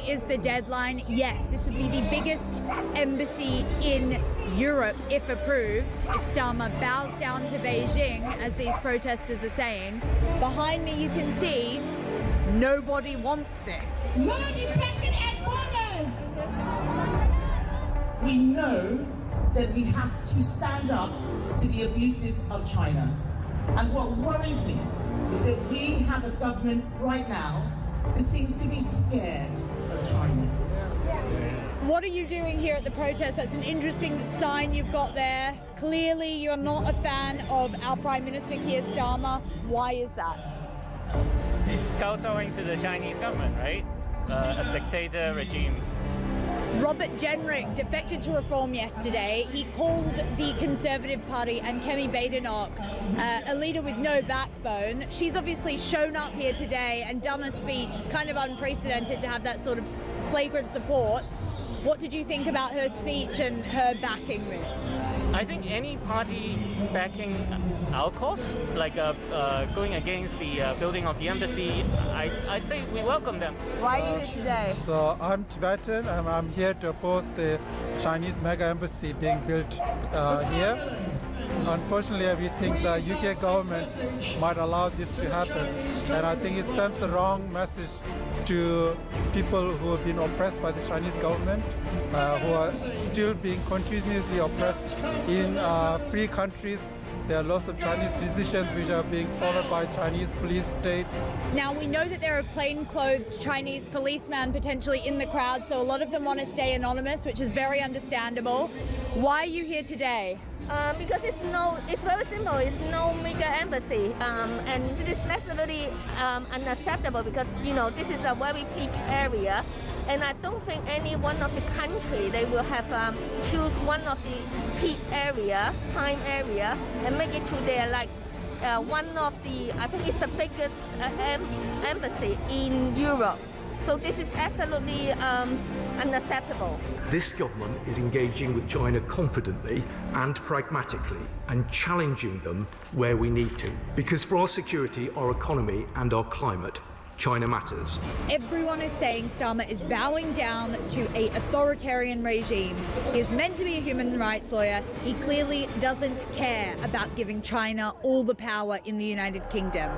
Today is the deadline. Yes, this would be the biggest embassy in Europe if approved, if Starmer bows down to Beijing, as these protesters are saying. Behind me you can see nobody wants this. No depression at borders! We know that we have to stand up to the abuses of China. And what worries me is that we have a government right now that seems to be scared of China. What are you doing here at the protest? That's an interesting sign you've got there. Clearly you're not a fan of our Prime Minister Keir Starmer. Why is that? He's kowtowing to the Chinese government, right? A dictator regime. Robert Jenrick defected to Reform yesterday. He called the Conservative Party and Kemi Badenoch a leader with no backbone. She's obviously shown up here today and done a speech. It's kind of unprecedented to have that sort of flagrant support. What did you think about her speech and her backing this? I think any party backing our cause, like going against the building of the embassy, I'd say we welcome them. Why are you here today? So I'm Tibetan and I'm here to oppose the Chinese mega embassy being built here. Unfortunately, we think the UK government might allow this to happen, and I think it sends the wrong message to people who have been oppressed by the Chinese government, who are still being continuously oppressed in free countries. There are lots of Chinese decisions which are being followed by Chinese police states. Now, we know that there are plainclothes Chinese policemen potentially in the crowd, so a lot of them want to stay anonymous, which is very understandable. Why are you here today? Because it's very simple. It's no mega embassy, and this is absolutely unacceptable because, you know, this is a very peak area, and I don't think any one of the country they will have choose one of the peak area, prime area, and make it to their like one of the, I think it's the biggest embassy in Europe. So this is absolutely unacceptable. This government is engaging with China confidently and pragmatically and challenging them where we need to. Because for our security, our economy and our climate, China matters. Everyone is saying Starmer is bowing down to an authoritarian regime. He is meant to be a human rights lawyer. He clearly doesn't care about giving China all the power in the United Kingdom.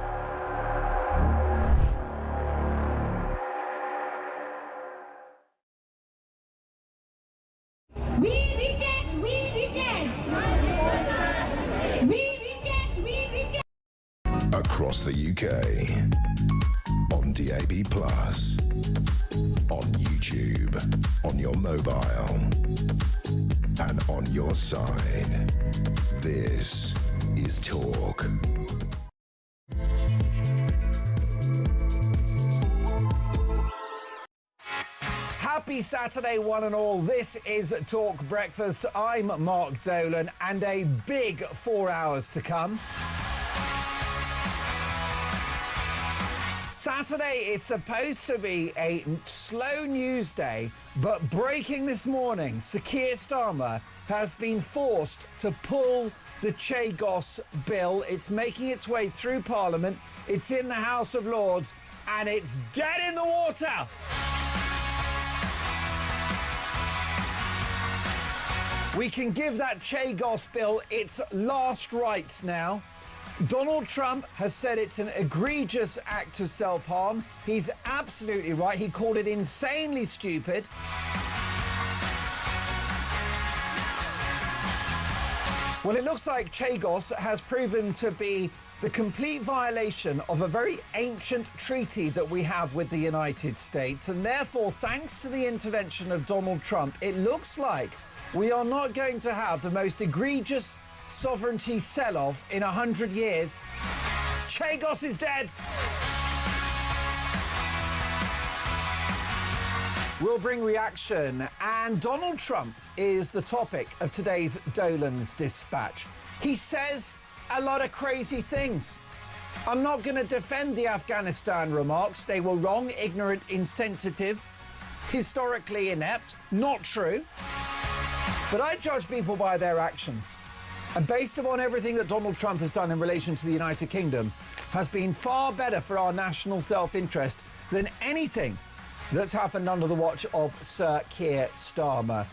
Across the UK, on DAB+, on YouTube, on your mobile, and on your side. This is Talk. Happy Saturday, one and all. This is Talk Breakfast. I'm Mark Dolan, and a big 4 hours to come. Saturday is supposed to be a slow news day, but breaking this morning, Sir Keir Starmer has been forced to pull the Chagos bill. It's making its way through Parliament. It's in the House of Lords, and it's dead in the water. We can give that Chagos bill its last rites now. Donald Trump has said it's an egregious act of self-harm. He's absolutely right. He called it insanely stupid. Well, it looks like Chagos has proven to be the complete violation of a very ancient treaty that we have with the United States. And therefore, thanks to the intervention of Donald Trump, it looks like we are not going to have the most egregious sovereignty sell-off in 100 years. Chagos is dead. We'll bring reaction, and Donald Trump is the topic of today's Dolan's Dispatch. He says a lot of crazy things. I'm not going to defend the Afghanistan remarks. They were wrong, ignorant, insensitive, historically inept, not true. But I judge people by their actions. And based upon everything that Donald Trump has done in relation to the United Kingdom, has been far better for our national self-interest than anything that's happened under the watch of Sir Keir Starmer.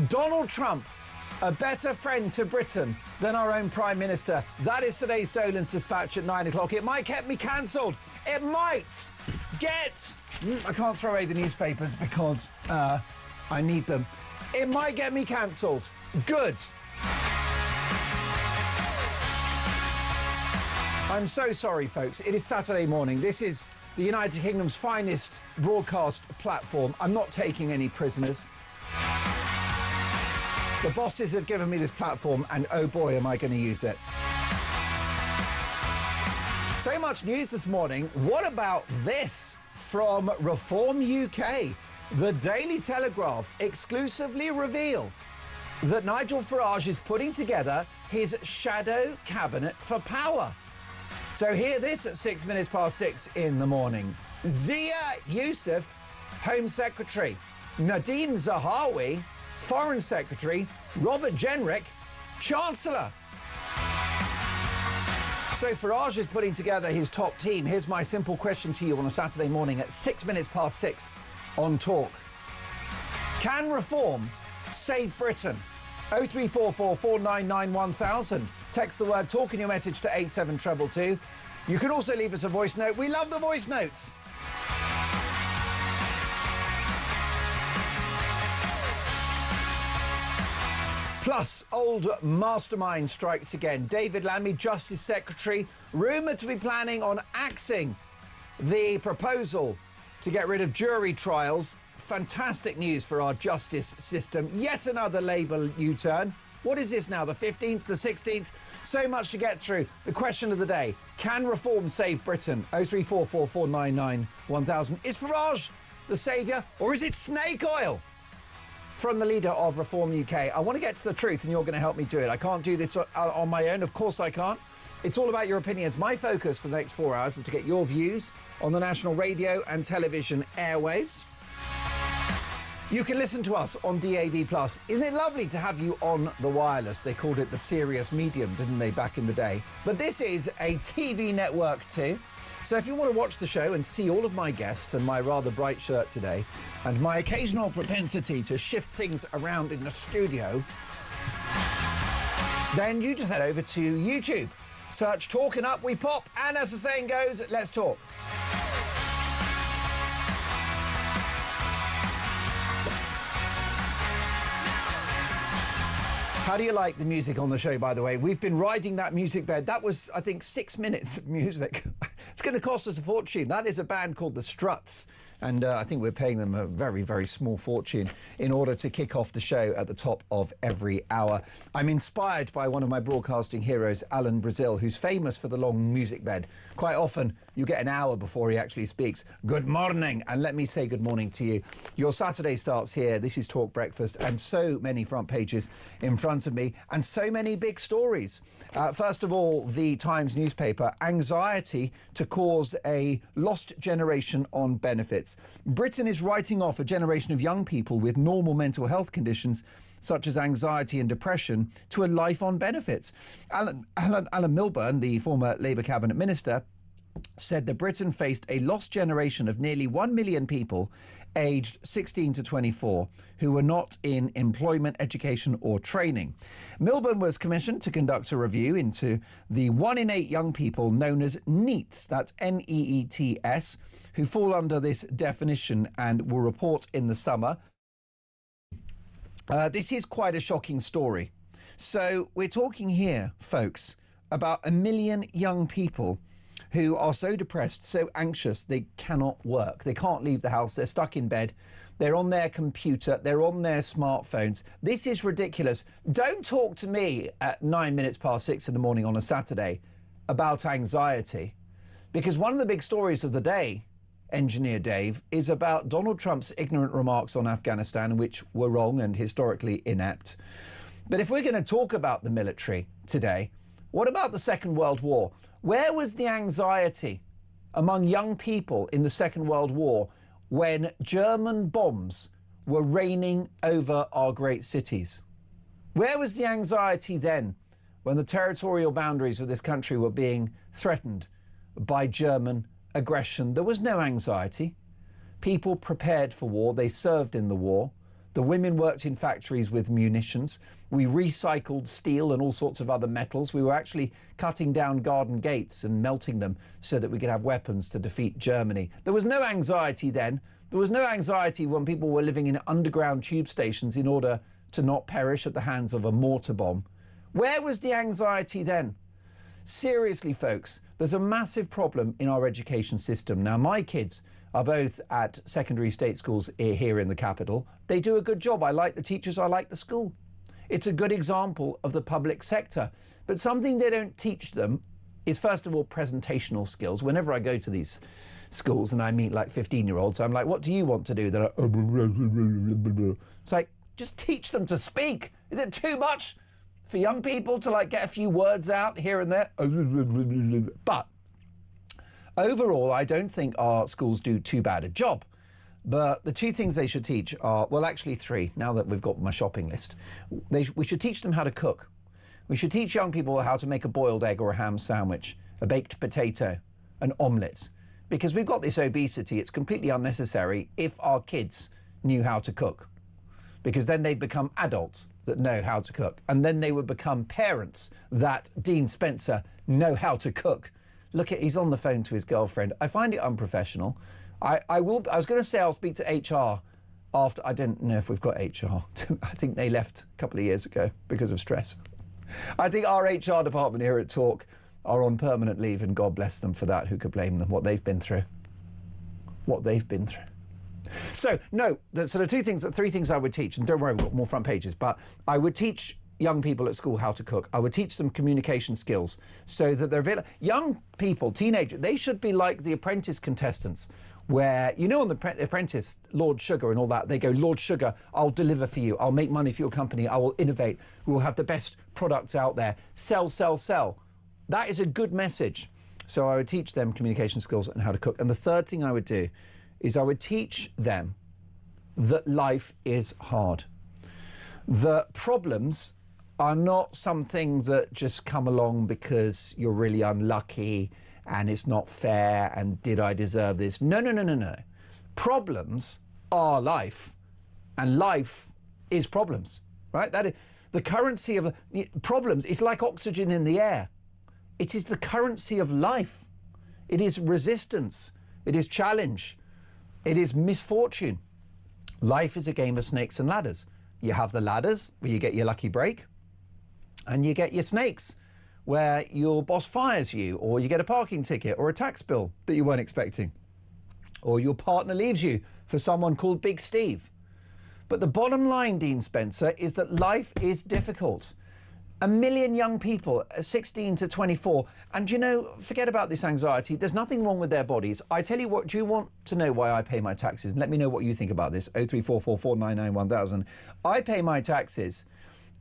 Donald Trump, a better friend to Britain than our own Prime Minister. That is today's Dolan's Dispatch at 9 o'clock. It might get me cancelled. It might get... I can't throw away the newspapers because I need them. It might get me cancelled. Good. I'm so sorry, folks. It is Saturday morning. This is the United Kingdom's finest broadcast platform. I'm not taking any prisoners. The bosses have given me this platform, and oh boy, am I going to use it. So much news this morning. What about this from Reform UK? The Daily Telegraph exclusively reveal that Nigel Farage is putting together his shadow cabinet for power. So hear this at 6 minutes past 6 in the morning. Zia Youssef, Home Secretary. Nadine Zahawi, Foreign Secretary. Robert Jenrick, Chancellor. So Farage is putting together his top team. Here's my simple question to you on a Saturday morning at 6 minutes past 6 on Talk. Can reform save Britain? 0344 499 1000. Text the word TALK in your message to 87222. You can also leave us a voice note. We love the voice notes. Plus, old mastermind strikes again. David Lammy, Justice Secretary, rumoured to be planning on axing the proposal to get rid of jury trials. Fantastic news for our justice system. Yet another Labour U-turn. What is this now, the 15th, the 16th? So much to get through. The question of the day, can reform save Britain? 0344 499 1000. Is Farage the saviour, or is it snake oil? From the leader of Reform UK. I want to get to the truth, and you're going to help me do it. I can't do this on my own. Of course I can't. It's all about your opinions. My focus for the next 4 hours is to get your views on the national radio and television airwaves. You can listen to us on DAB+. Isn't it lovely to have you on the wireless? They called it the Sirius Medium, didn't they, back in the day? But this is a TV network too. So if you want to watch the show and see all of my guests and my rather bright shirt today and my occasional propensity to shift things around in the studio, then you just head over to YouTube. Search Talk and up we pop. And as the saying goes, let's talk. How do you like the music on the show, by the way? We've been riding that music bed. That was, I think, 6 minutes of music. It's going to cost us a fortune. That is a band called The Struts. And I think we're paying them a very, very small fortune in order to kick off the show at the top of every hour. I'm inspired by one of my broadcasting heroes, Alan Brazil, who's famous for the long music bed. Quite often, you get an hour before he actually speaks. Good morning. And let me say good morning to you. Your Saturday starts here. This is Talk Breakfast, and so many front pages in front of me, and so many big stories. First of all, the Times newspaper, anxiety to cause a lost generation on benefits. Britain is writing off a generation of young people with normal mental health conditions such as anxiety and depression to a life on benefits. Alan Milburn, the former Labour cabinet minister, said that Britain faced a lost generation of nearly 1 million people aged 16 to 24 who were not in employment, education or training. Milburn was commissioned to conduct a review into the 1 in 8 young people known as NEETs, that's N-E-E-T-S, who fall under this definition and will report in the summer. This is quite a shocking story. So we're talking here, folks, about 1 million young people who are so depressed, so anxious, they cannot work. They can't leave the house. They're stuck in bed. They're on their computer. They're on their smartphones. This is ridiculous. Don't talk to me at 9 minutes past 6 in the morning on a Saturday about anxiety, because one of the big stories of the day, Engineer Dave, is about Donald Trump's ignorant remarks on Afghanistan, which were wrong and historically inept. But if we're going to talk about the military today, what about the Second World War? Where was the anxiety among young people in the Second World War when German bombs were raining over our great cities? Where was the anxiety then when the territorial boundaries of this country were being threatened by German aggression? There was no anxiety. people prepared for war. They served in the war. The women worked in factories with munitions. We recycled steel and all sorts of other metals. We were actually cutting down garden gates and melting them so that we could have weapons to defeat Germany. There was no anxiety then. There was no anxiety when people were living in underground tube stations in order to not perish at the hands of a mortar bomb. Where was the anxiety then? Seriously, folks, there's a massive problem in our education system. Now, my kids are both at secondary state schools here in the capital. They do a good job. I like the teachers, I like the school. It's a good example of the public sector. But something they don't teach them is, first of all, presentational skills. Whenever I go to these schools and I meet like 15-year-olds, I'm like, what do you want to do? They're like, it's like, just teach them to speak. Is it too much for young people to like get a few words out here and there? But overall, I don't think our schools do too bad a job. But the two things they should teach are, well, actually three, now that we've got my shopping list. We should teach them how to cook. We should teach young people how to make a boiled egg or a ham sandwich, a baked potato, an omelette. Because we've got this obesity, it's completely unnecessary if our kids knew how to cook. Because then they'd become adults that know how to cook. And then they would become parents that, Dean Spencer, know how to cook. Look, he's on the phone to his girlfriend. I find it unprofessional. I was going to say I'll speak to HR after. I don't know if we've got HR. I think they left a couple of years ago because of stress. I think our HR department here at Talk are on permanent leave, and God bless them for that. Who could blame them? What they've been through. What they've been through. So, no, so the three things I would teach, and don't worry, we've got more front pages, but I would teach young people at school how to cook. I would teach them communication skills so that they're young people, teenagers, they should be like the Apprentice contestants, where, you know, on the Apprentice, Lord Sugar and all that, they go, Lord Sugar, I'll deliver for you. I'll make money for your company. I will innovate. We will have the best products out there. Sell, sell, sell. That is a good message. So I would teach them communication skills and how to cook. And the third thing I would do is I would teach them that life is hard. The problems are not something that just come along because you're really unlucky and it's not fair and did I deserve this? No, no, no, no, no. Problems are life, and life is problems, right? That is the currency of problems. It's like oxygen in the air. It is the currency of life. It is resistance. It is challenge. It is misfortune. Life is a game of snakes and ladders. You have the ladders where you get your lucky break, and you get your snakes where your boss fires you, or you get a parking ticket or a tax bill that you weren't expecting, or your partner leaves you for someone called Big Steve. But the bottom line, Dean Spencer, is that life is difficult. 1 million young people, 16 to 24, and you know, forget about this anxiety. There's nothing wrong with their bodies. I tell you what, do you want to know why I pay my taxes? Let me know what you think about this. 03444991000. I pay my taxes.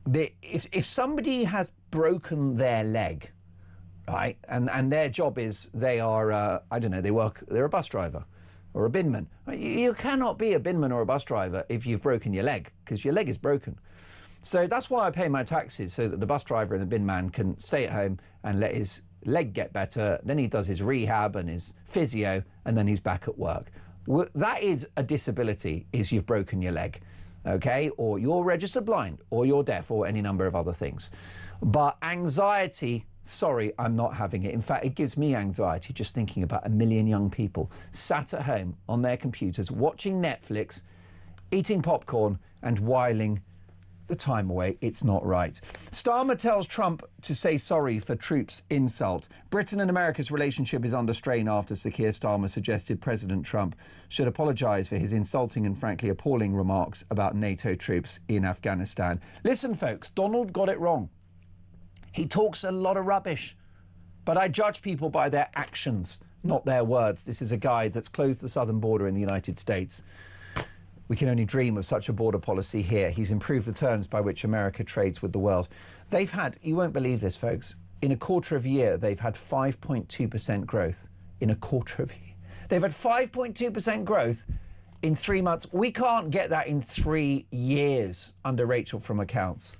If somebody has broken their leg, right, and their job is they are, I don't know, they're a bus driver or a binman. You cannot be a binman or a bus driver if you've broken your leg, because your leg is broken. So that's why I pay my taxes, so that the bus driver and the bin man can stay at home and let his leg get better. Then he does his rehab and his physio, and then he's back at work. That is a disability, is you've broken your leg, okay? Or you're registered blind, or you're deaf, or any number of other things. But anxiety, sorry, I'm not having it. In fact, it gives me anxiety just thinking about 1 million young people sat at home on their computers, watching Netflix, eating popcorn, and whiling the time away. It's not right. Starmer tells Trump to say sorry for troops insult. Britain and America's relationship is under strain after Sir Keir Starmer suggested President Trump should apologise for his insulting and frankly appalling remarks about NATO troops in Afghanistan. Listen, folks, Donald got it wrong. He talks a lot of rubbish, but I judge people by their actions, not their words. This is a guy that's closed the southern border in the United States. We can only dream of such a border policy here. He's improved the terms by which America trades with the world. They've had, you won't believe this, folks, in a quarter of a year, they've had 5.2% growth in a quarter of a year. They've had 5.2% growth in 3 months. We can't get that in 3 years under Rachel from Accounts.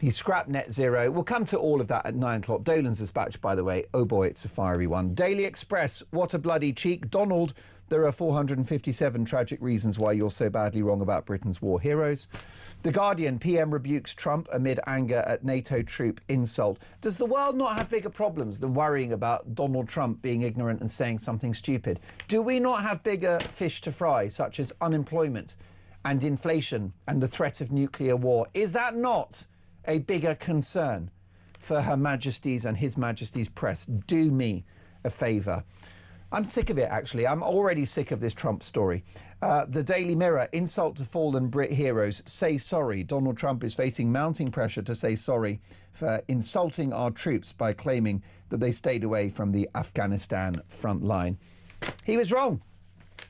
He scrapped net zero. We'll come to all of that at 9 o'clock. Dolan's dispatch, by the way. Oh boy, it's a fiery one. Daily Express, what a bloody cheek. Donald There are 457 tragic reasons why you're so badly wrong about Britain's war heroes. The Guardian, PM rebukes Trump amid anger at NATO troop insult. Does the world not have bigger problems than worrying about Donald Trump being ignorant and saying something stupid? Do we not have bigger fish to fry, such as unemployment and inflation and the threat of nuclear war? Is that not a bigger concern for Her Majesty's and His Majesty's press? Do me a favour. I'm sick of it, actually. I'm already sick of this Trump story. The Daily Mirror, insult to fallen Brit heroes, say sorry. Donald Trump is facing mounting pressure to say sorry for insulting our troops by claiming that they stayed away from the Afghanistan front line. He was wrong.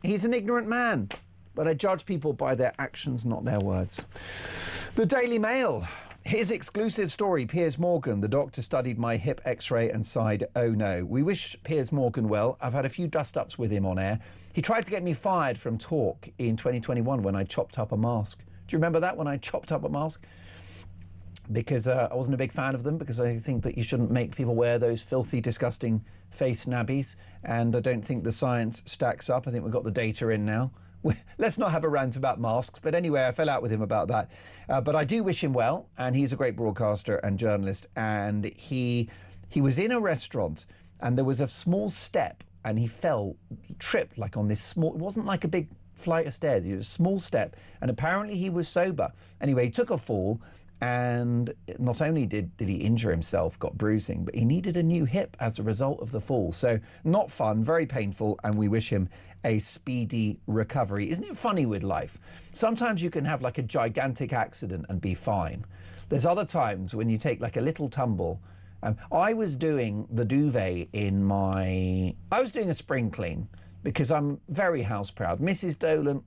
He's an ignorant man. But I judge people by their actions, not their words. The Daily Mail. His exclusive story, Piers Morgan. The doctor studied my hip x-ray and sighed, oh no. We wish Piers Morgan well. I've had a few dust-ups with him on air. He tried to get me fired from Talk in 2021 when I chopped up a mask. Do you remember that, when I chopped up a mask? Because I wasn't a big fan of them, because I think that you shouldn't make people wear those filthy, disgusting face nabbies. And I don't think the science stacks up. I think we've got the data in now. Let's not have a rant about masks. But anyway, I fell out with him about that. But I do wish him well. And he's a great broadcaster and journalist. And he was in a restaurant and there was a small step and he tripped like on this small, it wasn't like a big flight of stairs. It was a small step. And apparently he was sober. Anyway, he took a fall. And not only did he injure himself, got bruising, but he needed a new hip as a result of the fall. So not fun, very painful, and we wish him a speedy recovery. Isn't it funny with life? Sometimes you can have like a gigantic accident and be fine. There's other times when you take like a little tumble. I was doing the duvet I was doing a spring clean because I'm very house proud. Mrs. Dolan,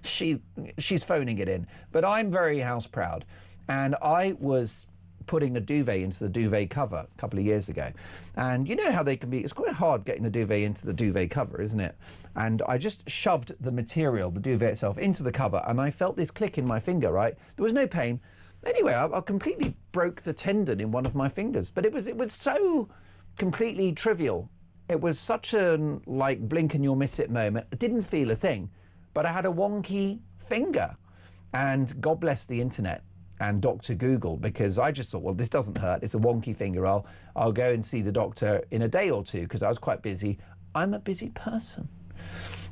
she's phoning it in, but I'm very house proud. And I was putting a duvet into the duvet cover a couple of years ago. And you know how they can be, it's quite hard getting the duvet into the duvet cover, isn't it? And I just shoved the material, the duvet itself, into the cover, and I felt this click in my finger, right? There was no pain. Anyway, I completely broke the tendon in one of my fingers, but it was so completely trivial. It was such a like blink and you'll miss it moment. I didn't feel a thing, but I had a wonky finger. And God bless the internet and Dr. Google, because I just thought, well, this doesn't hurt. It's a wonky finger. I'll go and see the doctor in a day or two because I was quite busy. I'm a busy person.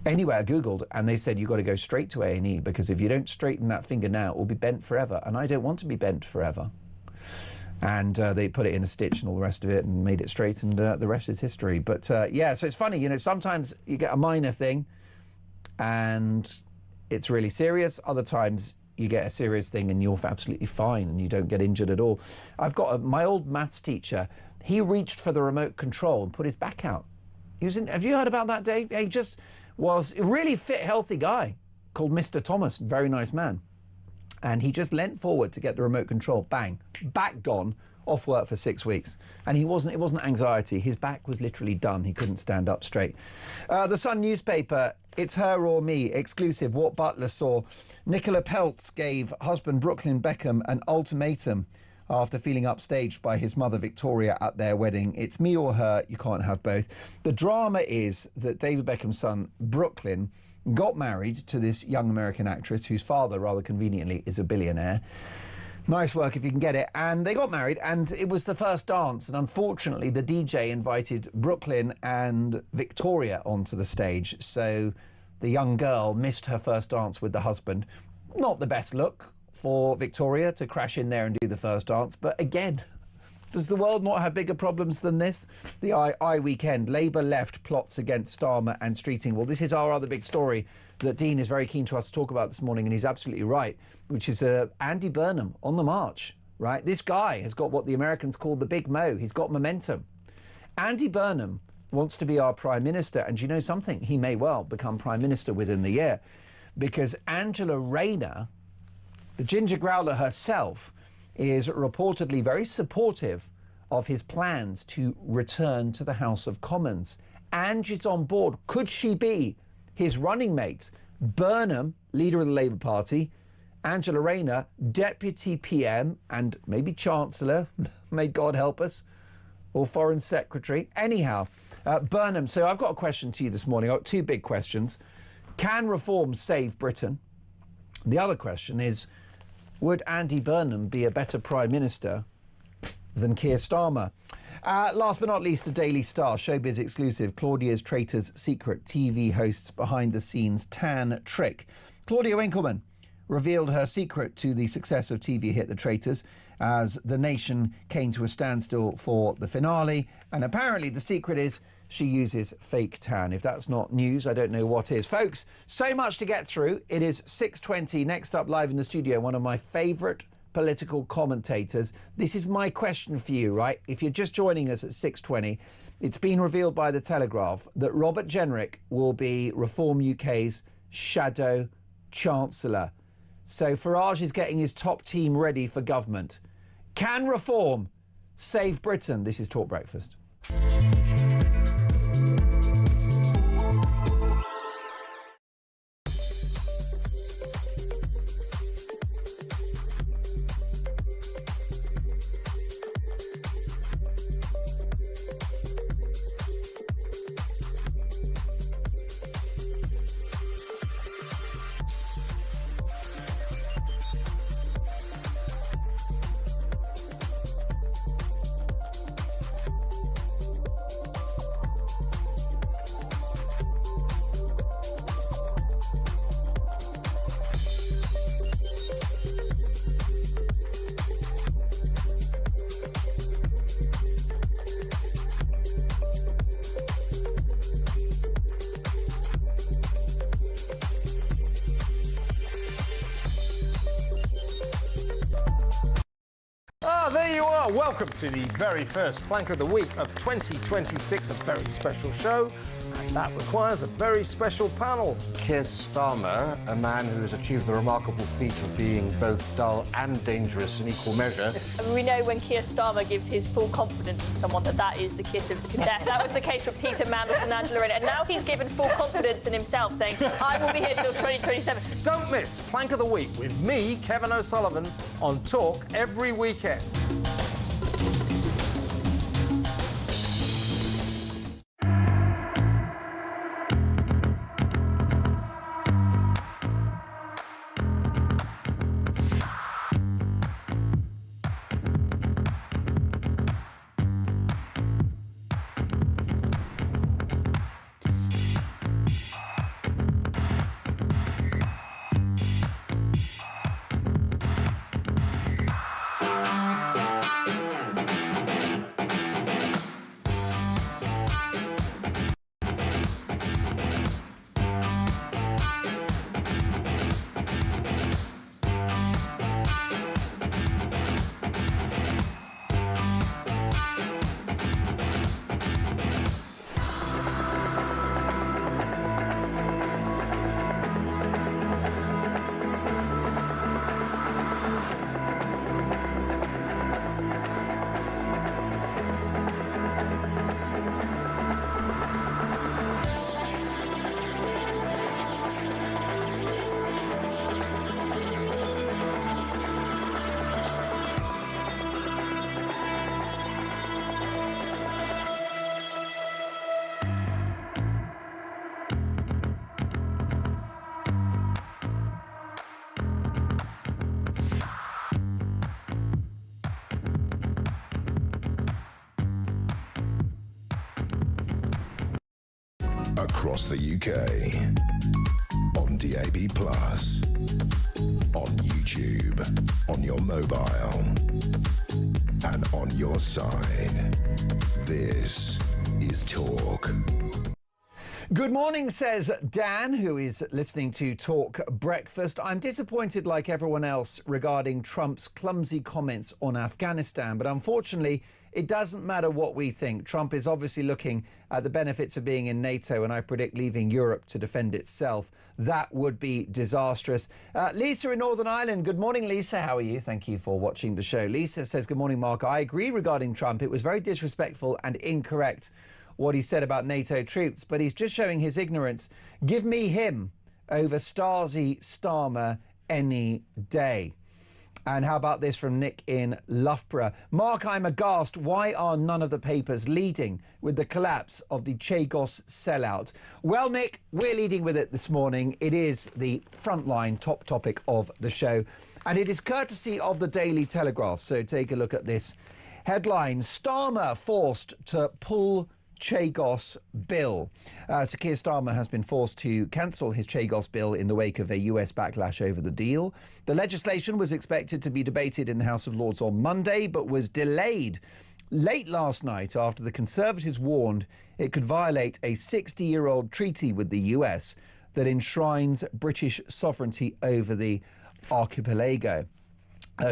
Anyway, I Googled and they said, you've got to go straight to A&E because if you don't straighten that finger now, it will be bent forever. And I don't want to be bent forever. And they put it in a stitch and all the rest of it and made it straight, and the rest is history. But yeah, so it's funny, you know, sometimes you get a minor thing and it's really serious. Other times you get a serious thing and you're absolutely fine and you don't get injured at all. I've got my old maths teacher. He reached for the remote control and put his back out. Have you heard about that, Dave? He just was a really fit, healthy guy called Mr. Thomas, very nice man. And he just leant forward to get the remote control, bang, back gone, off work for 6 weeks. And it wasn't anxiety, his back was literally done, he couldn't stand up straight. The Sun newspaper, it's her or me, exclusive, what Butler saw. Nicola Peltz gave husband Brooklyn Beckham an ultimatum after feeling upstaged by his mother Victoria at their wedding. It's me or her, you can't have both. The drama is that David Beckham's son, Brooklyn, got married to this young American actress whose father, rather conveniently, is a billionaire. Nice work if you can get it. And they got married and it was the first dance. And unfortunately, the DJ invited Brooklyn and Victoria onto the stage. So the young girl missed her first dance with the husband. Not the best look for Victoria to crash in there and do the first dance. But again, does the world not have bigger problems than this? The I Weekend, Labour left plots against Starmer and Streeting. Well, this is our other big story that Dean is very keen to us to talk about this morning, and he's absolutely right, which is Andy Burnham on the march, right? This guy has got what the Americans call the big mo. He's got momentum. Andy Burnham wants to be our Prime Minister, and do you know something? He may well become Prime Minister within the year, because Angela Rayner, the ginger growler herself, is reportedly very supportive of his plans to return to the House of Commons. Angie's on board. Could she be his running mate? Burnham, leader of the Labour Party, Angela Rayner, Deputy PM and maybe Chancellor, may God help us, or Foreign Secretary. Anyhow, Burnham, so I've got a question to you this morning. I've got two big questions. Can reform save Britain? The other question is, would Andy Burnham be a better Prime Minister than Keir Starmer? Last but not least, the Daily Star, showbiz exclusive, Claudia's Traitor's Secret, TV hosts behind-the-scenes tan trick. Claudia Winkleman revealed her secret to the success of TV hit The Traitors as the nation came to a standstill for the finale. And apparently the secret is she uses fake tan. If that's not news, I don't know what is. Folks, so much to get through. It is 6:20. Next up live in the studio, one of my favourite political commentators. This is my question for you, right? If you're just joining us at 6:20, it's been revealed by The Telegraph that Robert Jenrick will be Reform UK's shadow chancellor. So Farage is getting his top team ready for government. Can reform save Britain? This is Talk Breakfast. There you are. Welcome to the very first Plank of the Week of 2026, a very special show, and that requires a very special panel. Keir Starmer, a man who has achieved the remarkable feat of being both dull and dangerous in equal measure. We know when Keir Starmer gives his full confidence in someone that is the kiss of death. That was the case with Peter Mandelson and Angela Rayner, and now he's given full confidence in himself, saying, I will be here till 2027. Don't miss Plank of the Week with me, Kevin O'Sullivan, on Talk every weekend. Across the UK, on DAB+, on YouTube, on your mobile, and on your side. This is Talk. Good morning, says Dan, who is listening to Talk Breakfast. I'm disappointed, like everyone else, regarding Trump's clumsy comments on Afghanistan, but unfortunately, it doesn't matter what we think. Trump is obviously looking at the benefits of being in NATO, and I predict leaving Europe to defend itself. That would be disastrous. Lisa in Northern Ireland. Good morning, Lisa. How are you? Thank you for watching the show. Lisa says, good morning, Mark. I agree regarding Trump. It was very disrespectful and incorrect what he said about NATO troops, but he's just showing his ignorance. Give me him over Stasi Starmer any day. And how about this from Nick in Loughborough? Mark, I'm aghast. Why are none of the papers leading with the collapse of the Chagos sellout? Well, Nick, we're leading with it this morning. It is the frontline top topic of the show. And it is courtesy of the Daily Telegraph. So take a look at this headline. Starmer forced to pull Chagos bill. Sir Keir Starmer has been forced to cancel his Chagos bill in the wake of a US backlash over the deal. The legislation was expected to be debated in the House of Lords on Monday, but was delayed late last night after the Conservatives warned it could violate a 60-year-old treaty with the US that enshrines British sovereignty over the archipelago.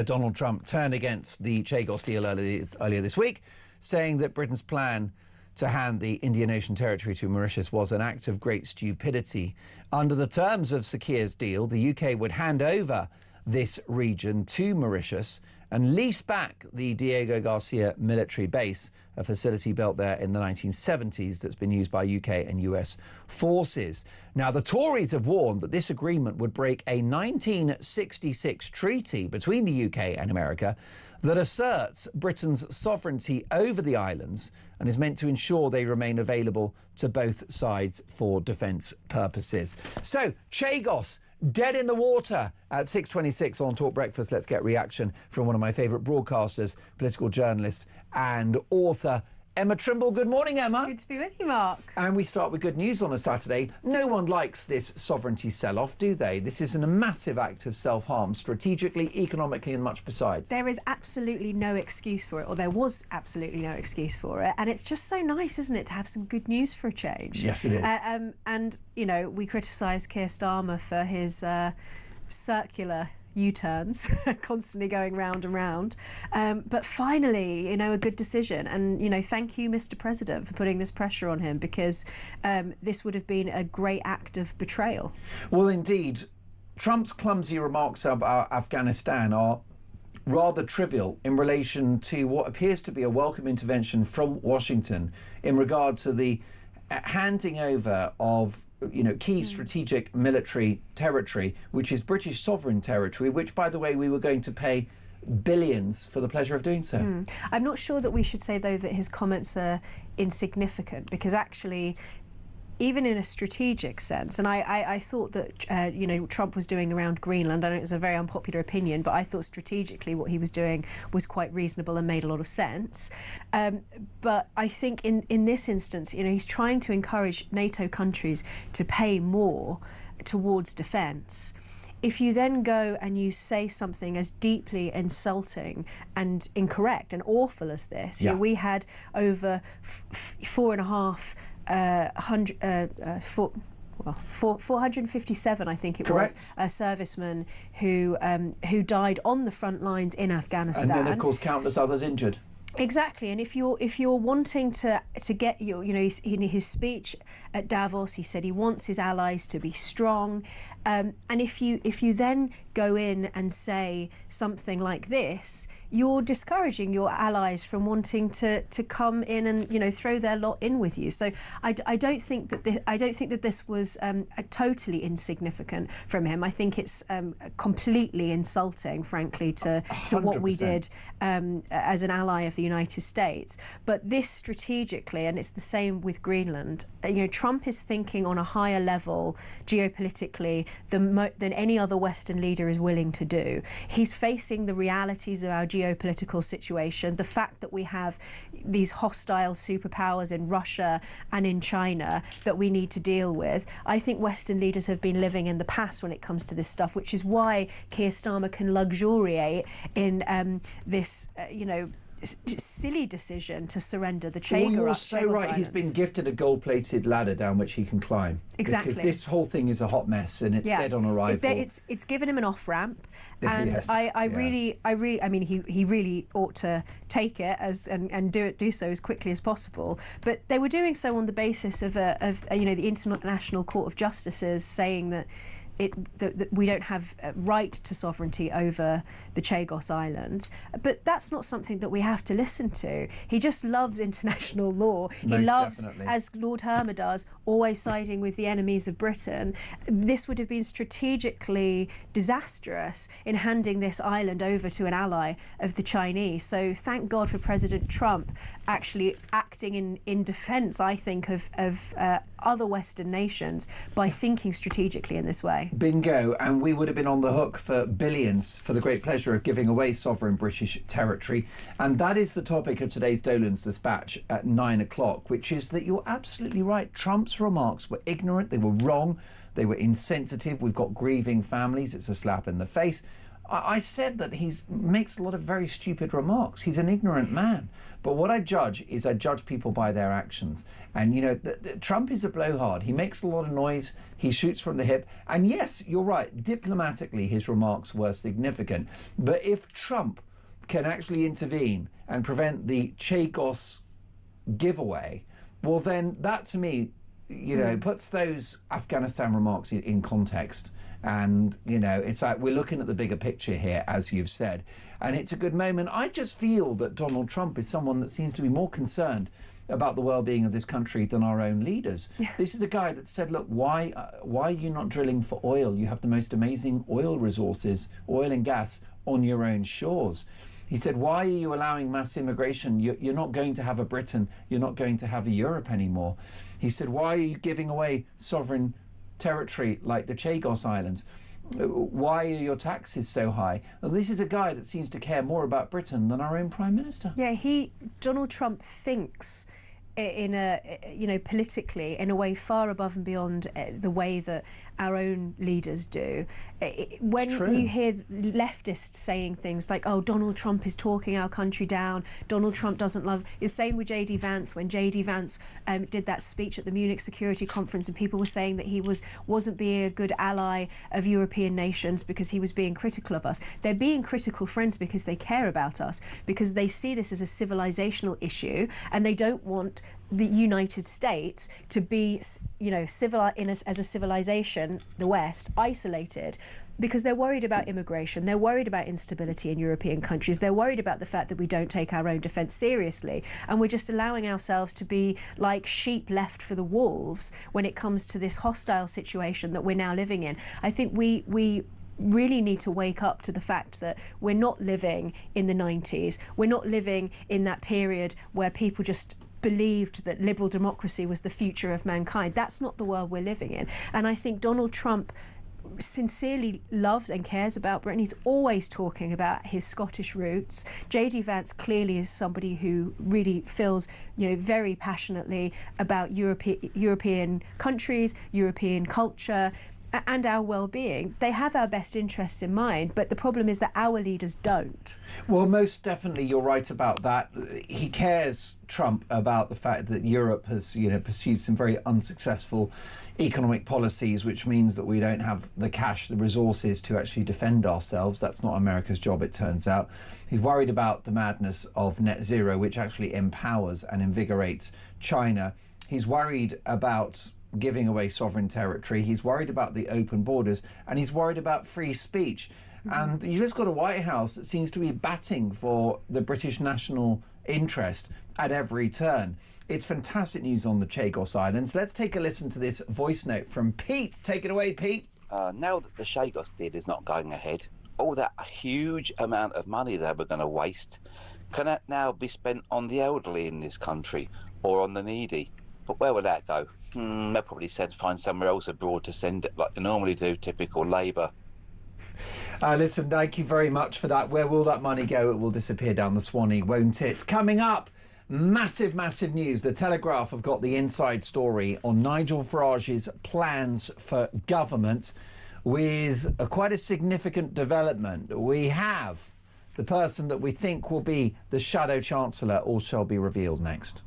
Donald Trump turned against the Chagos deal earlier this week, saying that Britain's plan to hand the Indian Ocean territory to Mauritius was an act of great stupidity. Under the terms of Sir Keir's deal, the UK would hand over this region to Mauritius and lease back the Diego Garcia military base, a facility built there in the 1970s that's been used by UK and US forces. Now, the Tories have warned that this agreement would break a 1966 treaty between the UK and America that asserts Britain's sovereignty over the islands and is meant to ensure they remain available to both sides for defence purposes. So, Chagos, dead in the water at 6:26 on Talk Breakfast. Let's get reaction from one of my favourite broadcasters, political journalist and author, Emma Trimble. Good morning, Emma. Good to be with you, Mark. And we start with good news on a Saturday. No one likes this sovereignty sell-off, do they? This is a massive act of self-harm, strategically, economically and much besides. There is absolutely no excuse for it, or there was absolutely no excuse for it. And it's just so nice, isn't it, to have some good news for a change? Yes, it is. And, you know, we criticise Keir Starmer for his circular U-turns, constantly going round and round. But finally, you know, a good decision. And, you know, thank you, Mr. President, for putting this pressure on him, because this would have been a great act of betrayal. Well, indeed. Trump's clumsy remarks about Afghanistan are rather trivial in relation to what appears to be a welcome intervention from Washington in regard to the handing over of key strategic military territory, which is British sovereign territory, which, by the way, we were going to pay billions for the pleasure of doing so. I'm not sure that we should say, though, that his comments are insignificant, because actually, even in a strategic sense, and I thought that, Trump was doing around Greenland, I know it's a very unpopular opinion, but I thought strategically what he was doing was quite reasonable and made a lot of sense. But I think in this instance, he's trying to encourage NATO countries to pay more towards defence. If you then go and you say something as deeply insulting and incorrect and awful as this, we had over 457, I think it was, servicemen who died on the front lines in Afghanistan, and then of course countless others injured. Exactly, and if you're wanting to get in his speech at Davos, he said he wants his allies to be strong, and if you then go in and say something like this, you're discouraging your allies from wanting to come in and throw their lot in with you. So I don't think that this was totally insignificant from him. I think it's completely insulting, frankly, to what we did as an ally of the United States. But this strategically, and it's the same with Greenland. Trump is thinking on a higher level geopolitically than any other Western leader is willing to do. He's facing the realities of our geopolitical situation, the fact that we have these hostile superpowers in Russia and in China that we need to deal with. I think Western leaders have been living in the past when it comes to this stuff, which is why Keir Starmer can luxuriate in this, silly decision to surrender the Chagos. You're so right. Islands. He's been gifted a gold-plated ladder down which he can climb. Exactly. Because this whole thing is a hot mess and it's dead on arrival. It's given him an off-ramp, and yes. I mean, he really ought to take it and do so as quickly as possible. But they were doing so on the basis of the International Court of Justices saying that that we don't have a right to sovereignty over the Chagos Islands. But that's not something that we have to listen to. He just loves international law. He loves, as Lord Hermer does, always siding with the enemies of Britain. This would have been strategically disastrous in handing this island over to an ally of the Chinese. So thank God for President Trump actually acting in defence, I think, of other Western nations by thinking strategically in this way. Bingo. And we would have been on the hook for billions for the great pleasure of giving away sovereign British territory. And that is the topic of today's Dolan's Dispatch at 9 o'clock, which is that you're absolutely right. Trump's remarks were ignorant, they were wrong, they were insensitive. We've got grieving families. It's a slap in the face. I said that he makes a lot of very stupid remarks. He's an ignorant man. But what I judge people by their actions. And, you know, Trump is a blowhard. He makes a lot of noise. He shoots from the hip. And yes, you're right. Diplomatically, his remarks were significant. But if Trump can actually intervene and prevent the Chagos giveaway, well, then that to me, you know, puts those Afghanistan remarks in context. And, you know, it's like we're looking at the bigger picture here, as you've said. And it's a good moment. I just feel that Donald Trump is someone that seems to be more concerned about the well-being of this country than our own leaders. Yeah. This is a guy that said, look, why are you not drilling for oil? You have the most amazing oil resources, oil and gas, on your own shores. He said, why are you allowing mass immigration? You're not going to have a Britain. You're not going to have a Europe anymore. He said, why are you giving away sovereign territory like the Chagos Islands? Why are your taxes so high? And this is a guy that seems to care more about Britain than our own Prime Minister. Yeah, Donald Trump thinks in a, you know, politically in a way far above and beyond the way that our own leaders do. When you hear leftists saying things like, oh, Donald Trump is talking our country down, Donald Trump doesn't love... It's the same with J.D. Vance, when J.D. Vance did that speech at the Munich Security Conference and people were saying that he wasn't being a good ally of European nations because he was being critical of us. They're being critical friends because they care about us, because they see this as a civilizational issue and they don't want the United States to be, you know, as a civilization, the West, isolated, because they're worried about immigration, they're worried about instability in European countries, they're worried about the fact that we don't take our own defence seriously, and we're just allowing ourselves to be like sheep left for the wolves when it comes to this hostile situation that we're now living in. I think we really need to wake up to the fact that we're not living in the 90s, we're not living in that period where people just believed that liberal democracy was the future of mankind. That's not the world we're living in. And I think Donald Trump sincerely loves and cares about Britain. He's always talking about his Scottish roots. J.D. Vance clearly is somebody who really feels, you know, very passionately about European countries, European culture, and our well-being. They have our best interests in mind, but the problem is that our leaders don't. Well, most definitely you're right about that. He cares, Trump, about the fact that Europe has, you know, pursued some very unsuccessful economic policies, which means that we don't have the cash, the resources to actually defend ourselves. That's not America's job, it turns out. He's worried about the madness of net zero, which actually empowers and invigorates China. He's worried about giving away sovereign territory. He's worried about the open borders, and he's worried about free speech. And you've just got a White House that seems to be batting for the British national interest at every turn. It's fantastic news on the Chagos Islands. Let's take a listen to this voice note from Pete. Take it away, Pete. Now that the Chagos deal is not going ahead, all that huge amount of money they were going to waste, can that now be spent on the elderly in this country or on the needy? But where would that go? They'll probably find somewhere else abroad to send it like they normally do, typical Labour. Listen, thank you very much for that. Where will that money go? It will disappear down the Swanee, won't it? Coming up, massive news. The Telegraph have got the inside story on Nigel Farage's plans for government with quite a significant development. We have the person that we think will be the Shadow Chancellor. All shall be revealed next.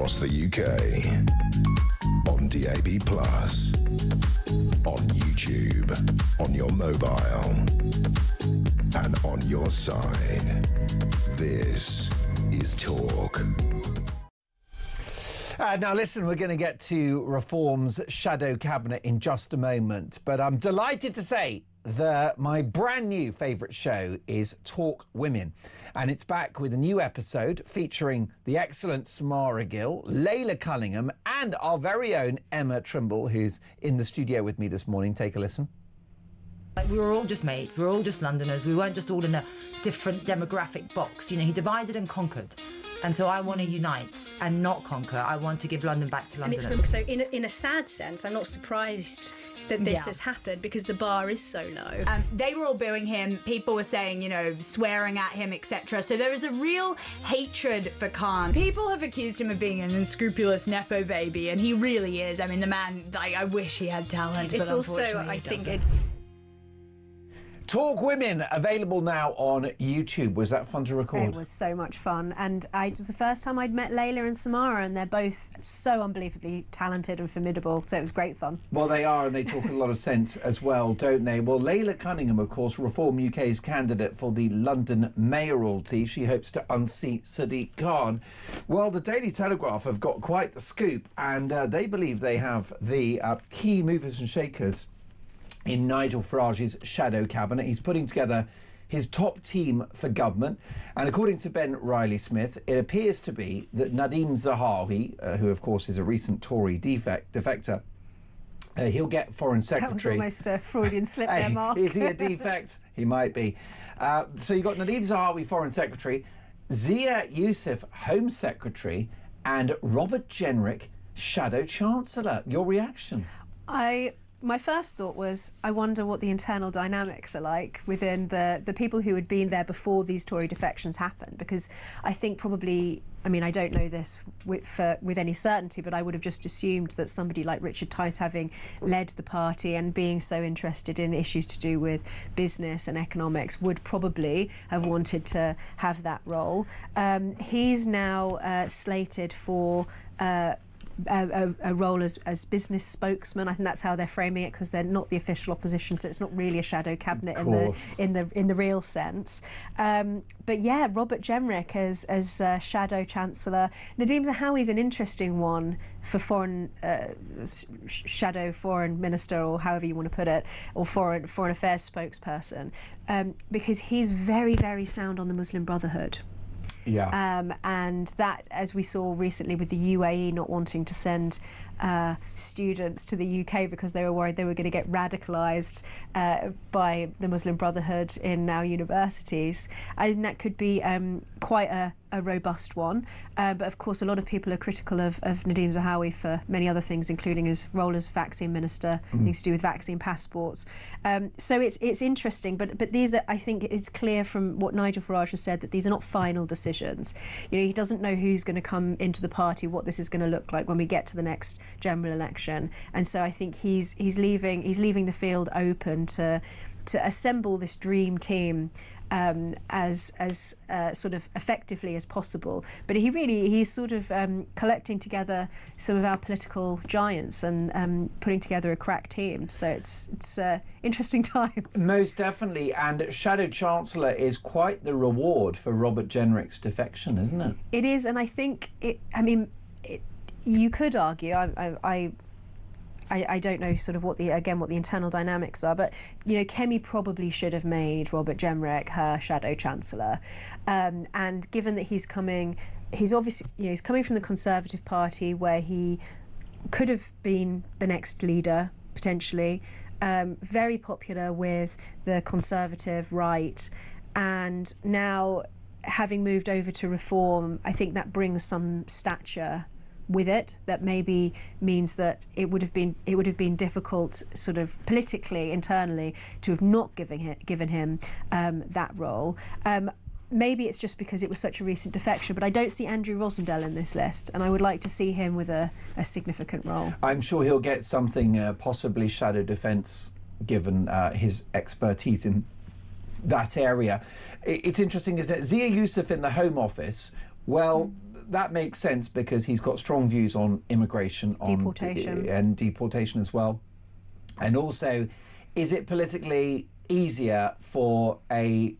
across the UK. On DAB+, on YouTube, on your mobile, and on your side. This is Talk. Now listen, we're going to get to Reform's shadow cabinet in just a moment, but I'm delighted to say that my brand new favourite show is Talk Women, and it's back with a new episode featuring the excellent Samara Gill, Layla Cunningham and our very own Emma Trimble, who's in the studio with me this morning. Take a listen. Like, we were all just mates, we were all just Londoners, we weren't just all in a different demographic box. You know, he divided and conquered. And so I want to unite and not conquer. I want to give London back to Londoners. And it's so in a sad sense, I'm not surprised that this has happened because the bar is so low. They were all booing him. People were saying, you know, swearing at him, etc. So there is a real hatred for Khan. People have accused him of being an unscrupulous nepo baby, and he really is. I mean, the man, I wish he had talent, It's but also, unfortunately I think, doesn't. Talk Women, available now on YouTube. Was that fun to record? It was so much fun, and it was the first time I'd met Layla and Samara, and they're both so unbelievably talented and formidable, so it was great fun. Well, they are, and they talk a lot of sense as well, don't they? Well, Layla Cunningham, of course, Reform UK's candidate for the London mayoralty. She hopes to unseat Sadiq Khan. Well, the Daily Telegraph have got quite the scoop, and they believe they have the key movers and shakers in Nigel Farage's shadow cabinet. He's putting together his top team for government, and according to Ben Riley-Smith, it appears to be that Nadeem Zahawi, who of course is a recent Tory defector, he'll get Foreign Secretary. That was almost a Freudian slip there, Mark. Is he a defect? He might be. So you've got Nadeem Zahawi, Foreign Secretary, Zia Youssef, Home Secretary, and Robert Jenrick, Shadow Chancellor. Your reaction? My first thought was, I wonder what the internal dynamics are like within the people who had been there before these Tory defections happened, because I think probably, I mean, I don't know this with any certainty, but I would have just assumed that somebody like Richard Tice, having led the party and being so interested in issues to do with business and economics, would probably have wanted to have that role. He's now slated for a role as business spokesman. I think that's how they're framing it, because they're not the official opposition, so it's not really a shadow cabinet in the real sense. But yeah, Robert Jenrick as shadow chancellor. Nadeem Zahawi is an interesting one for shadow foreign minister, or however you want to put it, or foreign affairs spokesperson, because he's very, very sound on the Muslim Brotherhood. Yeah. And that, as we saw recently with the UAE not wanting to send students to the UK because they were worried they were going to get radicalised by the Muslim Brotherhood in our universities, I think that could be quite a robust one. But of course, a lot of people are critical of Nadeem Zahawi for many other things, including his role as vaccine minister, things to do with vaccine passports. So it's interesting, but these are, I think it's clear from what Nigel Farage has said, that these are not final decisions. You know, he doesn't know who's going to come into the party, what this is going to look like when we get to the next general election, and so I think he's leaving the field open to assemble this dream team as sort of effectively as possible. But he's sort of collecting together some of our political giants and putting together a crack team. So it's interesting times. Most definitely. And Shadow Chancellor is quite the reward for Robert Jenrick's defection, isn't it? It is, and I think you could argue, I don't know sort of what the internal dynamics are, but you know, Kemi probably should have made Robert Jenrick her shadow chancellor, and given that he's coming from the Conservative Party, where he could have been the next leader potentially, very popular with the Conservative right, and now having moved over to Reform, I think that brings some stature with it that maybe means that it would have been difficult sort of politically, internally, to have not given him that role. Maybe it's just because it was such a recent defection, but I don't see Andrew Rosendale in this list, and I would like to see him with a significant role. I'm sure he'll get something, possibly shadow defence, given his expertise in that area. It's interesting, isn't it? Zia Youssef in the Home Office, well, that makes sense because he's got strong views on immigration, and deportation as well. And also, is it politically easier for a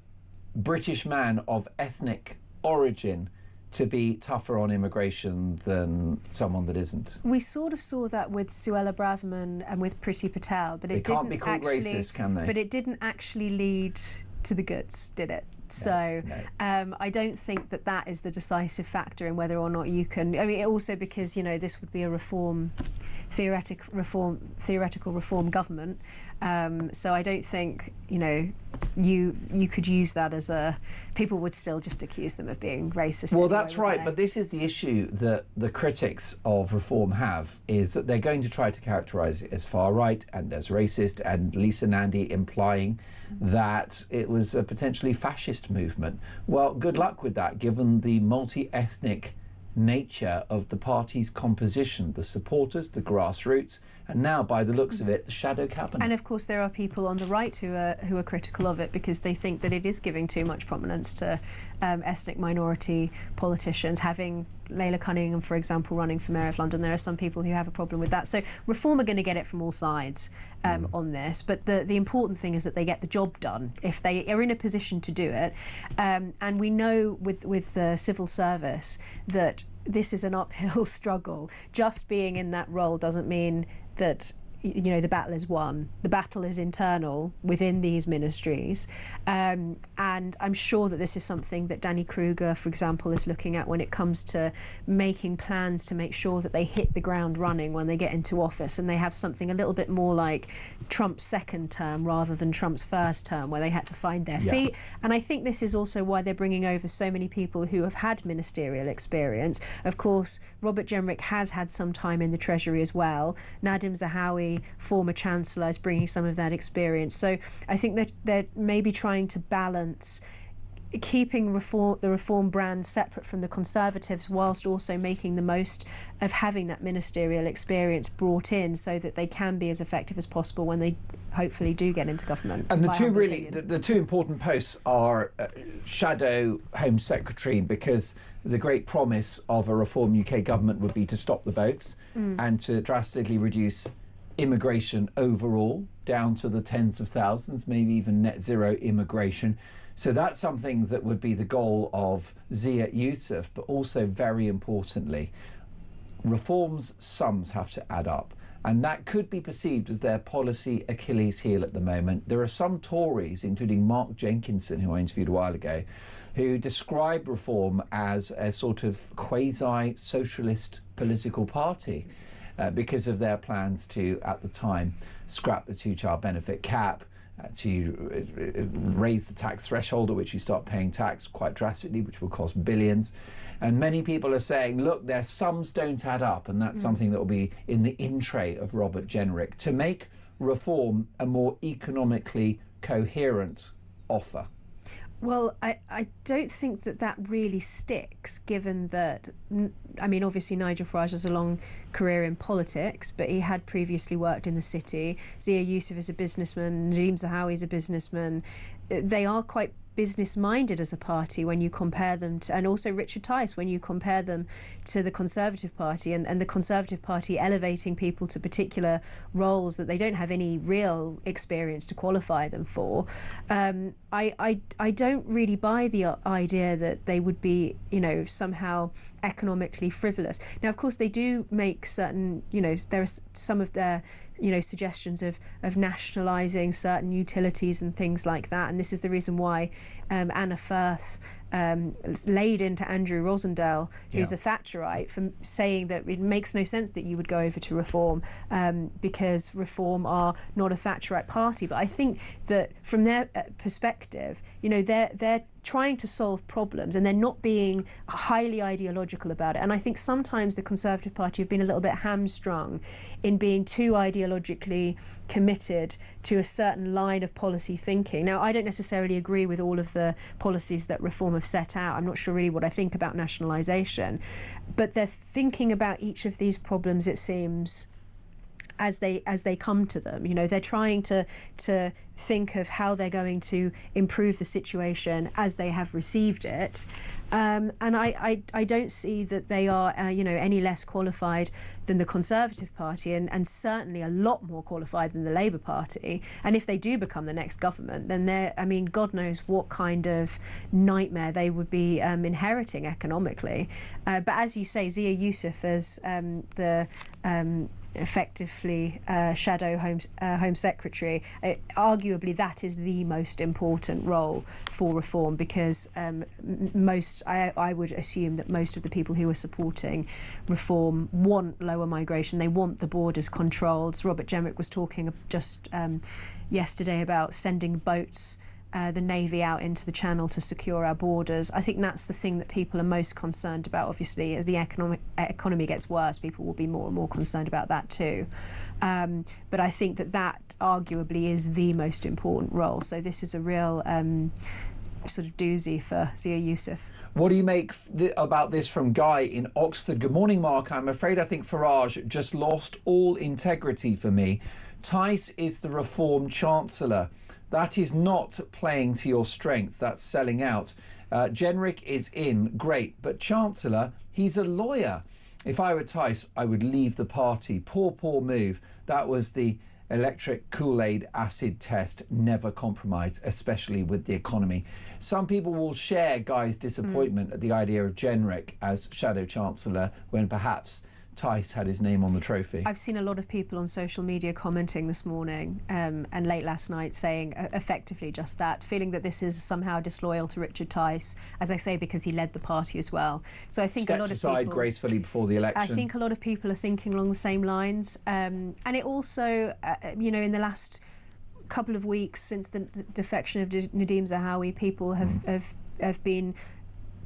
British man of ethnic origin to be tougher on immigration than someone that isn't? We sort of saw that with Suella Braverman and with Priti Patel, but They can't be called racist, can they? But it didn't actually lead to the goods, did it? So I don't think that that is the decisive factor in whether or not you can. I mean, also because this would be a theoretical reform government. So I don't think you could use that as a. People would still just accuse them of being racist. Well, that's right, but this is the issue that the critics of reform have, is that they're going to try to characterise it as far right and as racist, and Lisa Nandy implying that it was a potentially fascist movement. Well, good luck with that, given the multi-ethnic nature of the party's composition, the supporters, the grassroots, and now, by the looks of it, the shadow cabinet. And of course, there are people on the right who are critical of it because they think that it is giving too much prominence to ethnic minority politicians. Having Layla Cunningham, for example, running for Mayor of London, there are some people who have a problem with that. So Reform are going to get it from all sides on this. But the important thing is that they get the job done if they are in a position to do it. And we know with the civil service that this is an uphill struggle. Just being in that role doesn't mean that the battle is won. The battle is internal within these ministries, and I'm sure that this is something that Danny Kruger, for example, is looking at when it comes to making plans to make sure that they hit the ground running when they get into office, and they have something a little bit more like Trump's second term rather than Trump's first term, where they had to find their feet. And I think this is also why they're bringing over so many people who have had ministerial experience. Of course, Robert Jenrick has had some time in the Treasury as well. Nadim Zahawi, former Chancellor, is bringing some of that experience. So I think that they're maybe trying to balance keeping the Reform brand separate from the Conservatives, whilst also making the most of having that ministerial experience brought in so that they can be as effective as possible when they hopefully do get into government. And the two important posts are Shadow Home Secretary, because the great promise of a Reform UK government would be to stop the boats and to drastically reduce immigration overall down to the tens of thousands, maybe even net zero immigration. So that's something that would be the goal of Zia Yusuf, but also very importantly, Reform's sums have to add up. And that could be perceived as their policy Achilles heel at the moment. There are some Tories, including Mark Jenkinson, who I interviewed a while ago, who describe Reform as a sort of quasi-socialist political party because of their plans to, at the time, scrap the two-child benefit cap, to raise the tax threshold at which you start paying tax quite drastically, which will cost billions. And many people are saying, look, their sums don't add up, and that's something that will be in the in tray of Robert Jenrick to make Reform a more economically coherent offer. Well, I don't think that really sticks, given that, I mean, obviously Nigel Farage has a long career in politics, but he had previously worked in the city. Zia Yusuf is a businessman, Nadim Zahawi is a businessman. They are quite business-minded as a party when you compare them to, and also Richard Tice, when you compare them to the Conservative Party, and the Conservative Party elevating people to particular roles that they don't have any real experience to qualify them for. I don't really buy the idea that they would be, somehow economically frivolous. Now, of course, they do make certain, there are some of their suggestions of nationalising certain utilities and things like that. And this is the reason why Anna Firth laid into Andrew Rosendale, who's a Thatcherite, for saying that it makes no sense that you would go over to Reform because Reform are not a Thatcherite party. But I think that from their perspective, they're trying to solve problems and they're not being highly ideological about it. And I think sometimes the Conservative Party have been a little bit hamstrung in being too ideologically committed to a certain line of policy thinking. Now, I don't necessarily agree with all of the policies that Reform have set out. I'm not sure really what I think about nationalisation, but they're thinking about each of these problems, it seems, as they come to them. You know, they're trying to think of how they're going to improve the situation as they have received it. And I don't see that they are, any less qualified than the Conservative Party, and certainly a lot more qualified than the Labour Party. And if they do become the next government, then God knows what kind of nightmare they would be inheriting economically. But as you say, Zia Youssef as the effectively shadow Home Secretary, arguably that is the most important role for reform, because I would assume that most of the people who are supporting reform want lower migration. They want the borders controlled. Robert Jenrick was talking just yesterday about sending boats, the Navy out into the Channel to secure our borders. I think that's the thing that people are most concerned about. Obviously, as the economy gets worse, people will be more and more concerned about that too. But I think that arguably is the most important role. So this is a real sort of doozy for Zia Youssef. What do you make about this from Guy in Oxford? Good morning, Mark. I'm afraid I think Farage just lost all integrity for me. Tice is the Reform Chancellor. That is not playing to your strengths. That's selling out. Jenrick is in, great, but Chancellor, he's a lawyer. If I were Tice, I would leave the party. Poor move. That was the electric Kool-Aid acid test. Never compromise, especially with the economy. Some people will share Guy's disappointment at the idea of Jenrick as Shadow Chancellor when perhaps Tice had his name on the trophy. I've seen a lot of people on social media commenting this morning and late last night saying effectively just that, feeling that this is somehow disloyal to Richard Tice, as I say, because he led the party as well. So I think a lot of aside people gracefully before the election. I think a lot of people are thinking along the same lines, and it also, in the last couple of weeks since the defection of Nadeem Zahawi, people have been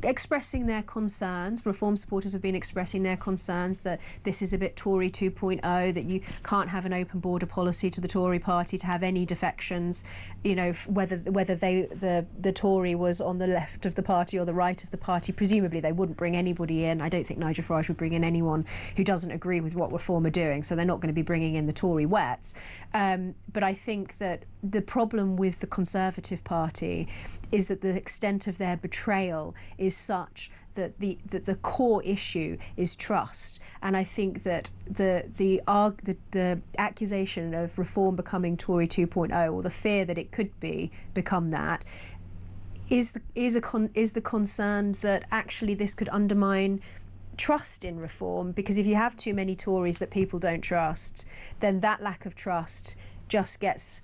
expressing their concerns. Reform supporters have been expressing their concerns that this is a bit Tory 2.0, that you can't have an open border policy to the Tory party to have any defections, whether the Tory was on the left of the party or the right of the party. Presumably they wouldn't bring anybody in. I don't think Nigel Farage would bring in anyone who doesn't agree with what Reform are doing, so they're not going to be bringing in the Tory wets. But I think that the problem with the Conservative Party is that the extent of their betrayal is such that the core issue is trust. And I think that the accusation of Reform becoming Tory 2.0, or the fear that it could become that, is the concern that actually this could undermine trust in Reform, because if you have too many Tories that people don't trust, then that lack of trust just gets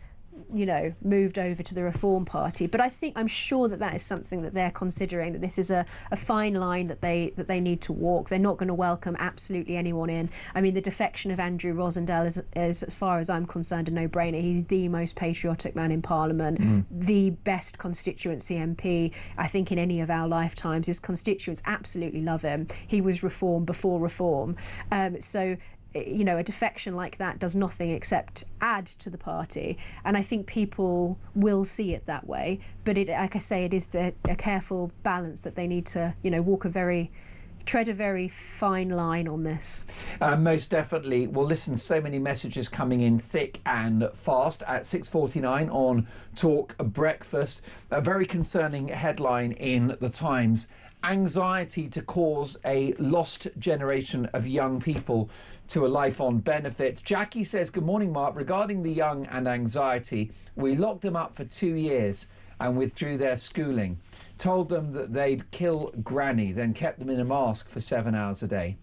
moved over to the Reform Party. But I'm sure that is something that they're considering, that this is a fine line that they need to walk. They're not going to welcome absolutely anyone in. I mean, the defection of Andrew Rosendale is as far as I'm concerned, a no-brainer. He's the most patriotic man in Parliament, the best constituency MP, I think, in any of our lifetimes. His constituents absolutely love him. He was Reform before Reform. So a defection like that does nothing except add to the party, and I think people will see it that way. But like I say, it is a careful balance that they need to, tread a very fine line on this. Most definitely. Well, listen, so many messages coming in thick and fast at 6:49 on Talk Breakfast. A very concerning headline in The Times. Anxiety to cause a lost generation of young people to a life on benefit. Jackie says, good morning, Mark. Regarding the young and anxiety, we locked them up for 2 years and withdrew their schooling. Told them that they'd kill Granny, then kept them in a mask for 7 hours a day.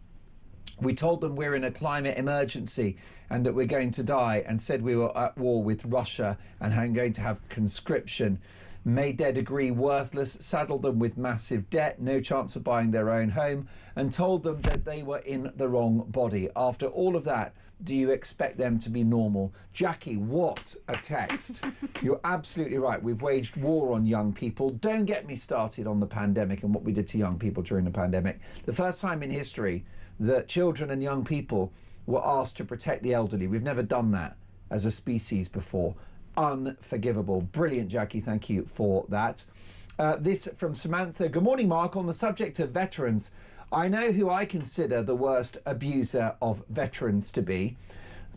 We told them we're in a climate emergency and that we're going to die, and said we were at war with Russia and going to have conscription. Made their degree worthless, saddled them with massive debt, no chance of buying their own home, and told them that they were in the wrong body. After all of that, do you expect them to be normal? Jackie, what a text. You're absolutely right. We've waged war on young people. Don't get me started on the pandemic and what we did to young people during the pandemic. The first time in history that children and young people were asked to protect the elderly. We've never done that as a species before. Unforgivable. Brilliant, Jackie. Thank you for that. This from Samantha. Good morning, Mark. On the subject of veterans, I know who I consider the worst abuser of veterans to be.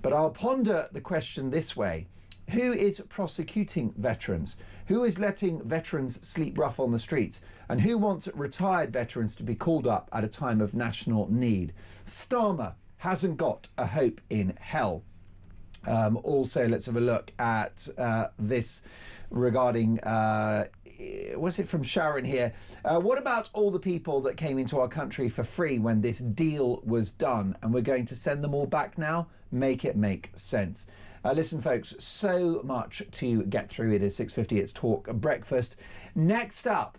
But I'll ponder the question this way. Who is prosecuting veterans? Who is letting veterans sleep rough on the streets? And who wants retired veterans to be called up at a time of national need? Starmer hasn't got a hope in hell. Also, let's have a look at this regarding, was it from Sharon here? What about all the people that came into our country for free when this deal was done? And we're going to send them all back now? Make it make sense. Listen, folks, so much to get through. It is 6:50. It's Talk Breakfast. Next up,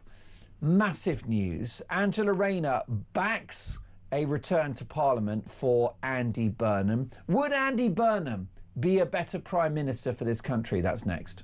massive news. Angela Rayner backs a return to Parliament for Andy Burnham. Would Andy Burnham be a better Prime Minister for this country? That's next.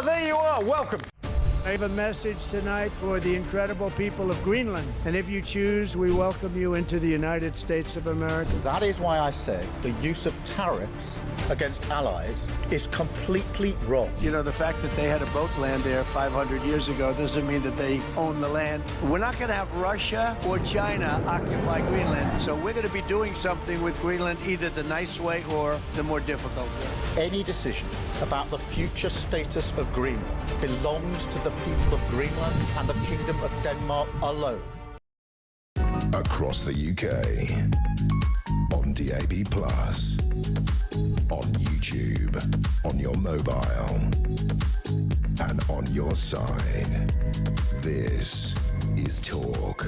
There you are. Welcome. I have a message tonight for the incredible people of Greenland. And if you choose, we welcome you into the United States of America. That is why I said the use of tariffs against allies is completely wrong. You know, the fact that they had a boat land there 500 years ago doesn't mean that they own the land. We're not going to have Russia or China occupy Greenland. So we're going to be doing something with Greenland either the nice way or the more difficult way. Any decision about the future status of Greenland belongs to the people of Greenland and the Kingdom of Denmark alone. Across the UK, on DAB+, on YouTube, on your mobile, and on your side. This is Talk.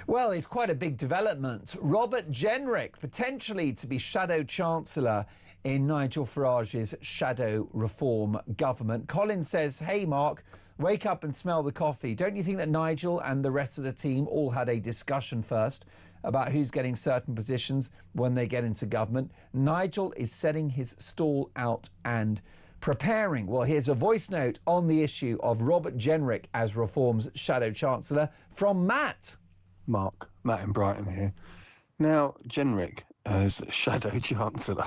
Well, it's quite a big development. Robert Jenrick, potentially to be Shadow Chancellor in Nigel Farage's shadow reform government. Colin says, hey, Mark, wake up and smell the coffee. Don't you think that Nigel and the rest of the team all had a discussion first about who's getting certain positions when they get into government? Nigel is setting his stall out and preparing. Well, here's a voice note on the issue of Robert Jenrick as Reform's Shadow Chancellor from Matt. Matt in Brighton here. Now, Jenrick as Shadow Chancellor,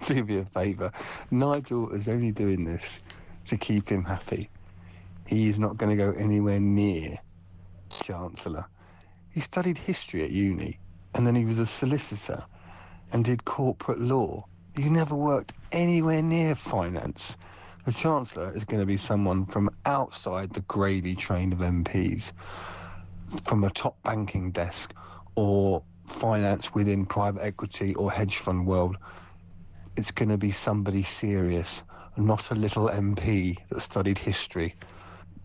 do me a favour. Nigel is only doing this to keep him happy. He is not going to go anywhere near Chancellor. He studied history at uni, and then he was a solicitor and did corporate law. He's never worked anywhere near finance. The Chancellor is going to be someone from outside the gravy train of MPs, from a top banking desk or finance within private equity or hedge fund world. It's going to be somebody serious, not a little MP that studied history.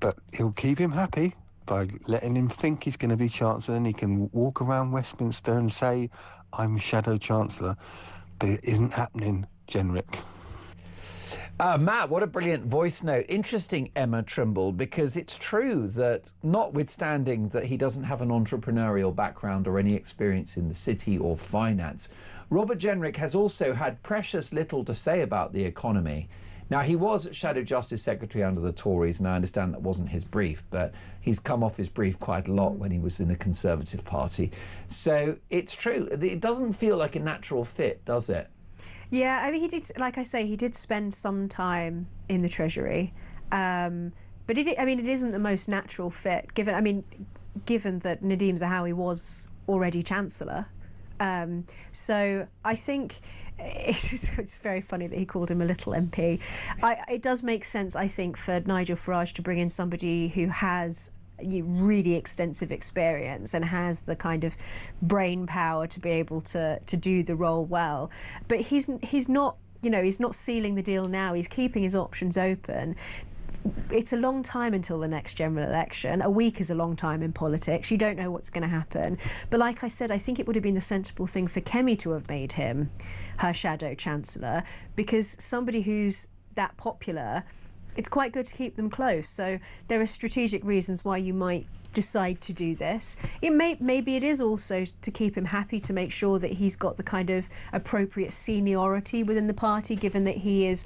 But he'll keep him happy by letting him think he's going to be Chancellor, and he can walk around Westminster and say, I'm Shadow Chancellor. But it isn't happening, Jenrick. Matt, what a brilliant voice note. Interesting, Emma Trimble, because it's true that notwithstanding that he doesn't have an entrepreneurial background or any experience in the city or finance, Robert Jenrick has also had precious little to say about the economy. Now, he was Shadow Justice Secretary under the Tories, and I understand that wasn't his brief, but he's come off his brief quite a lot when he was in the Conservative Party. So it's true. It doesn't feel like a natural fit, does it? Yeah, I mean, he did, like I say, he did spend some time in the Treasury, but it isn't the most natural fit, given that Nadhim Zahawi was already Chancellor. So I think it's very funny that he called him a little MP. It does make sense, I think, for Nigel Farage to bring in somebody who has really extensive experience and has the kind of brain power to be able to do the role well. But he's not he's not sealing the deal now. He's keeping his options open. It's a long time until the next general election. A week is a long time in politics. You don't know what's going to happen. But like I said, I think it would have been the sensible thing for Kemi to have made him her shadow chancellor, because somebody who's that popular, it's quite good to keep them close. So there are strategic reasons why you might decide to do this. Maybe it is also to keep him happy, to make sure that he's got the kind of appropriate seniority within the party, given that he is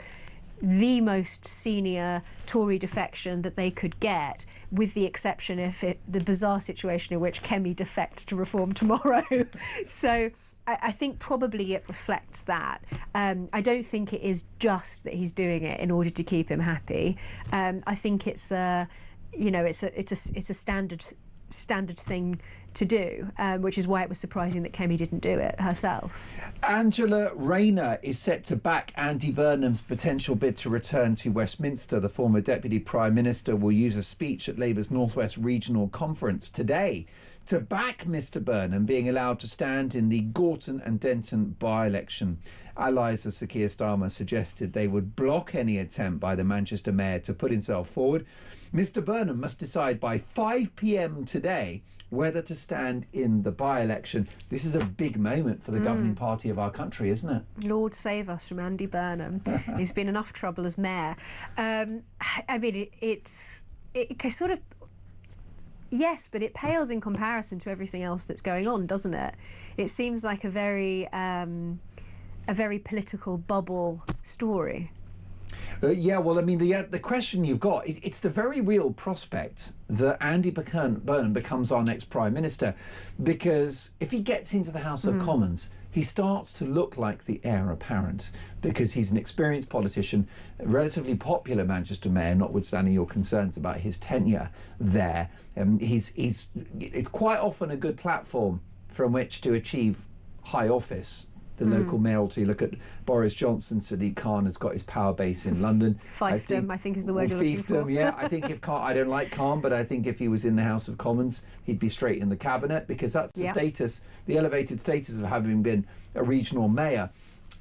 the most senior Tory defection that they could get, with the exception of the bizarre situation in which Kemi defects to Reform tomorrow. So I think probably it reflects that. I don't think it is just that he's doing it in order to keep him happy. I think it's a standard thing to do, which is why it was surprising that Kemi didn't do it herself. Angela Rayner is set to back Andy Burnham's potential bid to return to Westminster. The former Deputy Prime Minister will use a speech at Labour's North West Regional Conference today to back Mr Burnham being allowed to stand in the Gorton and Denton by-election. Allies of Sir Keir Starmer suggested they would block any attempt by the Manchester Mayor to put himself forward. Mr Burnham must decide by 5 p.m. today whether to stand in the by-election. This is a big moment for the governing party of our country, isn't it? Lord save us from Andy Burnham. He's been enough trouble as mayor. I mean, it sort of... Yes, but it pales in comparison to everything else that's going on, doesn't it? It seems like a very political bubble story. Yeah, well, I mean, the question you've got, it's the very real prospect that Andy Burnham becomes our next Prime Minister, because if he gets into the House of Commons, he starts to look like the heir apparent, because he's an experienced politician, a relatively popular Manchester Mayor, notwithstanding your concerns about his tenure there. It's quite often a good platform from which to achieve high office. The local mayoralty. Look at Boris Johnson. Sadiq Khan has got his power base in London. Fiefdom, I think is the word you're looking for. Yeah. I think if Khan, I don't like Khan, but I think if he was in the House of Commons, he'd be straight in the cabinet, because that's the status, the elevated status of having been a regional mayor.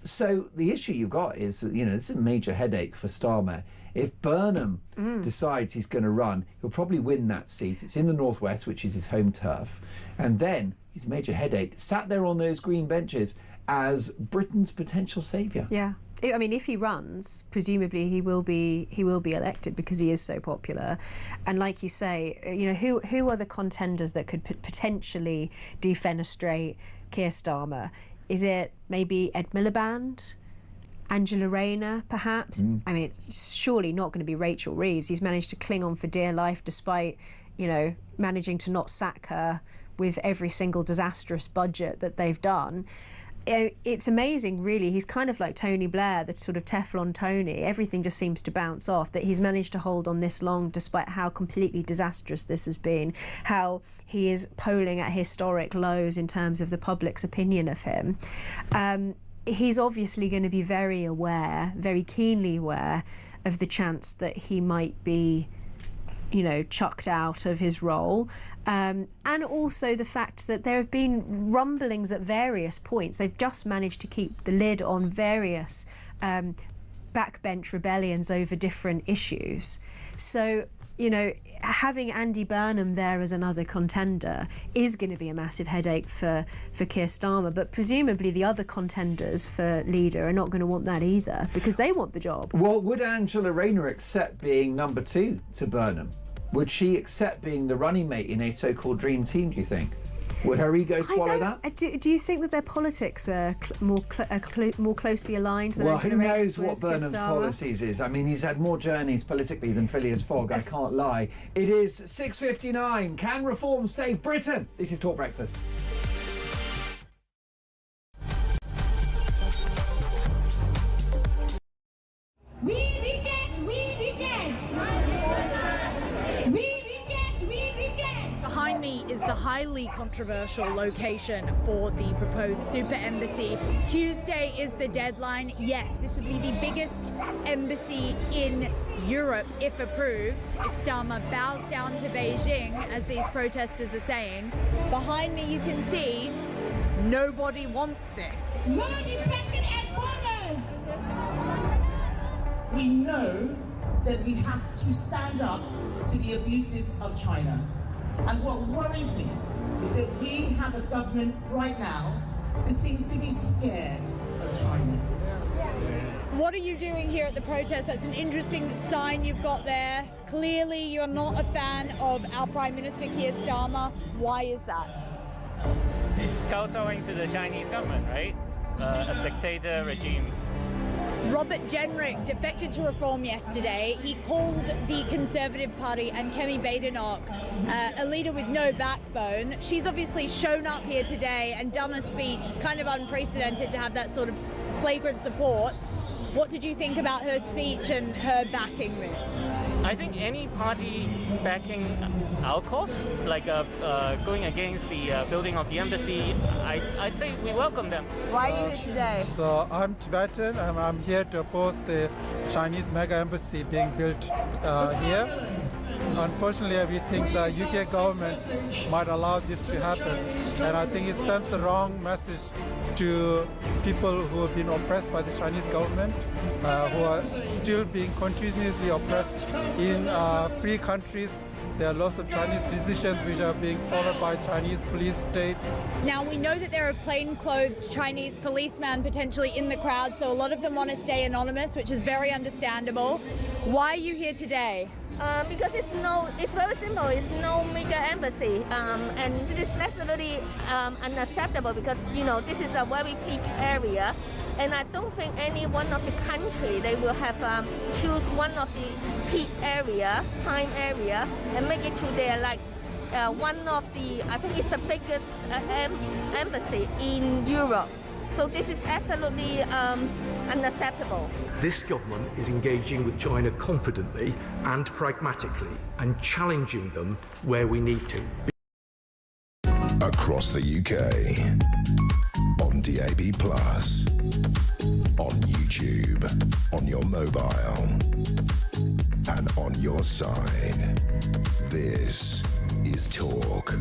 So the issue you've got is, this is a major headache for Starmer. If Burnham decides he's going to run, he'll probably win that seat. It's in the North West, which is his home turf. And then he's a major headache, sat there on those green benches as Britain's potential saviour. Yeah. I mean, if he runs, presumably he will be elected, because he is so popular. And like you say, who are the contenders that could potentially defenestrate Keir Starmer? Is it maybe Ed Miliband? Angela Rayner, perhaps? I mean, it's surely not going to be Rachel Reeves. He's managed to cling on for dear life despite, managing to not sack her with every single disastrous budget that they've done. It's amazing, really. He's kind of like Tony Blair, the sort of Teflon Tony. Everything just seems to bounce off, that he's managed to hold on this long despite how completely disastrous this has been, how he is polling at historic lows in terms of the public's opinion of him. He's obviously going to be very aware, very keenly aware of the chance that he might be, chucked out of his role. And also the fact that there have been rumblings at various points. They've just managed to keep the lid on various backbench rebellions over different issues. So, having Andy Burnham there as another contender is going to be a massive headache for Keir Starmer, but presumably the other contenders for leader are not going to want that either, because they want the job. Well, would Angela Rayner accept being number 2 to Burnham? Would she accept being the running mate in a so-called dream team, do you think? Would her ego swallow that? Do you think that their politics are more closely aligned than Angela Rayner's? Well, who knows what Burnham's policies is? I mean, he's had more journeys politically than Phileas Fogg, I can't lie. It is 6:59. Can reform save Britain? This is Talk Breakfast. Behind me is the highly controversial location for the proposed super embassy. Tuesday is the deadline. Yes, this would be the biggest embassy in Europe if approved, if Starmer bows down to Beijing, as these protesters are saying. Behind me you can see nobody wants this. More depression and borders! borders. We know that we have to stand up to the abuses of China. And what worries me is that we have a government right now that seems to be scared of China. What are you doing here at the protest? That's an interesting sign you've got there. Clearly, you're not a fan of our Prime Minister Keir Starmer. Why is that? It's kowtowing to the Chinese government, right? A dictator regime. Robert Jenrick defected to Reform yesterday. He called the Conservative Party and Kemi Badenoch a leader with no backbone. She's obviously shown up here today and done a speech. It's kind of unprecedented to have that sort of flagrant support. What did you think about her speech and her backing this? I think any party backing our cause, like going against the building of the embassy, I'd say we welcome them. Why are you here today? So I'm Tibetan and I'm here to oppose the Chinese mega embassy being built here. Unfortunately, we think the UK government might allow this to happen, and I think it sends the wrong message to people who have been oppressed by the Chinese government, who are still being continuously oppressed in free countries. There are lots of Chinese decisions which are being followed by Chinese police states. Now, we know that there are plainclothes Chinese policemen potentially in the crowd, so a lot of them want to stay anonymous, which is very understandable. Why are you here today? Because it's very simple. It's no mega embassy, and this is absolutely unacceptable because this is a very peak area, and I don't think any one of the country they will have choose one of the peak area, prime area, and make it to their one of the I think it's the biggest embassy in Europe. So this is absolutely unacceptable. This government is engaging with China confidently and pragmatically and challenging them where we need to. Across the UK, on DAB+, on YouTube, on your mobile, and on your side. This is Talk.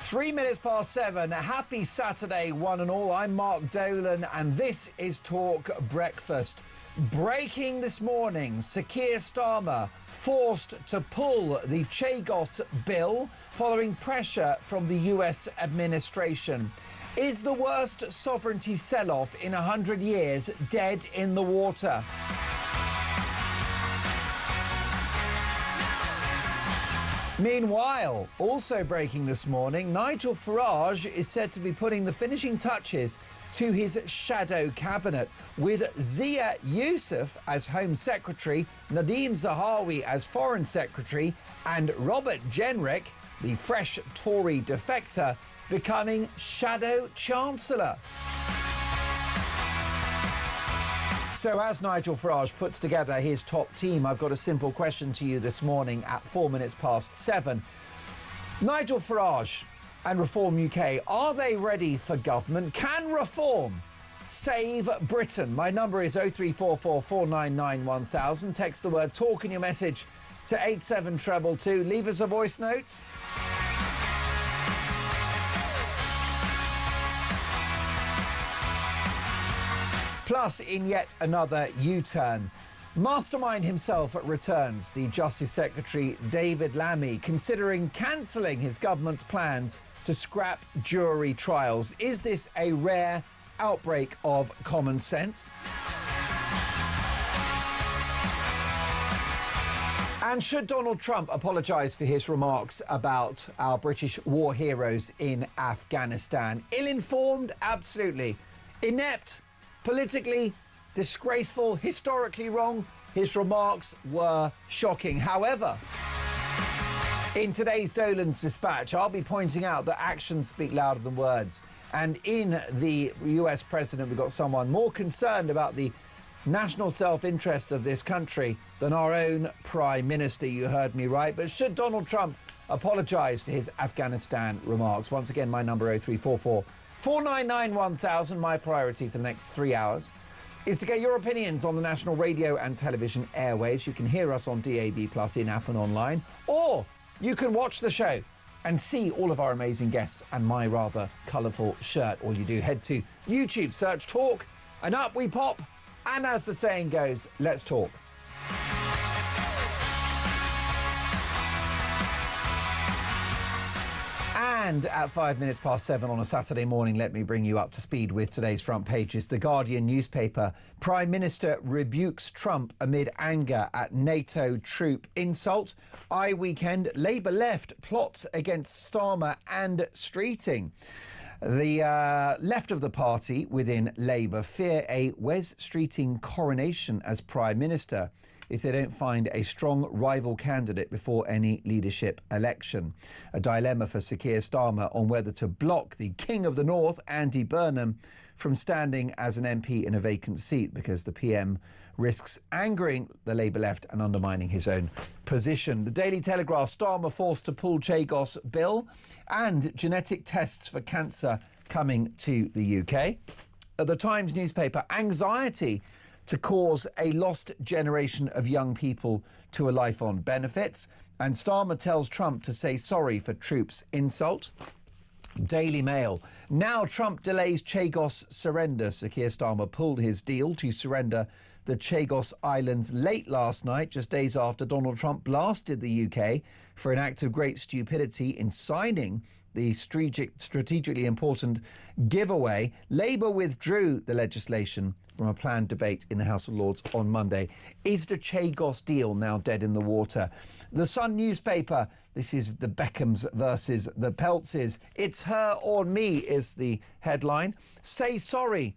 Three minutes past 7. Happy Saturday, one and all. I'm Mark Dolan, and this is Talk Breakfast. Breaking this morning, Sir Keir Starmer forced to pull the Chagos bill following pressure from the US administration. Is the worst sovereignty sell-off in 100 years dead in the water? Meanwhile, also breaking this morning, Nigel Farage is said to be putting the finishing touches to his shadow cabinet, with Zia Yusuf as Home Secretary, Nadhim Zahawi as Foreign Secretary, and Robert Jenrick, the fresh Tory defector, becoming Shadow Chancellor. So as Nigel Farage puts together his top team, I've got a simple question to you this morning at 4 minutes past 7. Nigel Farage and Reform UK, are they ready for government? Can Reform save Britain? My number is 0344 499 1000. Text the word TALK in your message to 87222. Leave us a voice note. Plus, in yet another U-turn, Mastermind himself returns. The Justice Secretary David Lammy considering cancelling his government's plans to scrap jury trials. Is this a rare outbreak of common sense? And should Donald Trump apologise for his remarks about our British war heroes in Afghanistan? Ill-informed? Absolutely. Inept? Politically disgraceful, historically wrong? His remarks were shocking. However, in today's Dolan's Dispatch, I'll be pointing out that actions speak louder than words. And in the US president, we've got someone more concerned about the national self-interest of this country than our own Prime Minister. You heard me right. But should Donald Trump apologised for his Afghanistan remarks. Once again, my number 0344 499 1000. My priority for the next 3 hours is to get your opinions on the national radio and television airwaves. You can hear us on DAB+, in-app and online, or you can watch the show and see all of our amazing guests and my rather colourful shirt. All you do, head to YouTube, search Talk, and up we pop. And as the saying goes, let's talk. And at 5 minutes past 7 on a Saturday morning, let me bring you up to speed with today's front pages. The Guardian newspaper: Prime Minister rebukes Trump amid anger at NATO troop insult. Weekend: Labour left plots against Starmer and Streeting. The left of the party within Labour fear a Wes Streeting coronation as Prime Minister if they don't find a strong rival candidate before any leadership election. A dilemma for Sir Keir Starmer on whether to block the King of the North, Andy Burnham, from standing as an MP in a vacant seat because the PM risks angering the Labour left and undermining his own position. The Daily Telegraph: Starmer forced to pull Chagos bill, and genetic tests for cancer coming to the UK. The Times newspaper: anxiety to cause a lost generation of young people to a life on benefits. And Starmer tells Trump to say sorry for troops' insult. Daily Mail: now Trump delays Chagos surrender. Sir Keir Starmer pulled his deal to surrender the Chagos Islands late last night, just days after Donald Trump blasted the UK for an act of great stupidity in signing the strategically important giveaway. Labour withdrew the legislation from a planned debate in the House of Lords on Monday. Is the Chagos deal now dead in the water? The Sun newspaper: this is the Beckhams versus the Peltzes. It's her or me is the headline. Say sorry.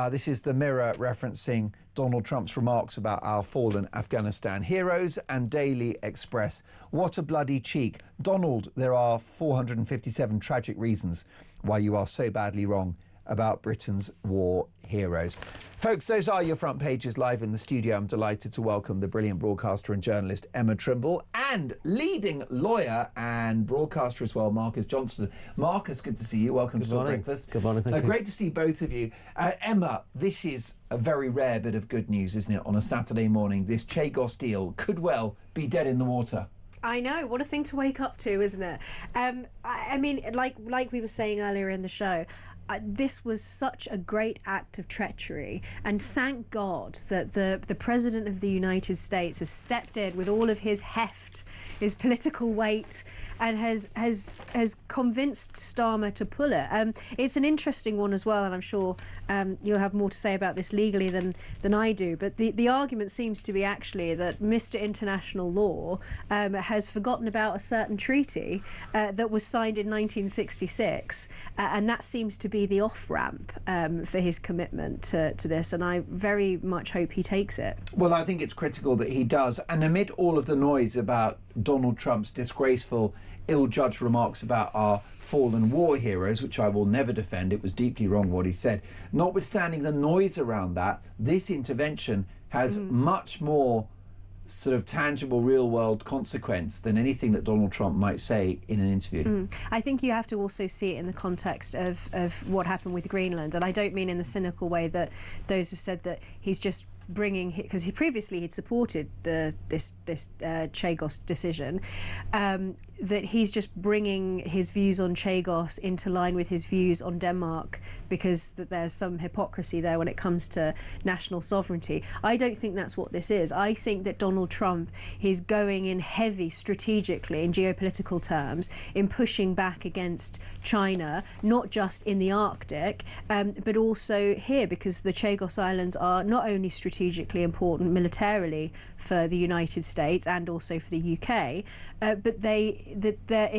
This is the Mirror referencing Donald Trump's remarks about our fallen Afghanistan heroes. And Daily Express: what a bloody cheek. Donald, there are 457 tragic reasons why you are so badly wrong about Britain's war heroes. Folks, those are your front pages. Live in the studio, I'm delighted to welcome the brilliant broadcaster and journalist Emma Trimble, and leading lawyer and broadcaster as well, Marcus Johnston. Marcus, good to see you. Welcome to Talk Breakfast. Good morning, thank you. Great to see both of you. Emma, this is a very rare bit of good news, isn't it, on a Saturday morning? This Chagos deal could well be dead in the water. I know, what a thing to wake up to, isn't it? I mean, like we were saying earlier in the show, this was such a great act of treachery, and thank God that the President of the United States has stepped in with all of his heft, his political weight, and has convinced Starmer to pull it. It's an interesting one as well, and I'm sure you'll have more to say about this legally than I do. But the argument seems to be actually that Mr. International Law has forgotten about a certain treaty that was signed in 1966, and that seems to be the off-ramp for his commitment to this, and I very much hope he takes it. Well, I think it's critical that he does. And amid all of the noise about Donald Trump's disgraceful, ill-judged remarks about our fallen war heroes, which I will never defend, it was deeply wrong what he said, notwithstanding the noise around that, this intervention has much more sort of tangible, real-world consequence than anything that Donald Trump might say in an interview. I think you have to also see it in the context of what happened with Greenland, and I don't mean in the cynical way that those who said that he's just bringing, because he previously he'd supported this Chagos decision, that he's just bringing his views on Chagos into line with his views on Denmark, because that there's some hypocrisy there when it comes to national sovereignty. I don't think that's what this is. I think that Donald Trump is going in heavy strategically in geopolitical terms in pushing back against China, not just in the Arctic, but also here, because the Chagos Islands are not only strategically important militarily for the United States and also for the UK, but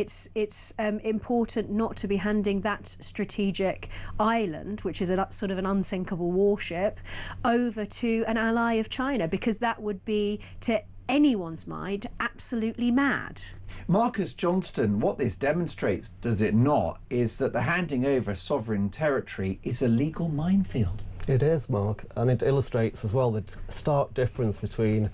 it's important not to be handing that strategic island, which is a sort of an unsinkable warship, over to an ally of China, because that would be, to anyone's mind, absolutely mad. Marcus Johnston, what this demonstrates, does it not, is that the handing over sovereign territory is a legal minefield. It is, Mark, and it illustrates as well the stark difference between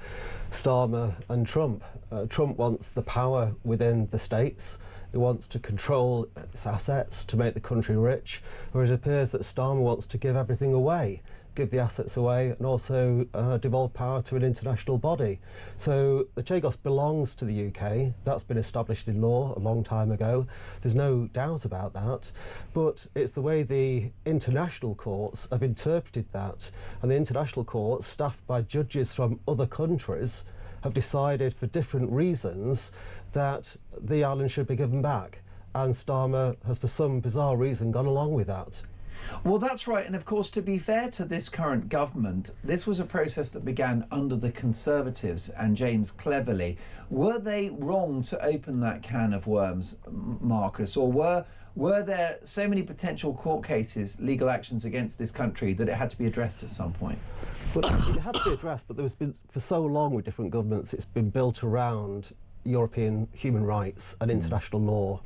Starmer and Trump. Trump wants the power within the states. He wants to control its assets to make the country rich, whereas it appears that Starmer wants to give everything away, give the assets away, and also devolve power to an international body. So the Chagos belongs to the UK. That's been established in law a long time ago. There's no doubt about that. But it's the way the international courts have interpreted that. And the international courts, staffed by judges from other countries, have decided for different reasons that the island should be given back. And Starmer has, for some bizarre reason, gone along with that. Well, that's right. And of course, to be fair to this current government, this was a process that began under the Conservatives and James Cleverly. Were they wrong to open that can of worms, Marcus, or were there so many potential court cases, legal actions against this country that it had to be addressed at some point? Well, it had to be addressed, but there's been, for so long with different governments, it's been built around European human rights and international law,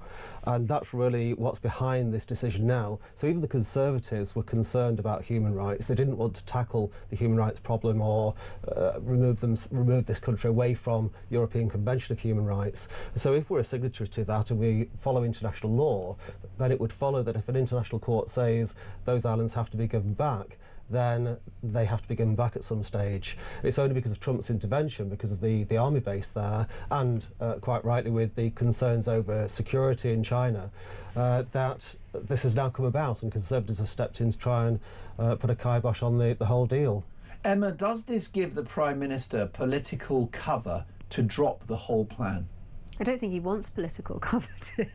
and that's really what's behind this decision now. So even the Conservatives were concerned about human rights. They didn't want to tackle the human rights problem or remove this country away from European Convention of Human Rights. So if we're a signatory to that and we follow international law, then it would follow that if an international court says those islands have to be given back, then they have to be given back at some stage. It's only because of Trump's intervention, because of the army base there, and quite rightly with the concerns over security in China, that this has now come about, and Conservatives have stepped in to try and put a kibosh on the whole deal. Emma, does this give the Prime Minister political cover to drop the whole plan? I don't think he wants political cover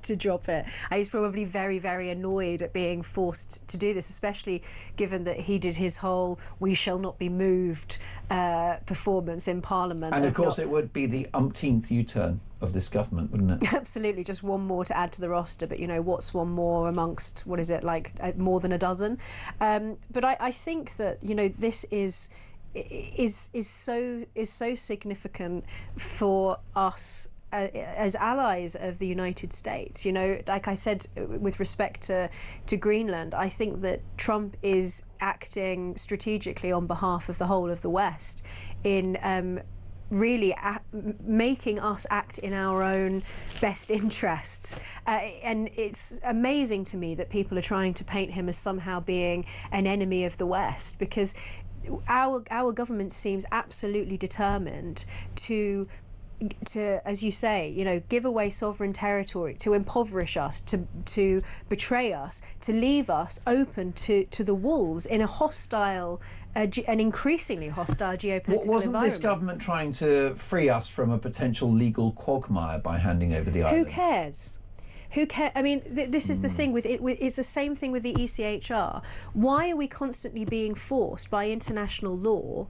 to drop it. He's probably very, very annoyed at being forced to do this, especially given that he did his whole "we shall not be moved" performance in Parliament. And of course it would be the umpteenth U-turn of this government, wouldn't it? Absolutely, just one more to add to the roster, but you know, what's one more amongst, what is it, like more than a dozen? But I think that, you know, this is so significant for us as allies of the United States. You know, like I said, with respect to Greenland, I think that Trump is acting strategically on behalf of the whole of the West in really making us act in our own best interests. And it's amazing to me that people are trying to paint him as somehow being an enemy of the West, because our government seems absolutely determined to, as you say, you know, give away sovereign territory, to impoverish us, to betray us, to leave us open to the wolves in a hostile, an increasingly hostile geopolitical environment. Wasn't this government trying to free us from a potential legal quagmire by handing over the islands? Who cares? Who cares? I mean, this is the thing with it. It's the same thing with the ECHR. Why are we constantly being forced by international law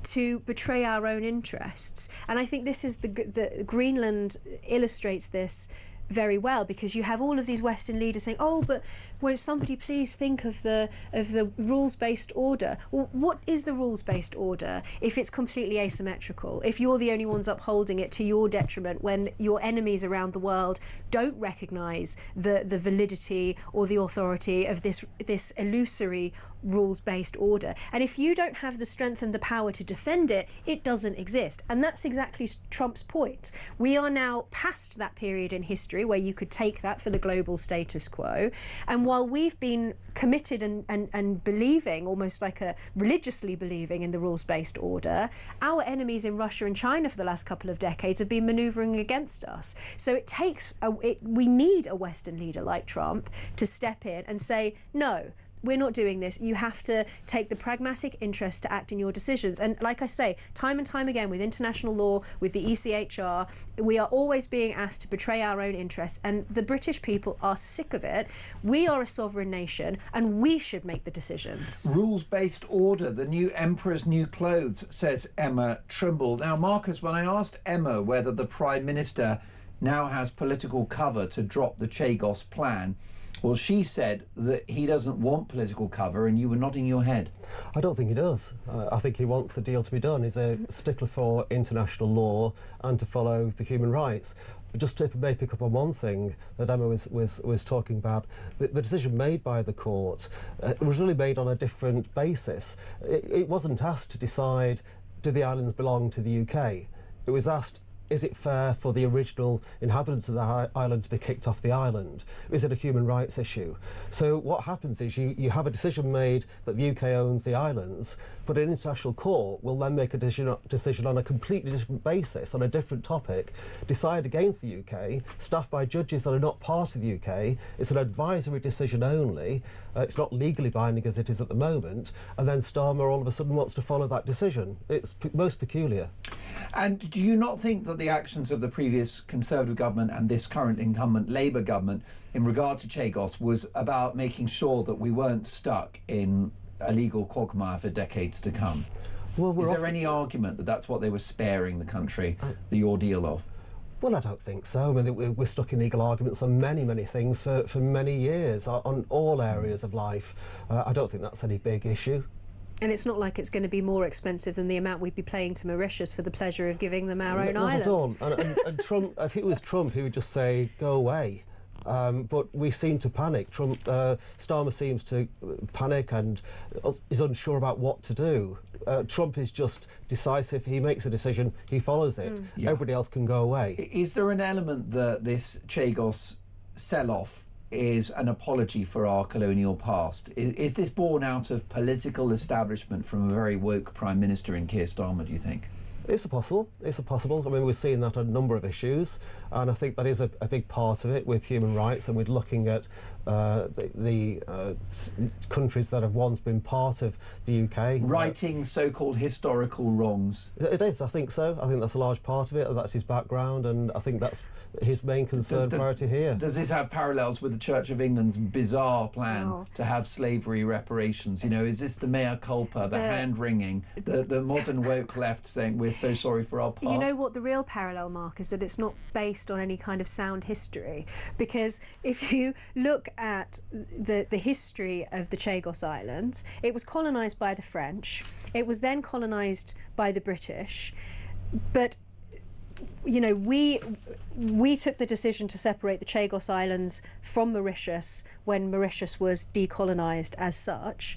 to betray our own interests? And I think this is the Greenland illustrates this very well, because you have all of these Western leaders saying, "Oh, but won't somebody please think of the rules-based order?" Well, what is the rules-based order if it's completely asymmetrical? If you're the only ones upholding it to your detriment, when your enemies around the world don't recognise the validity or the authority of this illusory rules-based order. And if you don't have the strength and the power to defend it, it doesn't exist. And that's exactly Trump's point. We are now past that period in history where you could take that for the global status quo. And while we've been committed and believing, almost like religiously believing in the rules-based order, our enemies in Russia and China for the last couple of decades have been manoeuvring against us. So it takes, we need a Western leader like Trump to step in and say, no, we're not doing this. You have to take the pragmatic interest to act in your decisions. And like I say, time and time again with international law, with the ECHR, we are always being asked to betray our own interests, and the British people are sick of it. We are a sovereign nation and we should make the decisions. Rules-based order, the new emperor's new clothes, says Emma Trimble. Now, Marcus, when I asked Emma whether the Prime Minister now has political cover to drop the Chagos plan, well, she said that he doesn't want political cover, and you were nodding your head. I don't think he does. I think he wants the deal to be done. He's a stickler for international law and to follow the human rights. just to maybe pick up on one thing that Emma was talking about, the decision made by the court was really made on a different basis. It wasn't asked to decide, do the islands belong to the UK? It was asked, is it fair for the original inhabitants of the island to be kicked off the island? Is it a human rights issue? So what happens is you have a decision made that the UK owns the islands, but an international court will then make a decision on a completely different basis, on a different topic, decide against the UK, staffed by judges that are not part of the UK. It's an advisory decision only. It's not legally binding as it is at the moment. And then Starmer all of a sudden wants to follow that decision. It's most peculiar. And do you not think that the actions of the previous Conservative government and this current incumbent Labour government in regard to Chagos was about making sure that we weren't stuck in a legal quagmire for decades to come? Well, is there any argument that that's what they were sparing the country the ordeal of? Well, I don't think so. I mean, we're stuck in legal arguments on many, many things for many years, on all areas of life. I don't think that's any big issue. And it's not like it's going to be more expensive than the amount we'd be paying to Mauritius for the pleasure of giving them our own island. Not at all. And Trump, if it was Trump, he would just say, go away. But we seem to panic. Starmer seems to panic and is unsure about what to do. Trump is just decisive. He makes a decision, he follows it. Yeah. Everybody else can go away. Is there an element that this Chagos sell-off is an apology for our colonial past? Is this born out of political establishment from a very woke Prime Minister in Keir Starmer, do you think? It's possible. I mean, we're seeing that on a number of issues, and I think that is a big part of it with human rights, and we're looking at the countries that have once been part of the UK. Righting so-called historical wrongs. It is, I think so. I think that's a large part of it, and that's his background, and I think that's his main concern priority here. Does this have parallels with the Church of England's bizarre plan to have slavery reparations? You know, is this the mea culpa, the hand-wringing, the modern woke left saying we're so sorry for our past? You know what the real parallel, Mark, is that it's not based on any kind of sound history, because if you look at the history of the Chagos Islands, it was colonised by the French, it was then colonised by the British, but you know, we took the decision to separate the Chagos Islands from Mauritius when Mauritius was decolonised as such.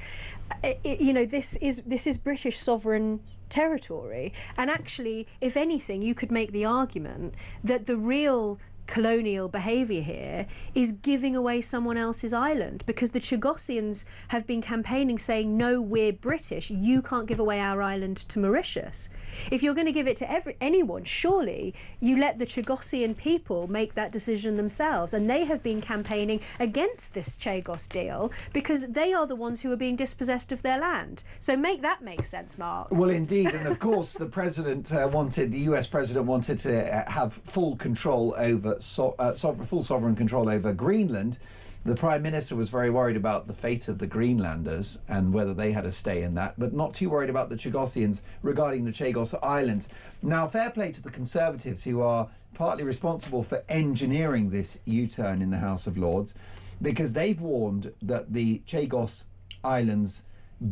You know, this is British sovereign territory, and actually, if anything, you could make the argument that the real colonial behaviour here is giving away someone else's island, because the Chagosians have been campaigning saying, no, we're British, you can't give away our island to Mauritius. If you're going to give it to anyone, surely you let the Chagosian people make that decision themselves, and they have been campaigning against this Chagos deal because they are the ones who are being dispossessed of their land. So make that make sense, Mark. Well, indeed, and of course the US president wanted to have full control over full sovereign control over Greenland. The Prime Minister was very worried about the fate of the Greenlanders and whether they had a stay in that, but not too worried about the Chagosians regarding the Chagos Islands. Now, fair play to the Conservatives, who are partly responsible for engineering this U-turn in the House of Lords, because they've warned that the Chagos Islands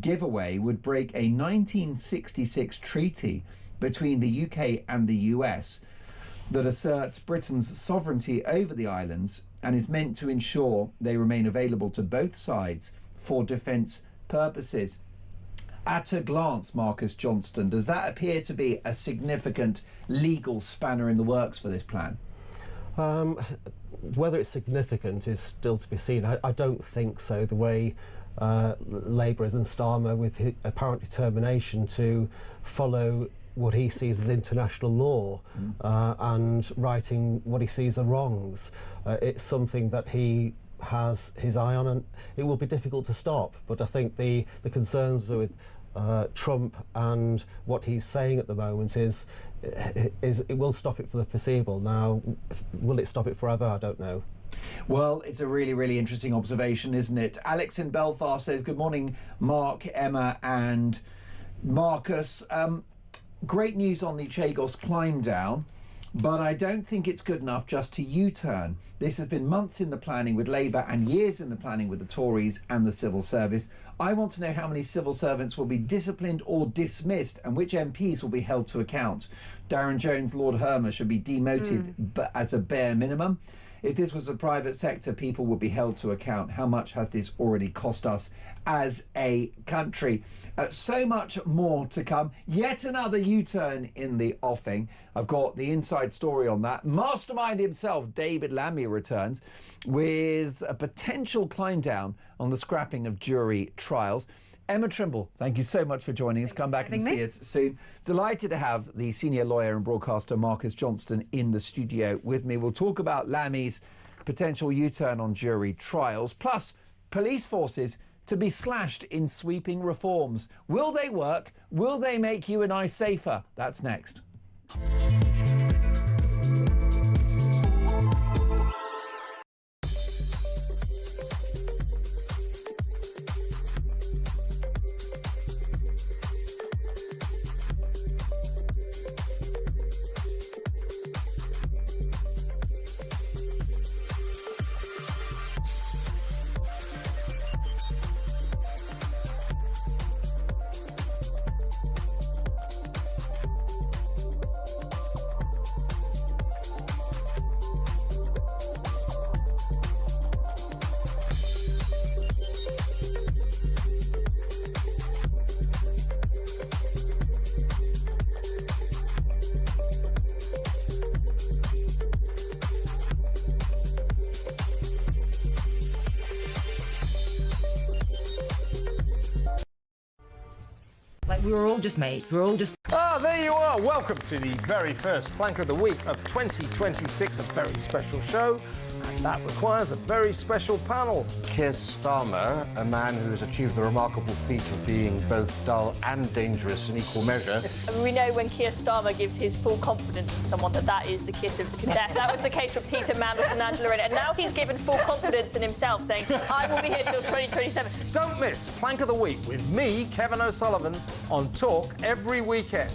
giveaway would break a 1966 treaty between the UK and the US that asserts Britain's sovereignty over the islands and is meant to ensure they remain available to both sides for defence purposes. At a glance, Marcus Johnston, does that appear to be a significant legal spanner in the works for this plan? Whether it's significant is still to be seen. I don't think so. The way Labour is and Starmer, with his apparent determination to follow what he sees as international law and righting what he sees are wrongs. It's something that he has his eye on, and it will be difficult to stop. But I think the concerns with Trump and what he's saying at the moment is it will stop it for the foreseeable. Now, will it stop it forever? I don't know. Well, it's a really, really interesting observation, isn't it? Alex in Belfast says, good morning, Mark, Emma and Marcus. Great news on the Chagos climb down. But I don't think it's good enough just to U-turn. This has been months in the planning with Labour and years in the planning with the Tories and the civil service. I want to know how many civil servants will be disciplined or dismissed and which MPs will be held to account. Darren Jones, Lord Hermer, should be demoted but as a bare minimum. If this was the private sector, people would be held to account. How much has this already cost us as a country? So much more to come. Yet another U-turn in the offing. I've got the inside story on that. Mastermind himself, David Lammy, returns with a potential climb down on the scrapping of jury trials. Emma Trimble, thank you so much for joining us. Come back and see us soon. Delighted to have the senior lawyer and broadcaster Marcus Johnston in the studio with me. We'll talk about Lammy's potential U-turn on jury trials, plus police forces to be slashed in sweeping reforms. Will they work? Will they make you and I safer? That's next. We were all just mates. We're all just... Ah, there you are. Welcome to the very first Plank of the Week of 2026, a very special show. And that requires a very special panel. Keir Starmer, a man who has achieved the remarkable feat of being both dull and dangerous in equal measure. We know when Keir Starmer gives his full confidence in someone that is the kiss of death. That was the case with Peter Mandelson and Angela Rayner. And now he's given full confidence in himself, saying, I will be here till 2027. Don't miss Plank of the Week with me, Kevin O'Sullivan, on Talk every weekend.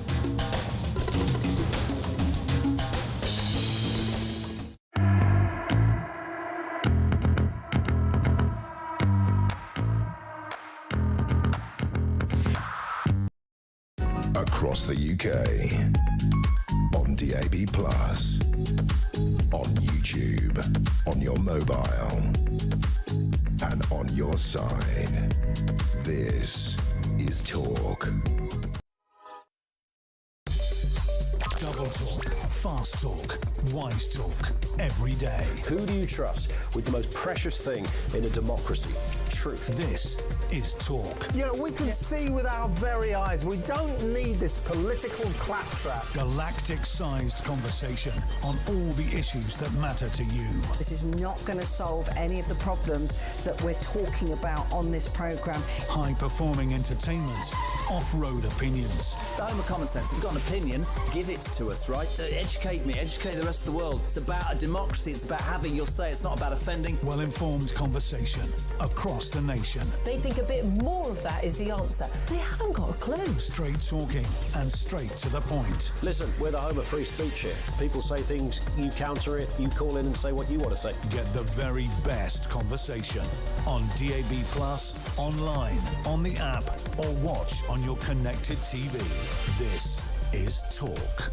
Across the UK, on DAB+, on YouTube, on your mobile, and on your side. This is Talk. Double talk, fast talk, wise talk, every day. Who do you trust with the most precious thing in a democracy? Truth. This is Talk. You know, we can see with our very eyes. We don't need this political claptrap. Galactic-sized conversation on all the issues that matter to you. This is not going to solve any of the problems that we're talking about on this programme. High-performing entertainment, off-road opinions. The home of common sense. If you've got an opinion, give it to us, right? Educate me, educate the rest of the world. It's about a democracy. It's about having your say. It's not about offending. Well-informed conversation across the nation. They think a bit more of that is the answer. They haven't got a clue. Straight talking and straight to the point. Listen, we're the home of free speech here. People say things, you counter it, you call in and say what you want to say. Get the very best conversation on DAB+, online, on the app, or watch on your connected TV. This is Talk.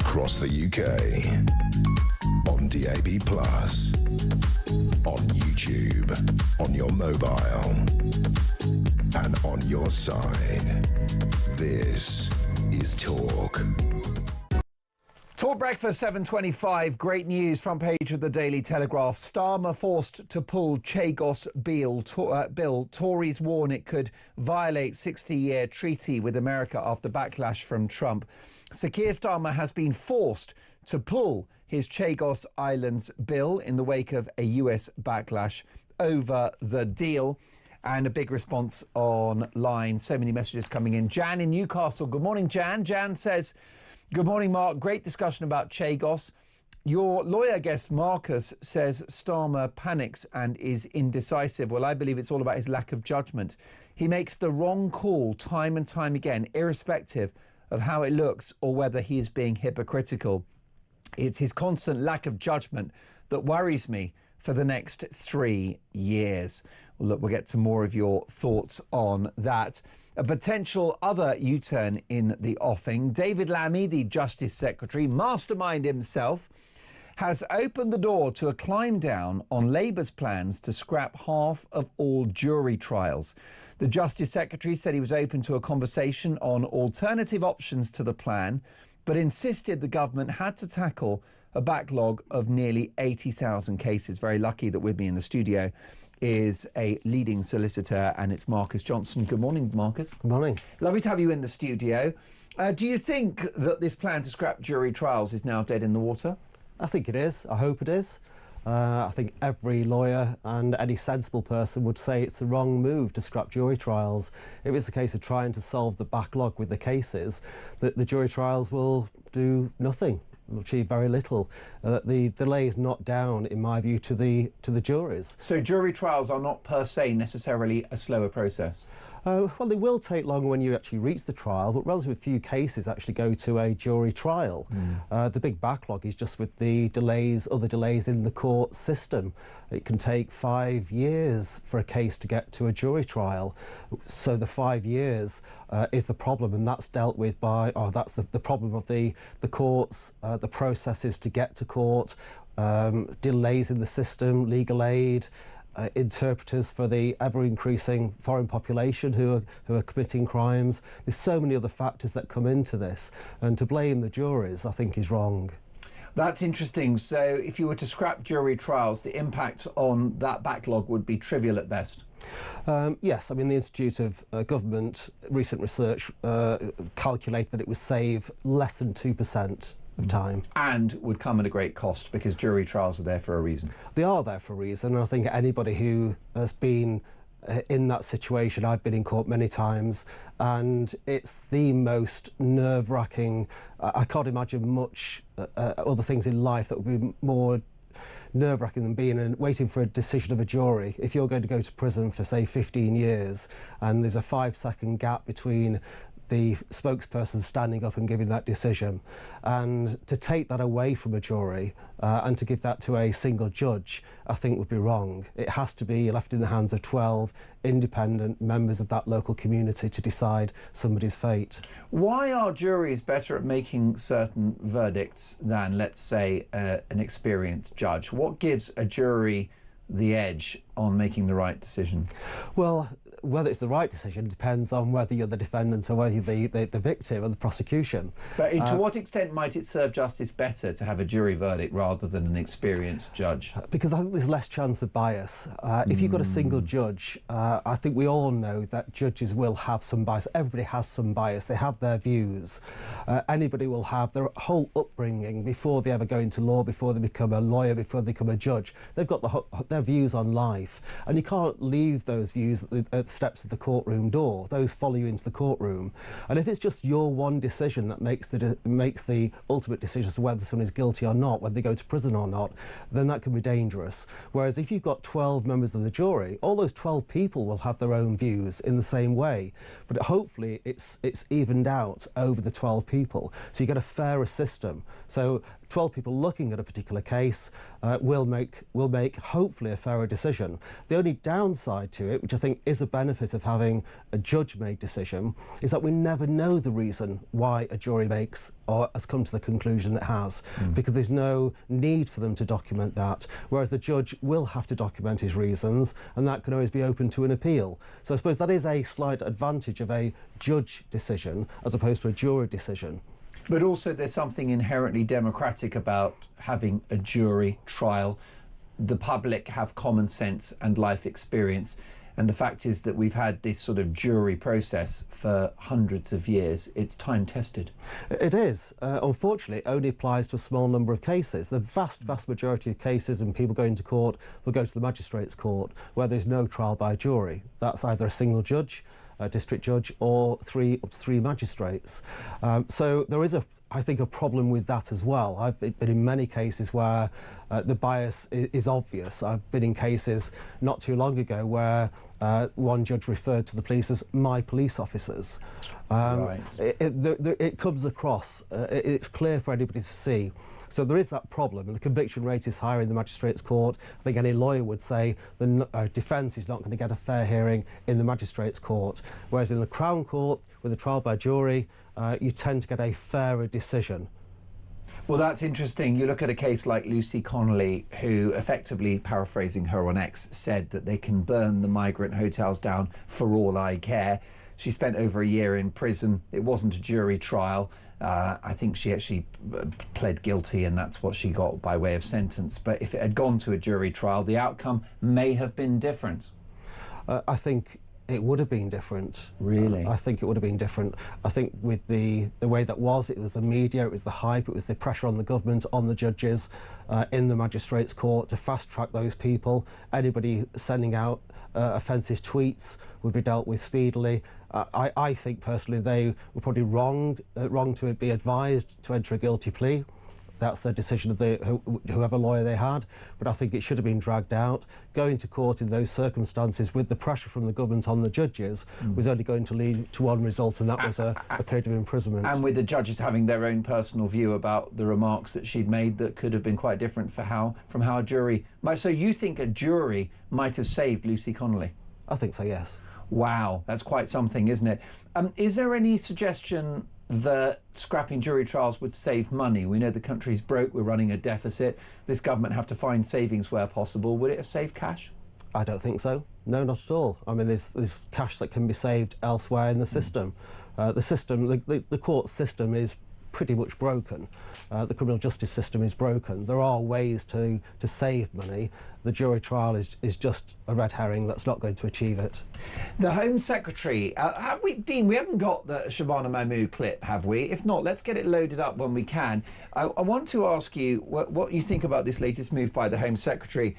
across the UK. On DAB+, on YouTube, on your mobile, and on your side. This is Talk. Talk Breakfast 7:25. Great news. Front page of the Daily Telegraph. Starmer forced to pull Chagos bill. Tories warn it could violate 60-year treaty with America after backlash from Trump. Sir Keir Starmer has been forced to pull his Chagos Islands bill in the wake of a US backlash over the deal. And a big response online. So many messages coming in. Jan in Newcastle. Good morning, Jan. Jan says, good morning, Mark. Great discussion about Chagos. Your lawyer guest, Marcus, says Starmer panics and is indecisive. Well, I believe it's all about his lack of judgment. He makes the wrong call time and time again, irrespective of how it looks or whether he is being hypocritical. It's his constant lack of judgment that worries me for the next 3 years. Well, look, we'll get to more of your thoughts on that. A potential other U-turn in the offing. David Lammy, the Justice Secretary, mastermind himself, has opened the door to a climb down on Labour's plans to scrap half of all jury trials. The Justice Secretary said he was open to a conversation on alternative options to the plan, but insisted the government had to tackle a backlog of nearly 80,000 cases. Very lucky that with me in the studio is a leading solicitor, and it's Marcus Johnson. Good morning, Marcus. Good morning. Lovely to have you in the studio. Do you think that this plan to scrap jury trials is now dead in the water? I think it is. I hope it is. I think every lawyer and any sensible person would say it's the wrong move to scrap jury trials. If it's a case of trying to solve the backlog with the cases, the jury trials will do nothing, achieve very little. The delay is not down, in my view, to the juries. So jury trials are not per se necessarily a slower process? Well, they will take longer when you actually reach the trial, but relatively few cases actually go to a jury trial. The big backlog is just with the other delays in the court system. It can take 5 years for a case to get to a jury trial. So the 5 years is the problem, and that's dealt with by, that's the problem of the courts, the processes to get to court, delays in the system, legal aid, interpreters for the ever-increasing foreign population who are committing crimes. There's so many other factors that come into this, and to blame the juries, I think, is wrong. That's interesting. So if you were to scrap jury trials, the impact on that backlog would be trivial at best? Yes, I mean, the Institute of Government recent research calculated that it would save less than 2% of time. And would come at a great cost, because jury trials are there for a reason. They are there for a reason, and I think anybody who has been in that situation, I've been in court many times, and it's the most nerve-wracking. I can't imagine much other things in life that would be more nerve-wracking than being and waiting for a decision of a jury. If you're going to go to prison for, say, 15 years, and there's a 5-second gap between the spokesperson standing up and giving that decision, and to take that away from a jury and to give that to a single judge, I think would be wrong. It has to be left in the hands of 12 independent members of that local community to decide somebody's fate. Why are juries better at making certain verdicts than, let's say, an experienced judge? What gives a jury the edge on making the right decision? Well, whether it's the right decision depends on whether you're the defendant or whether you're the victim or the prosecution. But to what extent might it serve justice better to have a jury verdict rather than an experienced judge? Because I think there's less chance of bias. If you've got a single judge, I think we all know that judges will have some bias. Everybody has some bias. They have their views. Anybody will have their whole upbringing before they ever go into law, before they become a lawyer, before they become a judge. They've got their views on life, and you can't leave those views at the steps of the courtroom door. Those follow you into the courtroom, and if it's just your one decision that makes the ultimate decision as to whether someone is guilty or not, whether they go to prison or not, then that can be dangerous. Whereas if you've got 12 members of the jury, all those 12 people will have their own views in the same way, but hopefully it's evened out over the 12 people, so you get a fairer system. So 12 people looking at a particular case will make hopefully a fairer decision. The only downside to it, which I think is a benefit of having a judge-made decision, is that we never know the reason why a jury makes or has come to the conclusion it has, because there's no need for them to document that, whereas the judge will have to document his reasons, and that can always be open to an appeal. So I suppose that is a slight advantage of a judge decision as opposed to a jury decision. But also there's something inherently democratic about having a jury trial. The public have common sense and life experience. And the fact is that we've had this sort of jury process for hundreds of years. It's time tested. It is. Unfortunately, it only applies to a small number of cases. The vast majority of cases and people going to court will go to the magistrate's court where there's no trial by jury. That's either a single judge, a district judge, or up to three magistrates. So there is, I think, a problem with that as well. I've been in many cases where the bias is obvious. I've been in cases not too long ago where one judge referred to the police as my police officers. Right. It comes across, it's clear for anybody to see. So there is that problem, and the conviction rate is higher in the magistrates' court. I think any lawyer would say the defence is not going to get a fair hearing in the magistrates' court, whereas in the Crown Court, with a trial by jury, you tend to get a fairer decision. Well, that's interesting. You look at a case like Lucy Connolly, who, effectively paraphrasing her on X, said that they can burn the migrant hotels down for all I care. She spent over a year in prison. It wasn't a jury trial. I think she actually pled guilty, and that's what she got by way of sentence. But if it had gone to a jury trial, the outcome may have been different. I think it would have been different. Really? I think it would have been different. I think with the way that was, it was the media, it was the hype, it was the pressure on the government, on the judges, in the magistrates' court to fast-track those people. Anybody sending out offensive tweets would be dealt with speedily. I think personally they were probably wrong to be advised to enter a guilty plea. That's the decision of whoever lawyer they had, but I think it should have been dragged out. Going to court in those circumstances with the pressure from the government on the judges was only going to lead to one result, and that was a period of imprisonment. And with the judges having their own personal view about the remarks that she'd made that could have been quite different from how a jury might. So you think a jury might have saved Lucy Connolly? I think so, yes. Wow, that's quite something, isn't it? Is there any suggestion that scrapping jury trials would save money? We know the country's broke, we're running a deficit. This government have to find savings where possible. Would it have saved cash? I don't think so. No, not at all. I mean, there's cash that can be saved elsewhere in the system. The court system is pretty much broken. The criminal justice system is broken. There are ways to save money. The jury trial is just a red herring that's not going to achieve it. The Home Secretary, Dean, we haven't got the Shabana Mahmood clip, have we? If not, let's get it loaded up when we can. I want to ask you what you think about this latest move by the Home Secretary.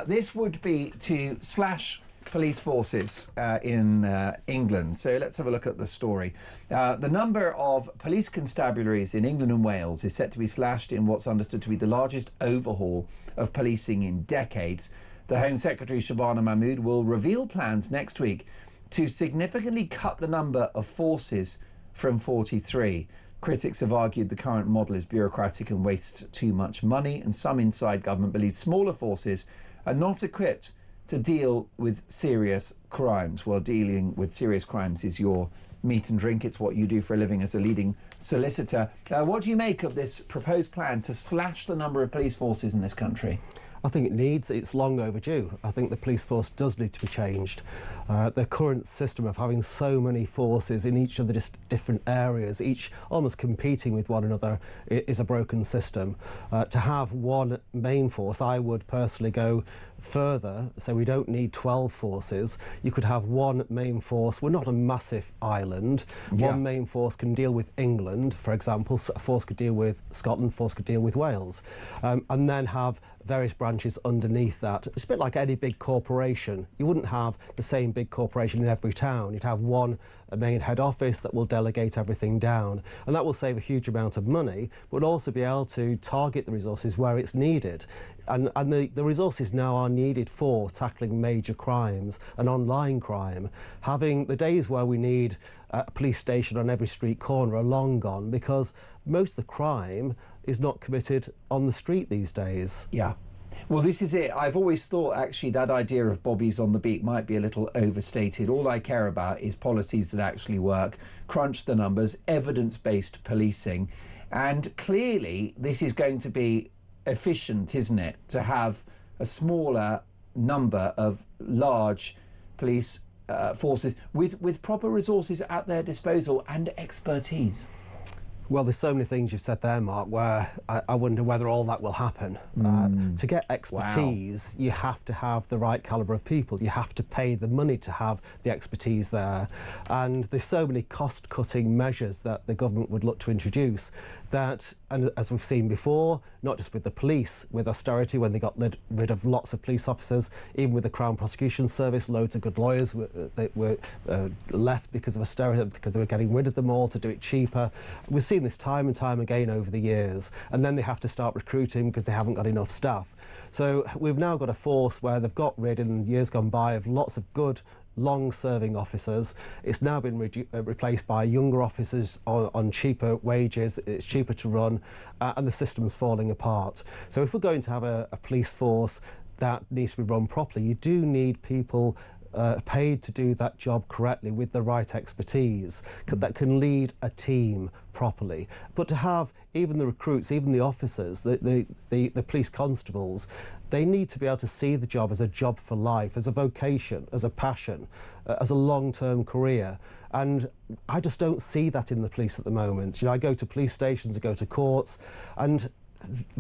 This would be to slash police forces in England. So let's have a look at the story. The number of police constabularies in England and Wales is set to be slashed in what's understood to be the largest overhaul of policing in decades. The Home Secretary Shabana Mahmood will reveal plans next week to significantly cut the number of forces from 43. Critics have argued the current model is bureaucratic and wastes too much money, and some inside government believe smaller forces are not equipped to deal with serious crimes. Well, dealing with serious crimes is your meat and drink. It's what you do for a living as a leading solicitor. What do you make of this proposed plan to slash the number of police forces in this country? I think it's long overdue. I think the police force does need to be changed. The current system of having so many forces in each of the different areas, each almost competing with one another, is a broken system. To have one main force, I would personally go further, so we don't need 12 forces. You could have one main force. We're not a massive island. Yeah. One main force can deal with England, for example. A force could deal with Scotland, a force could deal with Wales. And then have various branches underneath that. It's a bit like any big corporation. You wouldn't have the same big corporation in every town. You'd have one main head office that will delegate everything down, and that will save a huge amount of money, but also be able to target the resources where it's needed. And the resources now are needed for tackling major crimes and online crime. Having the days where we need a police station on every street corner are long gone, because most of the crime is not committed on the street these days. Yeah. Well, this is it. I've always thought, actually, that idea of Bobbies on the beat might be a little overstated. All I care about is policies that actually work, crunch the numbers, evidence-based policing. And clearly, this is going to be efficient, isn't it, to have a smaller number of large police forces with proper resources at their disposal and expertise. Well, there's so many things you've said there, Mark, where I wonder whether all that will happen. To get expertise, you have to have the right calibre of people. You have to pay the money to have the expertise there. And there's so many cost-cutting measures that the government would look to introduce that, and as we've seen before, not just with the police, with austerity when they got rid of lots of police officers, even with the Crown Prosecution Service, loads of good lawyers that were left because of austerity, because they were getting rid of them all to do it cheaper. We've seen this time and time again over the years, and then they have to start recruiting because they haven't got enough staff. So we've now got a force where they've got rid in years gone by of lots of good long-serving officers. It's now been replaced by younger officers on cheaper wages. It's cheaper to run, and the system's falling apart. So if we're going to have a police force that needs to be run properly, you do need people paid to do that job correctly with the right expertise that can lead a team properly. But to have even the recruits, even the officers, the police constables, they need to be able to see the job as a job for life, as a vocation, as a passion, as a long-term career. And I just don't see that in the police at the moment. You know, I go to police stations, I go to courts, and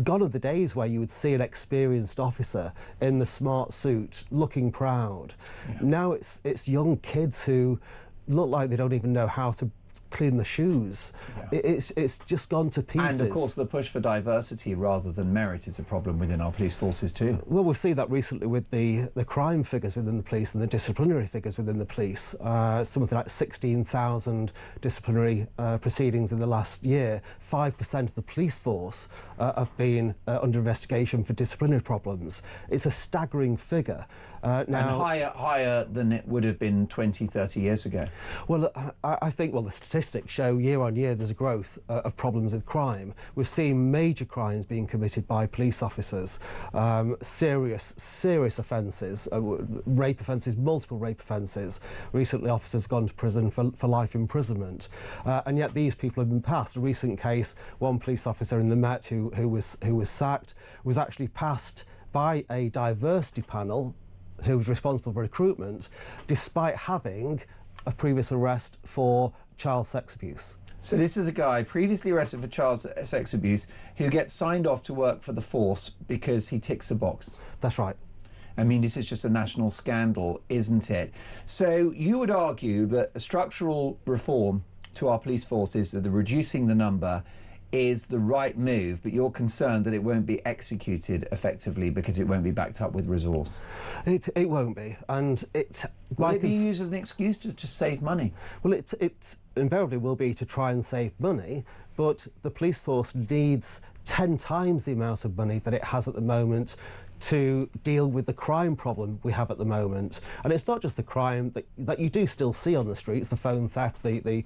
gone are the days where you would see an experienced officer in the smart suit looking proud. Yeah. Now it's young kids who look like they don't even know how to clean the shoes. Yeah. It's just gone to pieces. And of course the push for diversity rather than merit is a problem within our police forces too. Well, we've seen that recently with the crime figures within the police and the disciplinary figures within the police. Something like 16,000 disciplinary proceedings in the last year. 5% of the police force have been under investigation for disciplinary problems. It's a staggering figure. Now, and higher than it would have been 20, 30 years ago. Well, I think, well, the statistics show year on year there's a growth of problems with crime. We've seen major crimes being committed by police officers, serious offences, rape offences, multiple rape offences. Recently, officers have gone to prison for life imprisonment, and yet these people have been passed. A recent case, one police officer in the Met who was sacked was actually passed by a diversity panel who was responsible for recruitment, despite having a previous arrest for child sex abuse. So this is a guy previously arrested for child sex abuse who gets signed off to work for the force because he ticks a box. That's right. I mean, this is just a national scandal, isn't it? So you would argue that a structural reform to our police forces, that the reducing the number, is the right move, but you're concerned that it won't be executed effectively because it won't be backed up with resource. It won't be, and will it be used as an excuse to just save money? Well, it invariably will be to try and save money, but the police force needs 10 times the amount of money that it has at the moment to deal with the crime problem we have at the moment. And it's not just the crime that you do still see on the streets, the phone thefts, the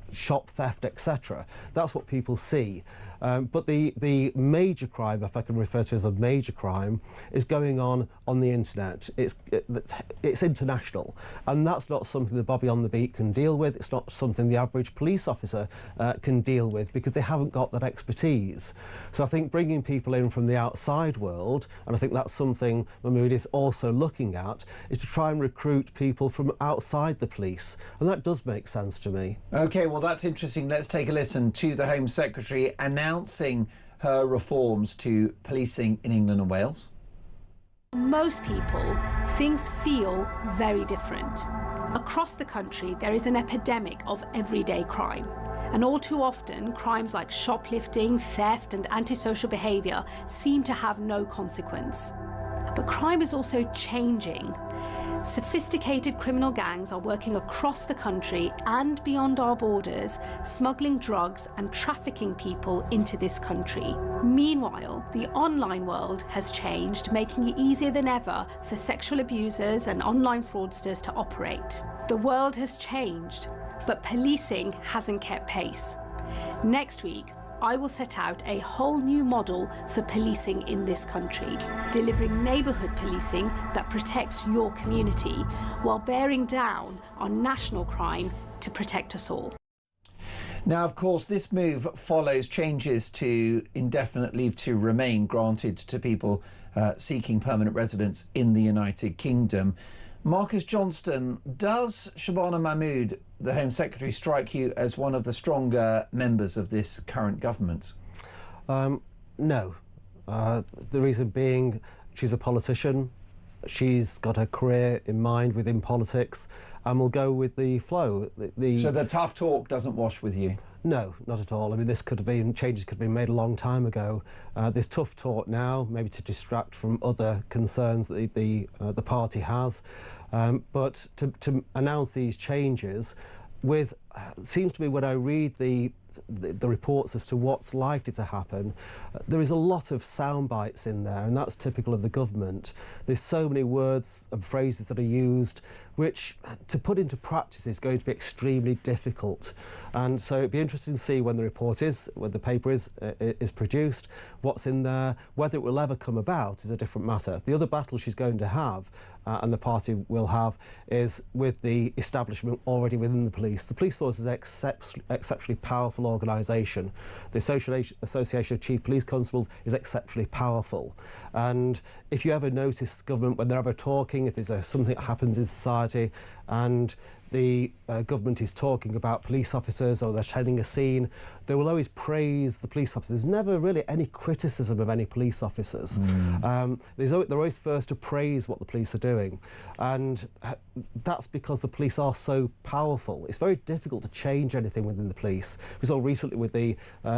shop theft, etc. That's what people see. But the major crime, if I can refer to it as a major crime, is going on the internet. It's international, and that's not something the Bobby on the beat can deal with. It's not something the average police officer can deal with because they haven't got that expertise. So I think bringing people in from the outside world, and I think that's something Mahmood is also looking at, is to try and recruit people from outside the police, and that does make sense to me. OK, well, that's interesting. Let's take a listen to the Home Secretary announcing her reforms to policing in England and Wales. Most people, things feel very different. Across the country, there is an epidemic of everyday crime. And all too often, crimes like shoplifting, theft, and antisocial behaviour seem to have no consequence. But crime is also changing. Sophisticated criminal gangs are working across the country and beyond our borders, smuggling drugs and trafficking people into this country. Meanwhile, the online world has changed, making it easier than ever for sexual abusers and online fraudsters to operate. The world has changed, but policing hasn't kept pace. Next week, I will set out a whole new model for policing in this country, delivering neighbourhood policing that protects your community while bearing down on national crime to protect us all. Now, of course, this move follows changes to indefinite leave to remain granted to people seeking permanent residence in the United Kingdom. Marcus Johnston, does Shabana Mahmood, the Home Secretary, strike you as one of the stronger members of this current government? No. The reason being, she's a politician. She's got a career in mind within politics, and will go with the flow. So the tough talk doesn't wash with you? No, not at all. I mean, changes could have been made a long time ago. There's tough talk now, maybe to distract from other concerns that the party has. But to announce these changes, seems to me when I read the reports as to what's likely to happen, there is a lot of sound bites in there, and that's typical of the government. There's so many words and phrases that are used which to put into practice is going to be extremely difficult. And so it'd be interesting to see when the paper is produced, what's in there. Whether it will ever come about is a different matter. The other battle she's going to have, and the party will have, is with the establishment already within the police. The police force is an exceptionally powerful organisation. The Association of Chief Police Constables is exceptionally powerful. And if you ever notice government, when they're ever talking, if there's something that happens in society and the government is talking about police officers or they're attending a scene, they will always praise the police officers. There's never really any criticism of any police officers. They're always first to praise what the police are doing. And that's because the police are so powerful. It's very difficult to change anything within the police. We saw recently with the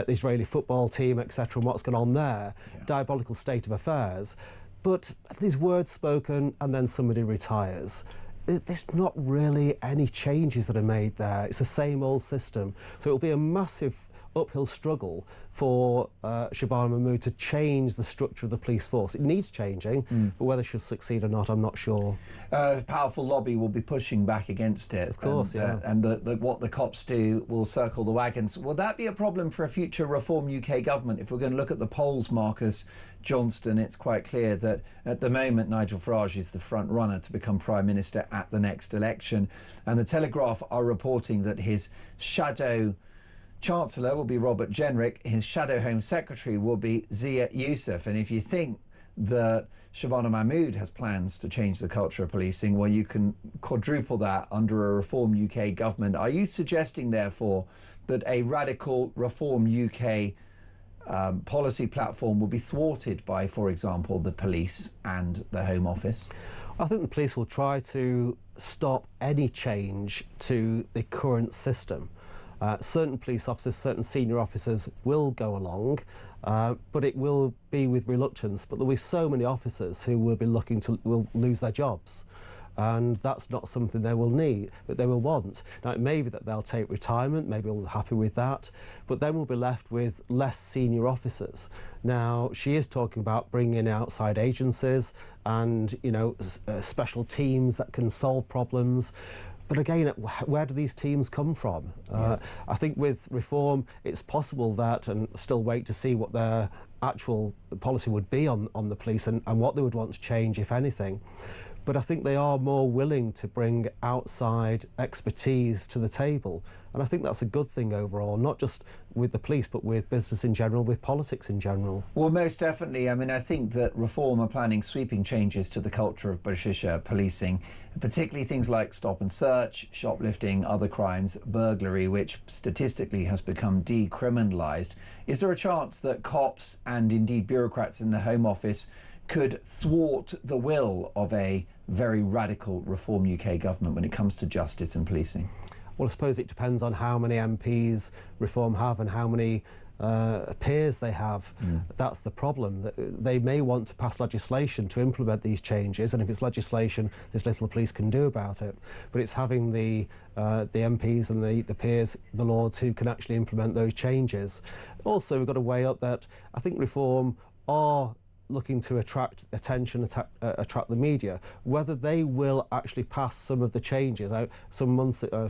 Israeli football team, etc., and what's gone on there, diabolical state of affairs. But these words spoken and then somebody retires. There's not really any changes that are made there. It's the same old system. So it'll be a massive uphill struggle for Shabana Mahmood to change the structure of the police force. It needs changing, but whether she'll succeed or not, I'm not sure. A powerful lobby will be pushing back against it. Of course, and what the cops do will circle the wagons. Will that be a problem for a future Reform UK government? If we're going to look at the polls, Marcus Johnston, it's quite clear that at the moment Nigel Farage is the front runner to become Prime Minister at the next election. And the Telegraph are reporting that his shadow Chancellor will be Robert Jenrick, his shadow Home Secretary will be Zia Youssef. And if you think that Shabana Mahmood has plans to change the culture of policing, well, you can quadruple that under a Reform UK government. Are you suggesting, therefore, that a radical Reform UK policy platform will be thwarted by, for example, the police and the Home Office? I think the police will try to stop any change to the current system. Certain police officers, certain senior officers will go along, but it will be with reluctance. But there'll be so many officers who will be will lose their jobs. And that's not something they will need, but they will want. Now, it may be that they'll take retirement, maybe they'll be happy with that, but then we'll be left with less senior officers. Now, she is talking about bringing in outside agencies and, special teams that can solve problems. But again, where do these teams come from? I think with reform, it's possible that, and still wait to see what their actual policy would be on the police and what they would want to change, if anything. But I think they are more willing to bring outside expertise to the table. And I think that's a good thing overall, not just with the police, but with business in general, with politics in general. Well, most definitely. I mean, I think that Reform are planning sweeping changes to the culture of British policing, particularly things like stop and search, shoplifting, other crimes, burglary, which statistically has become decriminalised. Is there a chance that cops and indeed bureaucrats in the Home Office could thwart the will of a very radical Reform UK government when it comes to justice and policing? Well, I suppose it depends on how many MPs Reform have and how many peers they have. That's the problem. They may want to pass legislation to implement these changes, and if it's legislation, there's little the police can do about it. But it's having the MPs and the peers, the lords, who can actually implement those changes. Also, we've got to weigh up that I think Reform are looking to attract attention, attract the media, whether they will actually pass some of the changes. A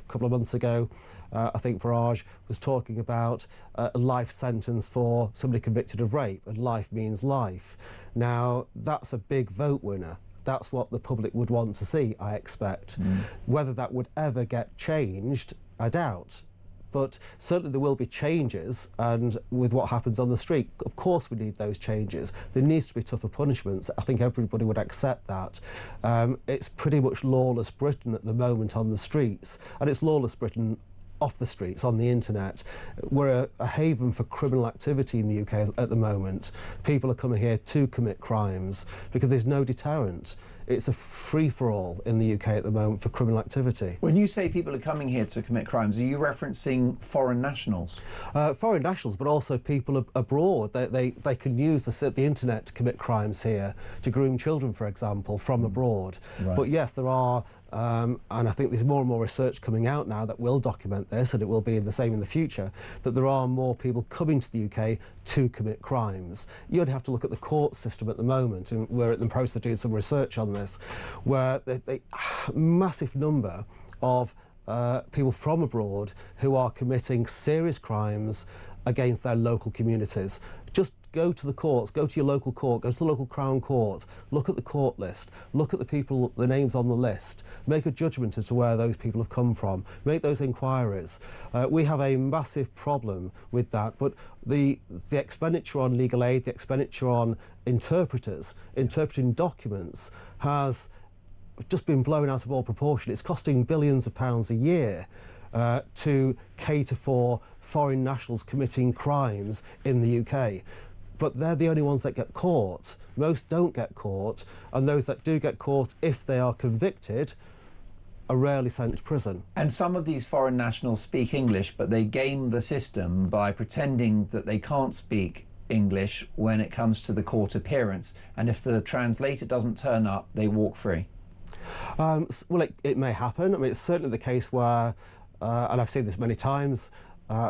couple of months ago, I think Farage was talking about a life sentence for somebody convicted of rape, and life means life. Now, that's a big vote winner. That's what the public would want to see, I expect. Whether that would ever get changed, I doubt. But certainly there will be changes, and with what happens on the street, of course we need those changes. There needs to be tougher punishments. I think everybody would accept that. It's pretty much lawless Britain at the moment on the streets, and it's lawless Britain off the streets, on the internet. We're a haven for criminal activity in the UK at the moment. People are coming here to commit crimes because there's no deterrent. It's a free-for-all in the UK at the moment for criminal activity. When you say people are coming here to commit crimes, are you referencing foreign nationals? Foreign nationals, but also people abroad. They can use the internet to commit crimes here, to groom children, for example, from abroad. Right. But yes, there are, and I think there's more and more research coming out now that will document this, and it will be the same in the future, that there are more people coming to the UK to commit crimes. You only have to look at the court system at the moment, and we're in the process of doing some research on this, where a massive number of people from abroad who are committing serious crimes against their local communities. Just go to the courts, go to your local court, go to the local Crown Court, look at the court list, look at the people, the names on the list, make a judgment as to where those people have come from, make those inquiries. We have a massive problem with that, but the expenditure on legal aid, the expenditure on interpreters, interpreting documents, has just been blown out of all proportion. It's costing billions of pounds a year to cater for foreign nationals committing crimes in the UK. But they're the only ones that get caught. Most don't get caught, and those that do get caught, if they are convicted, are rarely sent to prison. And some of these foreign nationals speak English, but they game the system by pretending that they can't speak English when it comes to the court appearance. And if the translator doesn't turn up, they walk free. Well, it may happen. I mean, it's certainly the case where, and I've seen this many times,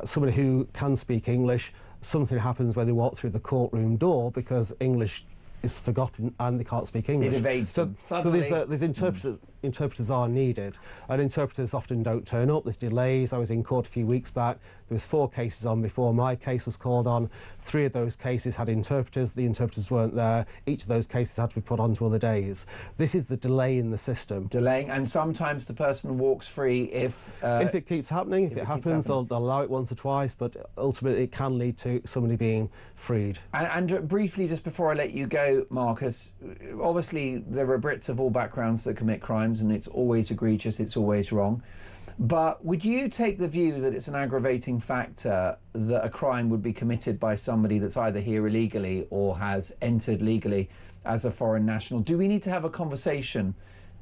somebody who can speak English, something happens when they walk through the courtroom door because English is forgotten and they can't speak English. It evades them. So there's interpreters are needed, and interpreters often don't turn up. There's delays. I was in court a few weeks back. There was 4 cases on before my case was called on. 3 of those cases had interpreters. The interpreters weren't there. Each of those cases had to be put on to other days. This is the delay in the system. Delaying, and sometimes the person walks free if it keeps happening. If it happens, they'll allow it once or twice, but ultimately it can lead to somebody being freed. And briefly, just before I let you go, Marcus, obviously there are Brits of all backgrounds that commit crimes, and it's always egregious, it's always wrong. But would you take the view that it's an aggravating factor that a crime would be committed by somebody that's either here illegally or has entered legally as a foreign national? Do we need to have a conversation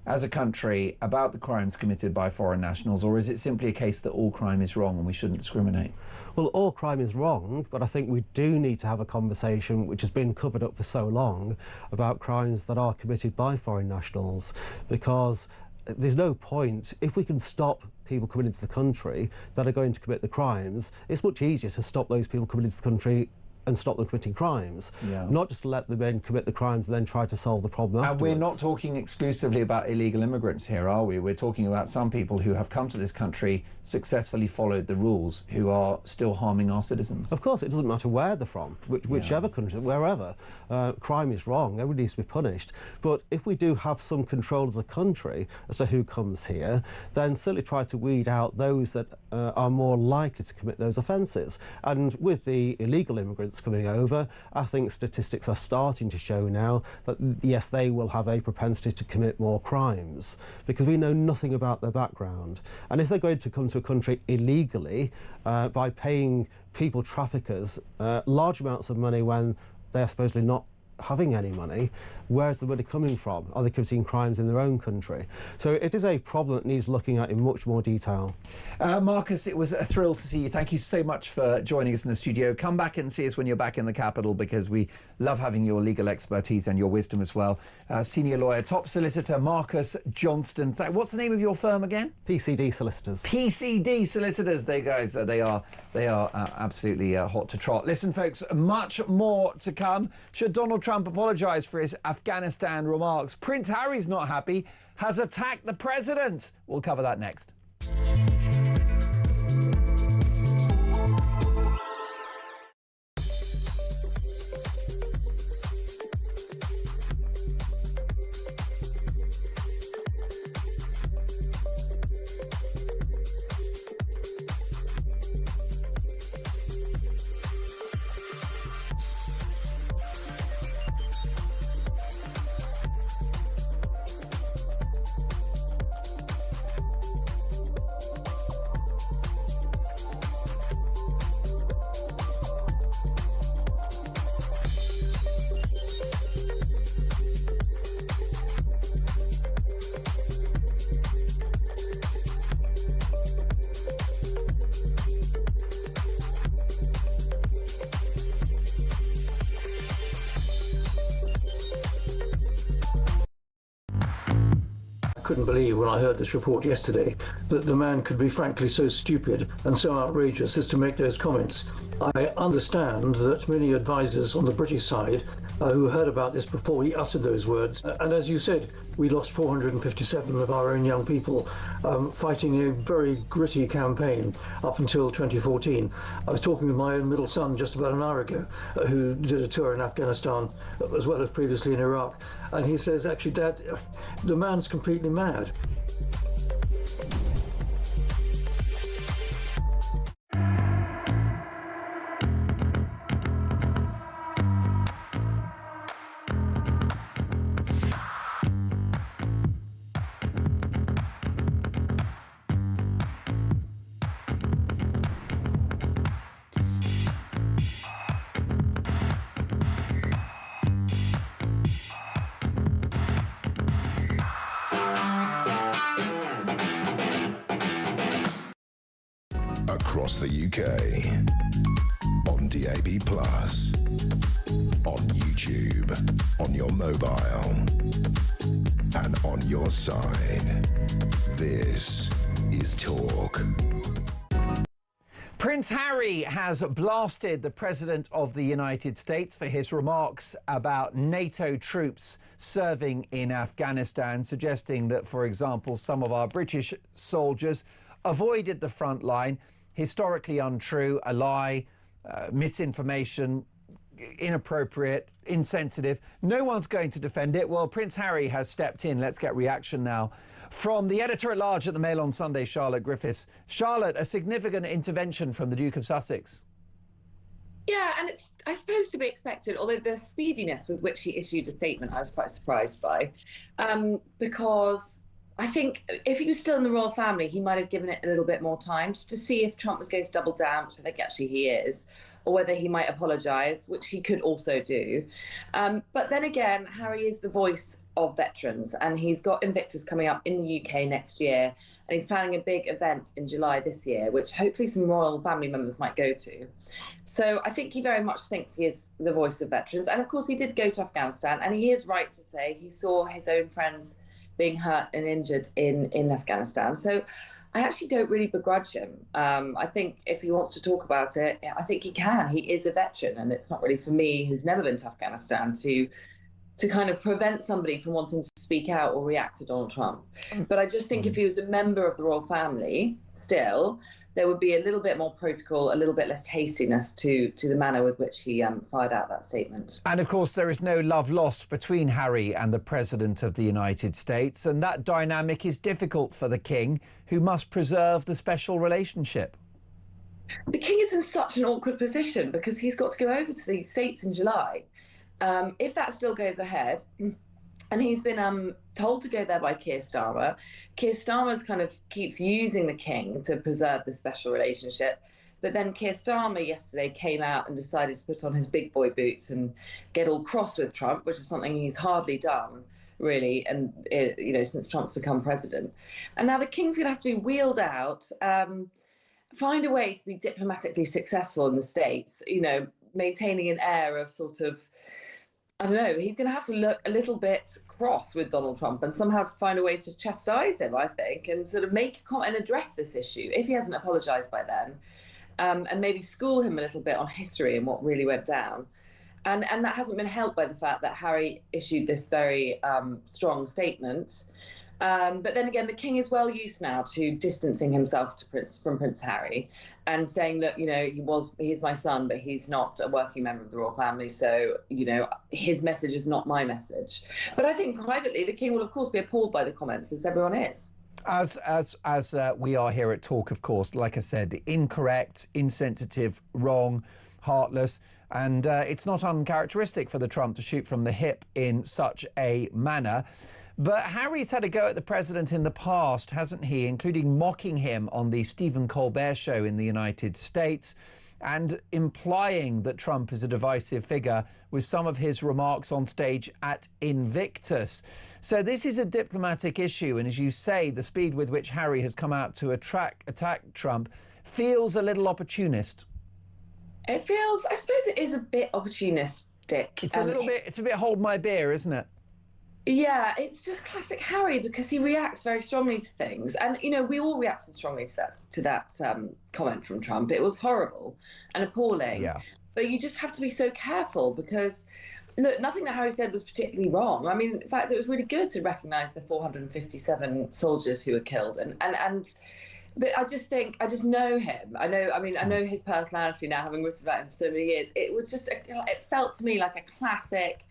as a country about the crimes committed by foreign nationals, or is it simply a case that all crime is wrong and we shouldn't discriminate? Well, all crime is wrong, but I think we do need to have a conversation, which has been covered up for so long, about crimes that are committed by foreign nationals, because there's no point, if we can stop people coming into the country that are going to commit the crimes, it's much easier to stop those people coming into the country and stop them committing crimes, not just to let them in, commit the crimes and then try to solve the problem afterwards. And we're not talking exclusively about illegal immigrants here, are we? We're talking about some people who have come to this country, successfully followed the rules, who are still harming our citizens. Of course, it doesn't matter where they're from, whichever country, wherever. Crime is wrong, everybody needs to be punished. But if we do have some control as a country as to who comes here, then certainly try to weed out those that are more likely to commit those offences. And with the illegal immigrants coming over, I think statistics are starting to show now that yes, they will have a propensity to commit more crimes because we know nothing about their background. And if they're going to come to a country illegally by paying people traffickers large amounts of money when they're supposedly not having any money, where's the money coming from? Are they committing crimes in their own country? So it is a problem that needs looking at in much more detail. Marcus, it was a thrill to see you. Thank you so much for joining us in the studio. Come back and see us when you're back in the capital, because we love having your legal expertise and your wisdom as well. Senior lawyer, top solicitor Marcus Johnston. What's the name of your firm again? PCD Solicitors. PCD Solicitors. They guys, they are absolutely hot to trot. Listen, folks, much more to come. Should Donald Trump Trump apologised for his Afghanistan remarks. Prince Harry's not happy, has attacked the president. We'll cover that next. Couldn't believe when I heard this report yesterday that the man could be frankly so stupid and so outrageous as to make those comments. I understand that many advisers on the British side who heard about this before he uttered those words, and as you said, we lost 457 of our own young people fighting a very gritty campaign up until 2014. I was talking with my own middle son just about an hour ago who did a tour in Afghanistan as well as previously in Iraq, and he says, actually, Dad, the man's completely mad. Across the UK, on DAB+, on YouTube, on your mobile, and on your side. This is Talk. Prince Harry has blasted the President of the United States for his remarks about NATO troops serving in Afghanistan, suggesting that, for example, some of our British soldiers avoided the front line. Historically untrue, a lie, misinformation, inappropriate, insensitive. No one's going to defend it. Well, Prince Harry has stepped in. Let's get reaction now from the editor-at-large at the Mail on Sunday, Charlotte Griffiths. Charlotte, a significant intervention from the Duke of Sussex. Yeah, and it's, I suppose, to be expected, although the speediness with which he issued a statement I was quite surprised by, because I think if he was still in the royal family, he might have given it a little bit more time just to see if Trump was going to double down, which I think actually he is, or whether he might apologise, which he could also do. But then again, Harry is the voice of veterans, and he's got Invictus coming up in the UK next year, and he's planning a big event in July this year, which hopefully some royal family members might go to. So I think he very much thinks he is the voice of veterans. And of course, he did go to Afghanistan, and he is right to say he saw his own friends being hurt and injured in Afghanistan. So I actually don't really begrudge him. I think if he wants to talk about it, I think he can. He is a veteran, and it's not really for me, who's never been to Afghanistan, to kind of prevent somebody from wanting to speak out or react to Donald Trump. But I just think if he was a member of the royal family still, there would be a little bit more protocol, a little bit less hastiness to the manner with which he fired out that statement. And of course, there is no love lost between Harry and the President of the United States, and that dynamic is difficult for the King, who must preserve the special relationship. The King is in such an awkward position because he's got to go over to the States in July. If that still goes ahead, and he's been told to go there by Keir Starmer. Keir Starmer's kind of keeps using the King to preserve the special relationship. But then Keir Starmer yesterday came out and decided to put on his big boy boots and get all cross with Trump, which is something he's hardly done, really, and since Trump's become president. And now the King's going to have to be wheeled out, find a way to be diplomatically successful in the States, maintaining an air of sort of, I don't know, he's going to have to look a little bit cross with Donald Trump and somehow find a way to chastise him, I think, and sort of make a comment and address this issue, if he hasn't apologised by then, and maybe school him a little bit on history and what really went down. And that hasn't been helped by the fact that Harry issued this very strong statement. But then again, the king is well used now to distancing himself from Prince Harry and saying, look, he's my son, but he's not a working member of the royal family. So, his message is not my message. But I think privately, the king will, of course, be appalled by the comments, as everyone is. As we are here at Talk, of course, like I said, incorrect, insensitive, wrong, heartless. And it's not uncharacteristic for the Trump to shoot from the hip in such a manner. But Harry's had a go at the president in the past, hasn't he, including mocking him on the Stephen Colbert show in the United States and implying that Trump is a divisive figure with some of his remarks on stage at Invictus. So this is a diplomatic issue. And as you say, the speed with which Harry has come out to attack Trump feels a little opportunist. I suppose it is a bit opportunistic. It's a bit hold my beer, isn't it? Yeah, it's just classic Harry because he reacts very strongly to things. And, we all reacted strongly to that comment from Trump. It was horrible and appalling. Yeah. But you just have to be so careful because, look, nothing that Harry said was particularly wrong. I mean, in fact, it was really good to recognise the 457 soldiers who were killed. But I just know him. I know his personality now, having written about him for so many years. It was just, it felt to me like a classic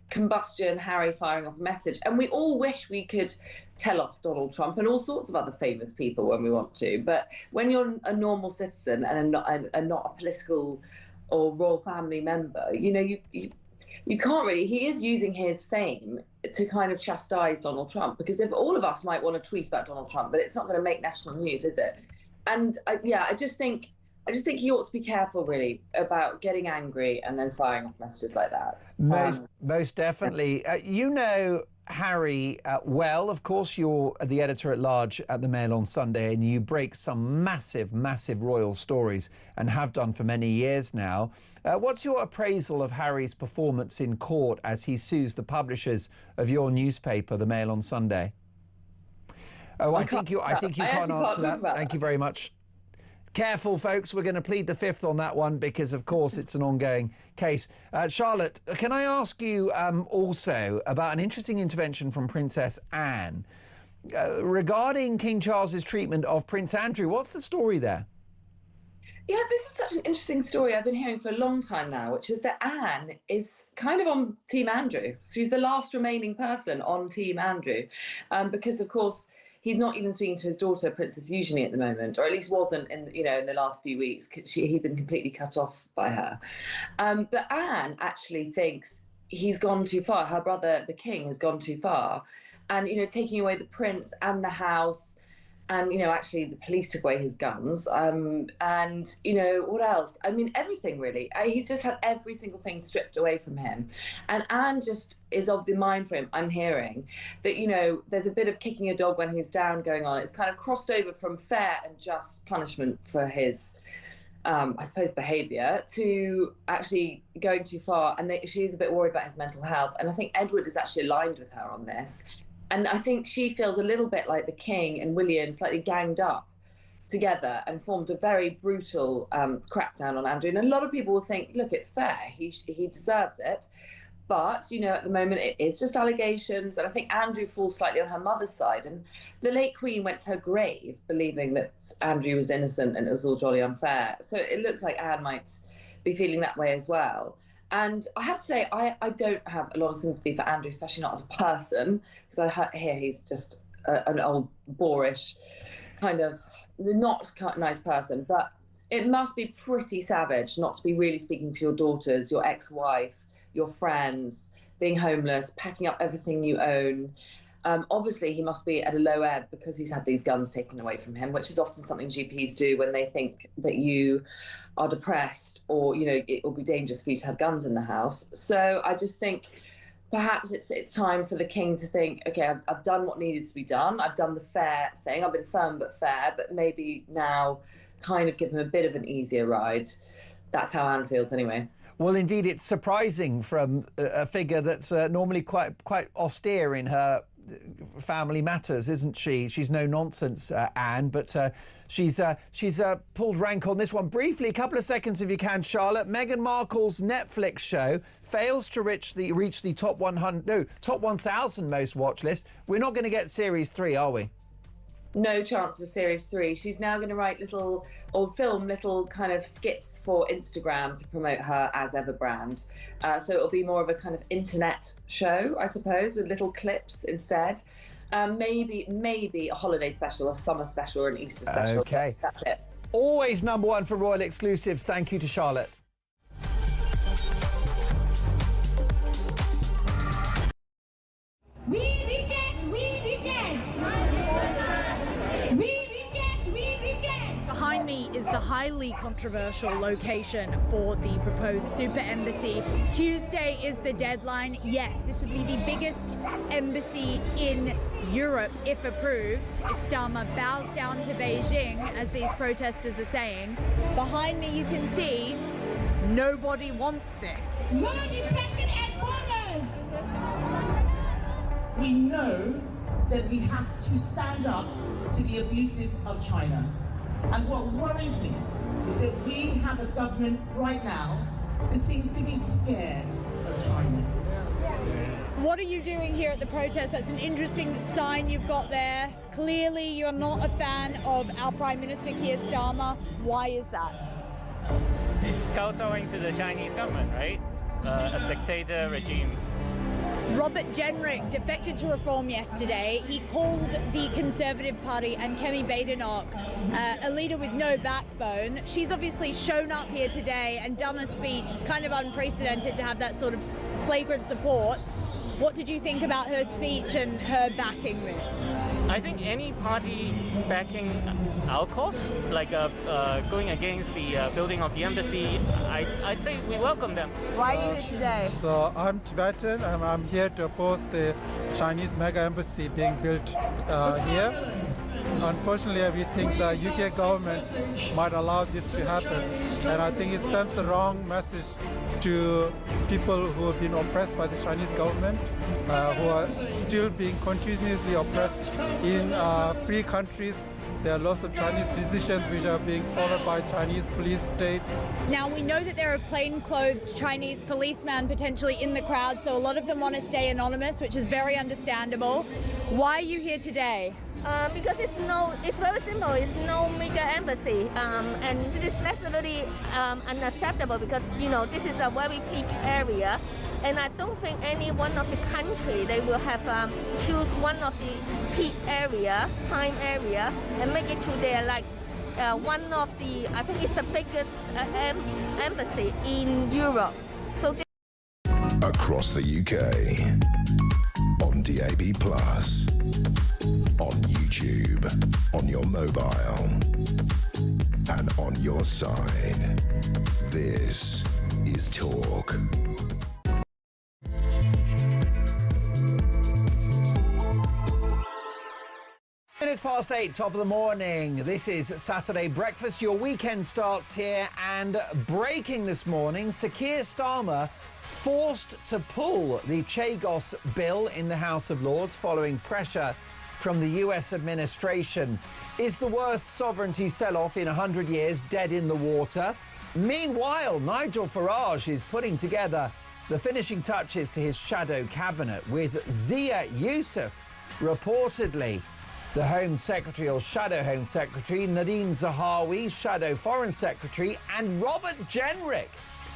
combustion Harry firing off a message. And we all wish we could tell off Donald Trump and all sorts of other famous people when we want to. But when you're a normal citizen and not a political or royal family member, you can't really. He is using his fame to kind of chastise Donald Trump, because if all of us might want to tweet about Donald Trump, but it's not going to make national news, is it? And I just think he ought to be careful, really, about getting angry and then firing off messages like that. Most definitely. Harry well. Of course, you're the editor-at-large at the Mail on Sunday, and you break some massive, massive royal stories and have done for many years now. What's your appraisal of Harry's performance in court as he sues the publishers of your newspaper, the Mail on Sunday? Oh, I think you can't answer that. Thank you very much. Careful, folks, we're going to plead the fifth on that one because, of course, it's an ongoing case. Charlotte, can I ask you also about an interesting intervention from Princess Anne regarding King Charles's treatment of Prince Andrew? What's the story there? Yeah, this is such an interesting story I've been hearing for a long time now, which is that Anne is kind of on Team Andrew. She's the last remaining person on Team Andrew because, of course, he's not even speaking to his daughter, Princess Eugenie, at the moment, or at least wasn't in the last few weeks. He'd been completely cut off by her. But Anne actually thinks he's gone too far. Her brother, the king, has gone too far. And, taking away the prince and the house, and, actually the police took away his guns. And, what else? I mean, everything, really. He's just had every single thing stripped away from him. And Anne just is of the mind frame, I'm hearing, that, there's a bit of kicking a dog when he's down going on. It's kind of crossed over from fair and just punishment for his, I suppose, behaviour to actually going too far. And she's a bit worried about his mental health. And I think Edward is actually aligned with her on this. And I think she feels a little bit like the king and William slightly ganged up together and formed a very brutal crackdown on Andrew. And a lot of people will think, look, it's fair. He deserves it. But, at the moment, it is just allegations. And I think Andrew falls slightly on her mother's side. And the late Queen went to her grave believing that Andrew was innocent and it was all jolly unfair. So it looks like Anne might be feeling that way as well. And I have to say, I don't have a lot of sympathy for Andrew, especially not as a person, because I hear he's just an old, boorish, kind of not nice person. But it must be pretty savage not to be really speaking to your daughters, your ex-wife, your friends, being homeless, packing up everything you own. Obviously, he must be at a low ebb because he's had these guns taken away from him, which is often something GPs do when they think that you are depressed or, it will be dangerous for you to have guns in the house. So I just think perhaps it's time for the king to think, OK, I've done what needed to be done. I've done the fair thing. I've been firm but fair, but maybe now kind of give him a bit of an easier ride. That's how Anne feels anyway. Well, indeed, it's surprising from a figure that's normally quite austere in her family matters, isn't she? She's no nonsense, Anne, but she's pulled rank on this one. Briefly, a couple of seconds if you can, Charlotte. Meghan Markle's Netflix show fails to reach the top 1,000 most watched list. We're not going to get Series 3, are we? No chance for Series 3. She's now going to write film little kind of skits for Instagram to promote her as ever brand. So it'll be more of a kind of internet show, I suppose, with little clips instead. Maybe a holiday special, a summer special, or an Easter special. Okay. That's it. Always number one for Royal Exclusives. Thank you to Charlotte. We reject! Behind me is the highly controversial location for the proposed super embassy. Tuesday is the deadline. Yes, this would be the biggest embassy in Europe if approved, if Starmer bows down to Beijing, as these protesters are saying. Behind me you can see nobody wants this. No depression at borders! We know that we have to stand up to the abuses of China. And what worries me is that we have a government right now that seems to be scared of China. What are you doing here at the protest? That's an interesting sign you've got there. Clearly you're not a fan of our Prime Minister Keir Starmer. Why is that? He's kowtowing to the Chinese government, right? A dictator regime. Robert Jenrick defected to Reform yesterday. He called the Conservative Party and Kemi Badenoch a leader with no backbone. She's obviously shown up here today and done a speech. It's kind of unprecedented to have that sort of flagrant support. What did you think about her speech and her backing this? I think any party backing our cause, like going against the building of the embassy, I'd say we welcome them. Why are you here today? So I'm Tibetan and I'm here to oppose the Chinese mega embassy being built here. Unfortunately, we think the UK government might allow this to happen, and I think it sends the wrong message to people who have been oppressed by the Chinese government, who are still being continuously oppressed in free countries. There are lots of Chinese decisions which are being followed by Chinese police states. Now, we know that there are plainclothes Chinese policemen potentially in the crowd, so a lot of them want to stay anonymous, which is very understandable. Why are you here today? Because it's very simple. It's no mega embassy, and this is absolutely unacceptable because this is a very peak area, and I don't think any one of the country they will have choose one of the peak area, prime area, and make it to their one of the I think it's the biggest embassy in Europe. So across the UK on DAB+. On YouTube, on your mobile, and on your side. This is Talk. Minutes past 8, top of the morning. This is Saturday Breakfast. Your weekend starts here, and breaking this morning, Sir Keir Starmer forced to pull the Chagos bill in the House of Lords following pressure from the US administration. Is the worst sovereignty sell-off in 100 years dead in the water? Meanwhile, Nigel Farage is putting together the finishing touches to his shadow cabinet, with Zia Youssef reportedly the Home Secretary or Shadow Home Secretary, Nadine Zahawi, Shadow Foreign Secretary, and Robert Jenrick,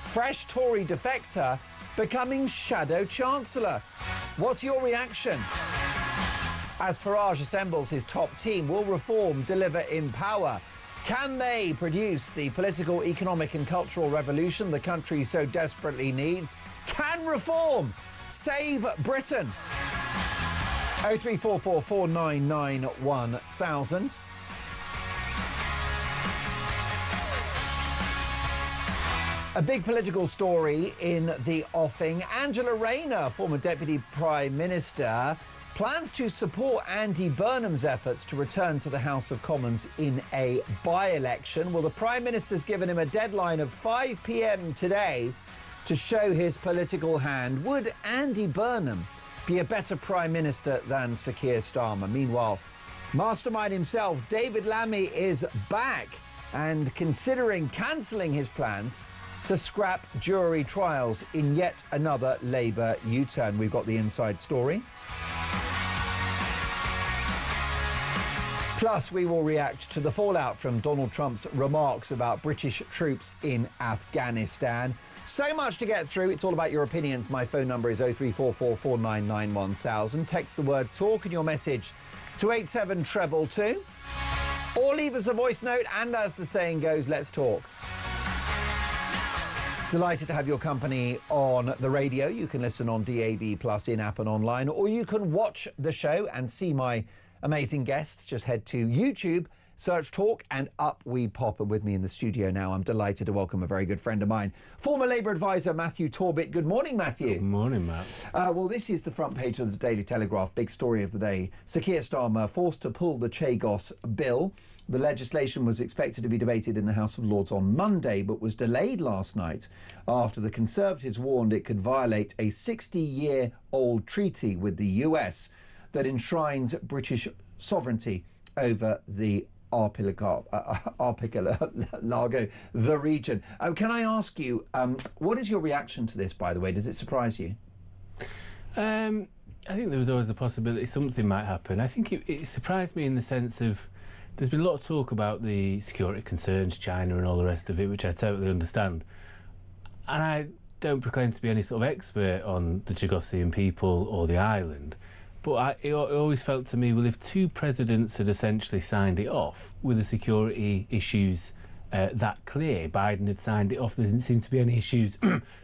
fresh Tory defector, becoming Shadow Chancellor. What's your reaction? As Farage assembles his top team, will Reform deliver in power? Can they produce the political, economic and cultural revolution the country so desperately needs? Can Reform save Britain? 0344 499 1000. A big political story in the offing. Angela Rayner, former Deputy Prime Minister, plans to support Andy Burnham's efforts to return to the House of Commons in a by-election. Well, the Prime Minister's given him a deadline of 5 p.m. today to show his political hand. Would Andy Burnham be a better Prime Minister than Sir Keir Starmer. Meanwhile, mastermind himself, David Lammy, is back and considering cancelling his plans to scrap jury trials in yet another Labour U-turn. We've got the inside story. Plus, we will react to the fallout from Donald Trump's remarks about British troops in Afghanistan. So much to get through. It's all about your opinions. My phone number is 0344 499 1000. Text the word TALK and your message to 87222. Or leave us a voice note, and as the saying goes, let's talk. Delighted to have your company on the radio. You can listen on DAB+, in-app and online, or you can watch the show and see my amazing guests. Just head to YouTube, search Talk, and up we pop. And with me in the studio now, I'm delighted to welcome a very good friend of mine, former Labour advisor Matthew Torbit. Good morning, Matthew. Good morning, Matt. Well, this is the front page of the Daily Telegraph. Big story of the day. Sir Keir Starmer forced to pull the Chagos bill. The legislation was expected to be debated in the House of Lords on Monday, but was delayed last night after the Conservatives warned it could violate a 60-year-old treaty with the US that enshrines British sovereignty over the archipelago, the region. Can I ask you, what is your reaction to this, by the way? Does it surprise you? I think there was always the possibility something might happen. I think it surprised me in the sense of there's been a lot of talk about the security concerns, China and all the rest of it, which I totally understand. And I don't proclaim to be any sort of expert on the Chagosian people or the island. But it always felt to me, well, if two presidents had essentially signed it off with the security issues that clear, Biden had signed it off, there didn't seem to be any issues.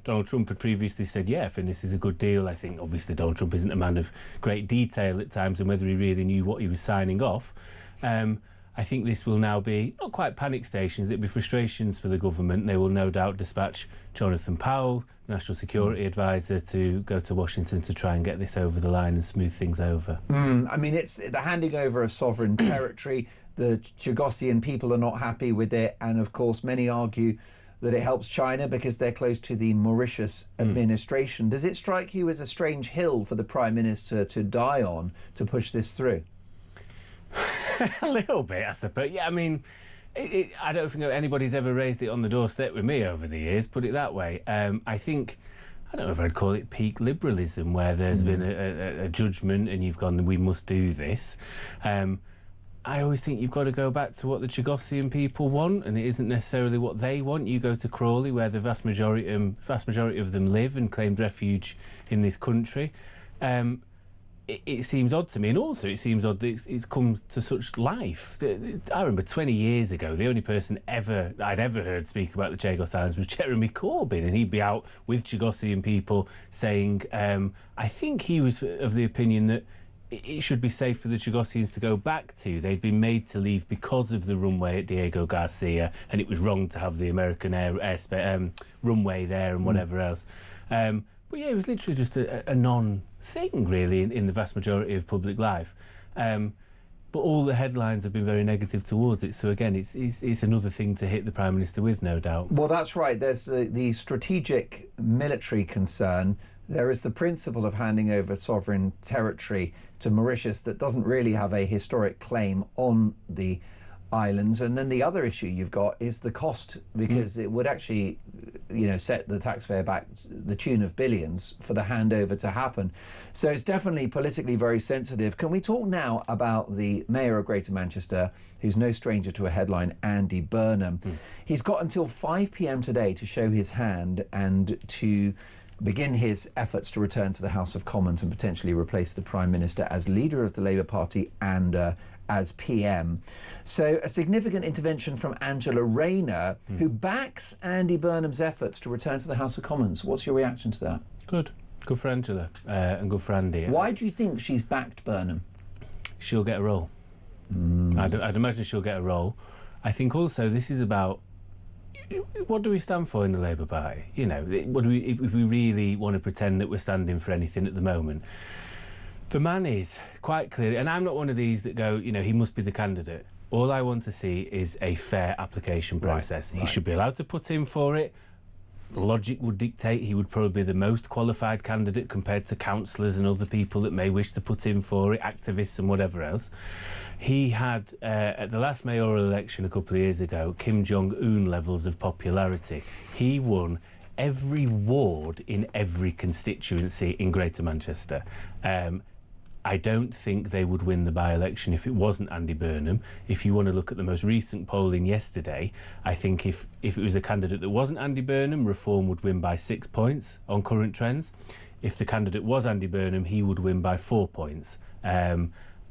Donald Trump had previously said, yeah, I think this is a good deal. I think, obviously, Donald Trump isn't a man of great detail at times and whether he really knew what he was signing off. I think this will now be, not quite panic stations, it'll be frustrations for the government. They will no doubt dispatch Jonathan Powell, National Security Advisor, to go to Washington to try and get this over the line and smooth things over. I mean, it's the handing over of sovereign territory. The Chagosian people are not happy with it. And, of course, many argue that it helps China because they're close to the Mauritius administration. Does it strike you as a strange hill for the Prime Minister to die on to push this through? A little bit, I suppose. Yeah, I mean, I don't think anybody's ever raised it on the doorstep with me over the years, put it that way. I think, I don't know if I'd call it peak liberalism, where there's been a judgment and you've gone, we must do this. I always think you've got to go back to what the Chagosian people want, and it isn't necessarily what they want. You go to Crawley, where the vast majority of them live and claimed refuge in this country. It seems odd to me, and also it seems odd that it's come to such life. I remember 20 years ago, the only person I'd ever heard speak about the Chagos Islands was Jeremy Corbyn, and he'd be out with Chagosian people saying, I think he was of the opinion that it should be safe for the Chagosians to go back to. They'd been made to leave because of the runway at Diego Garcia, and it was wrong to have the American runway there and whatever else. But yeah, it was literally just a non-thing, really, in the vast majority of public life. But all the headlines have been very negative towards it. So again, it's another thing to hit the Prime Minister with, no doubt. Well, that's right. There's the strategic military concern. There is the principle of handing over sovereign territory to Mauritius that doesn't really have a historic claim on the islands. And then the other issue you've got is the cost, because it would actually, set the taxpayer back the tune of billions for the handover to happen. So it's definitely politically very sensitive. Can we talk now about the Mayor of Greater Manchester, who's no stranger to a headline, Andy Burnham? He's got until 5 p.m. today to show his hand and to begin his efforts to return to the House of Commons and potentially replace the Prime Minister as leader of the Labour Party and as PM. So a significant intervention from Angela Rayner, who backs Andy Burnham's efforts to return to the House of Commons. What's your reaction to that? Good for Angela and good for Andy. Why do you think she's backed Burnham? She'll get a role. I'd imagine she'll get a role. I think also this is about, what do we stand for in the Labour Party? What do we, if we really want to pretend that we're standing for anything at the moment? The man is quite clearly, and I'm not one of these that go, he must be the candidate. All I want to see is a fair application process. He should be allowed to put in for it, logic would dictate he would probably be the most qualified candidate compared to councillors and other people that may wish to put in for it, activists and whatever else. He had, at the last mayoral election a couple of years ago, Kim Jong-un levels of popularity. He won every ward in every constituency in Greater Manchester. I don't think they would win the by-election if it wasn't Andy Burnham. If you want to look at the most recent polling yesterday, I think if it was a candidate that wasn't Andy Burnham, Reform would win by 6 points on current trends. If the candidate was Andy Burnham, he would win by 4 points.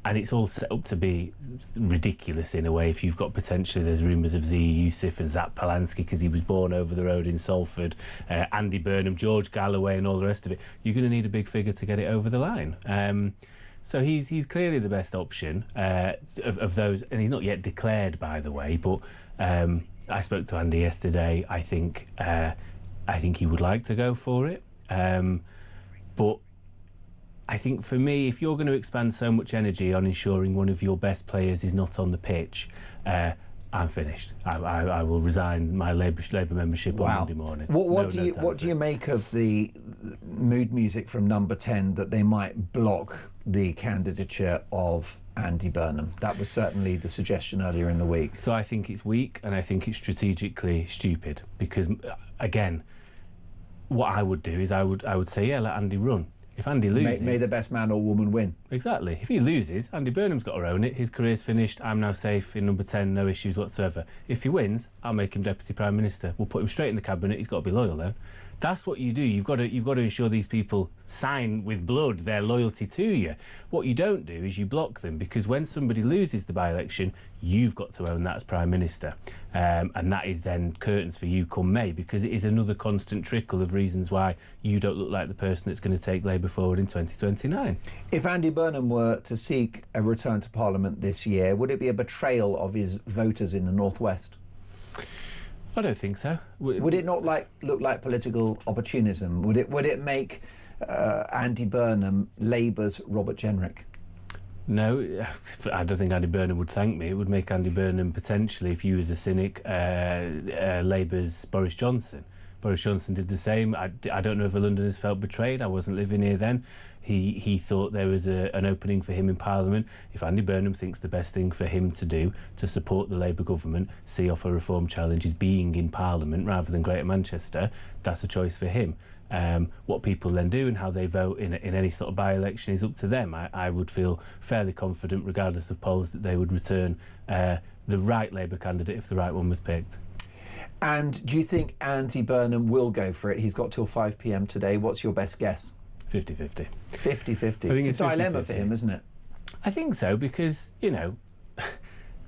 And it's all set up to be ridiculous in a way. If you've got potentially, there's rumours of Zia Yusuf and Zap Polanski because he was born over the road in Salford, Andy Burnham, George Galloway and all the rest of it. You're going to need a big figure to get it over the line. So he's clearly the best option of those, and he's not yet declared, by the way. But I spoke to Andy yesterday. I think he would like to go for it. But I think for me, if you're going to expand so much energy on ensuring one of your best players is not on the pitch, I'm finished. I will resign my Labour membership on Monday morning. What do you make of the mood music from Number 10 that they might block the candidature of Andy Burnham? That was certainly the suggestion earlier in the week. So I think it's weak and I think it's strategically stupid because, again, what I would do is I would say, yeah, let Andy run. If Andy loses... May the best man or woman win. Exactly. If he loses, Andy Burnham's got to own it. His career's finished. I'm now safe in Number 10, no issues whatsoever. If he wins, I'll make him Deputy Prime Minister. We'll put him straight in the Cabinet. He's got to be loyal then. That's what you do. You've got to ensure these people sign with blood their loyalty to you. What you don't do is you block them, because when somebody loses the by-election, you've got to own that as Prime Minister. And that is then curtains for you come May, because it is another constant trickle of reasons why you don't look like the person that's going to take Labour forward in 2029. If Andy Burnham were to seek a return to Parliament this year, would it be a betrayal of his voters in the North West? I don't think so. Would it not look like political opportunism? Would it make Andy Burnham Labour's Robert Jenrick? No, I don't think Andy Burnham would thank me. It would make Andy Burnham, potentially, if you was a cynic, Labour's Boris Johnson. Boris Johnson did the same. I don't know if Londoners felt betrayed. I wasn't living here then. He thought there was an opening for him in Parliament. If Andy Burnham thinks the best thing for him to do to support the Labour government, see off a reform challenge, is being in Parliament rather than Greater Manchester, that's a choice for him. What people then do and how they vote in any sort of by-election is up to them. I would feel fairly confident, regardless of polls, that they would return the right Labour candidate if the right one was picked. And do you think Andy Burnham will go for it? He's got till 5 p.m. today. What's your best guess? 50-50. 50-50. It's a dilemma for him, isn't it? I think so, because, you know,